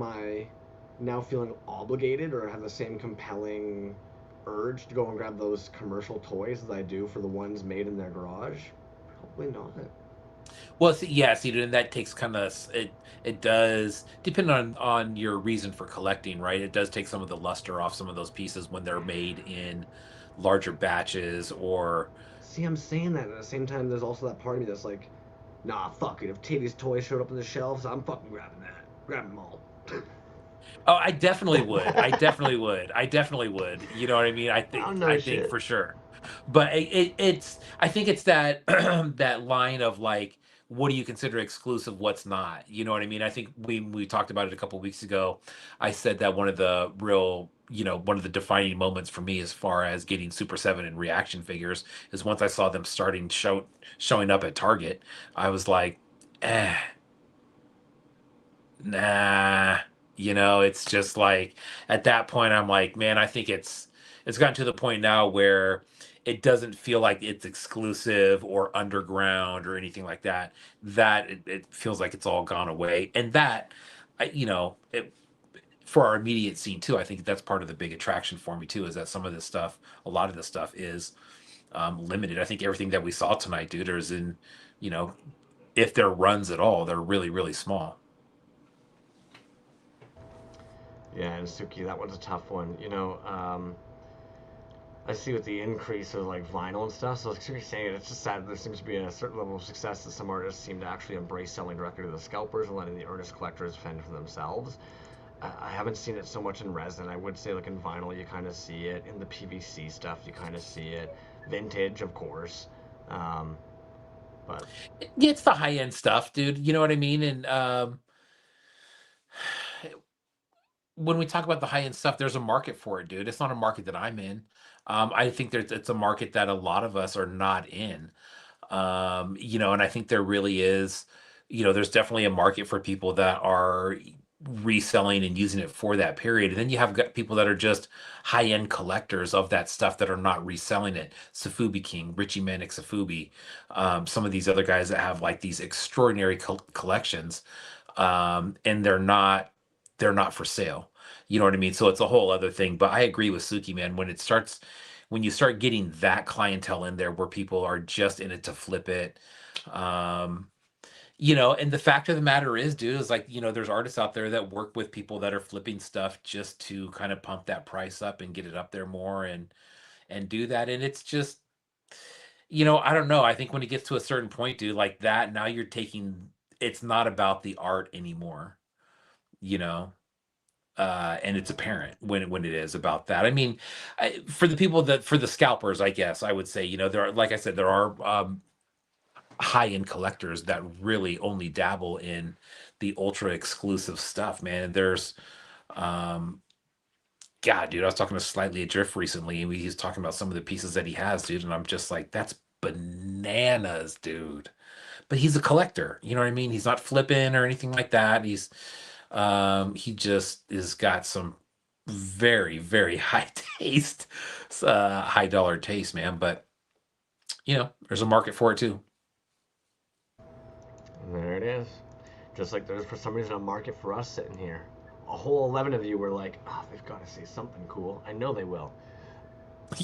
I now feeling obligated or have the same compelling urge to go and grab those commercial toys as I do for the ones made in their garage? Probably not.
Well, see, yeah, see, and that takes kind of it. It does depend on your reason for collecting, right? It does take some of the luster off some of those pieces when they're made in larger batches, or
See, I'm saying that at the same time. There's also that part of me that's like, nah, fuck it. If Titty's toys showed up on the shelves, I'm fucking grabbing that. Grabbing them all.
oh, I definitely would. I definitely would. I definitely would. You know what I mean?
Oh
I
no
think
shit.
for sure. But it's I think it's that that line of like what do you consider exclusive, what's not? You know what I mean? I think we talked about it a couple weeks ago. I said that one of the real, one of the defining moments for me as far as getting Super 7 and reaction figures is once I saw them showing up at Target, I was like, eh, nah, it's just like at that point I'm like, man, I think it's gotten to the point now where it doesn't feel like it's exclusive or underground or anything like that. That it feels like it's all gone away. And that for our immediate scene too, I think that's part of the big attraction for me too, is that some of this stuff, a lot of this stuff is limited. I think everything that we saw tonight, dude, is in, you know, if they're runs at all, they're really, really small.
Yeah, and Suki, that one's a tough one. I see with the increase of like vinyl and stuff. So like you're saying, it's just sad there seems to be a certain level of success that some artists seem to actually embrace selling directly to the scalpers and letting the earnest collectors fend for themselves. I haven't seen it so much in resin. I would say like in vinyl, you kind of see it. In the PVC stuff, you kind of see it. Vintage, of course. Um, but
Yeah, it's the high end stuff, dude. You know what I mean? And when we talk about the high end stuff, there's a market for it, dude. It's not a market that I'm in. I think it's a market that a lot of us are not in. And I think there really is, there's definitely a market for people that are reselling and using it for that period. And then you have got people that are just high end collectors of that stuff that are not reselling it. Safubi King, Richie Manic Safubi, some of these other guys that have like these extraordinary collections, and they're not for sale. You know what I mean? So it's a whole other thing. But I agree with Suki, man. When you start getting that clientele in there where people are just in it to flip it, um, and the fact of the matter is, dude, is like, there's artists out there that work with people that are flipping stuff just to kind of pump that price up and get it up there more and do that. And it's just, I don't know. I think when it gets to a certain point, dude, like that, now you're taking. It's not about the art anymore. You know, and it's apparent when it is about that. I mean, for the people that for the scalpers, I guess I would say, there are, like I said, there are high end collectors that really only dabble in the ultra exclusive stuff, man. And there's um God, dude, I was talking to Slightly Adrift recently, and he's talking about some of the pieces that he has, dude, and I'm just like, that's bananas, dude. But he's a collector, you know what I mean? He's not flipping or anything like that. He just is got some very, very high taste, high dollar taste, man. But there's a market for it too.
There it is. Just like there's for some reason a market for us sitting here. A whole 11 of you were like, oh, they've got to say something cool. I know they will.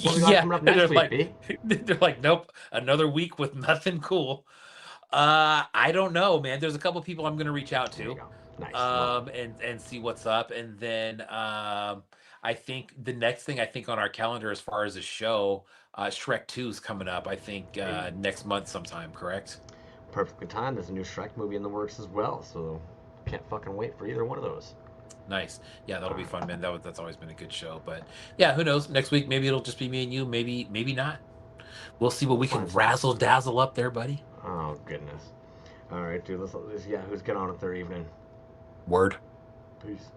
What we got
Yeah,
coming up
they're
next week,
like,
B?
they're like, nope, another week with nothing cool. I don't know, man. There's a couple people I'm gonna reach out
There you
to,
go. Nice. Love it.
and see what's up, and then I think the next thing I think on our calendar as far as a show, Shrek 2 is coming up. I think
Hey,
next month sometime. Correct?
perfectly timed. There's a new Shrek movie in the works as well, so can't fucking wait for either one of those.
Nice. Yeah, that'll
All
be
right.
fun, man. That's always been a good show. But yeah, who knows? Next week maybe it'll just be me and you. Maybe not. We'll see what we can
Fun
razzle
times.
dazzle up there, buddy.
Oh, goodness. All right, dude. Let's Yahoos get on with their evening.
Word.
Peace.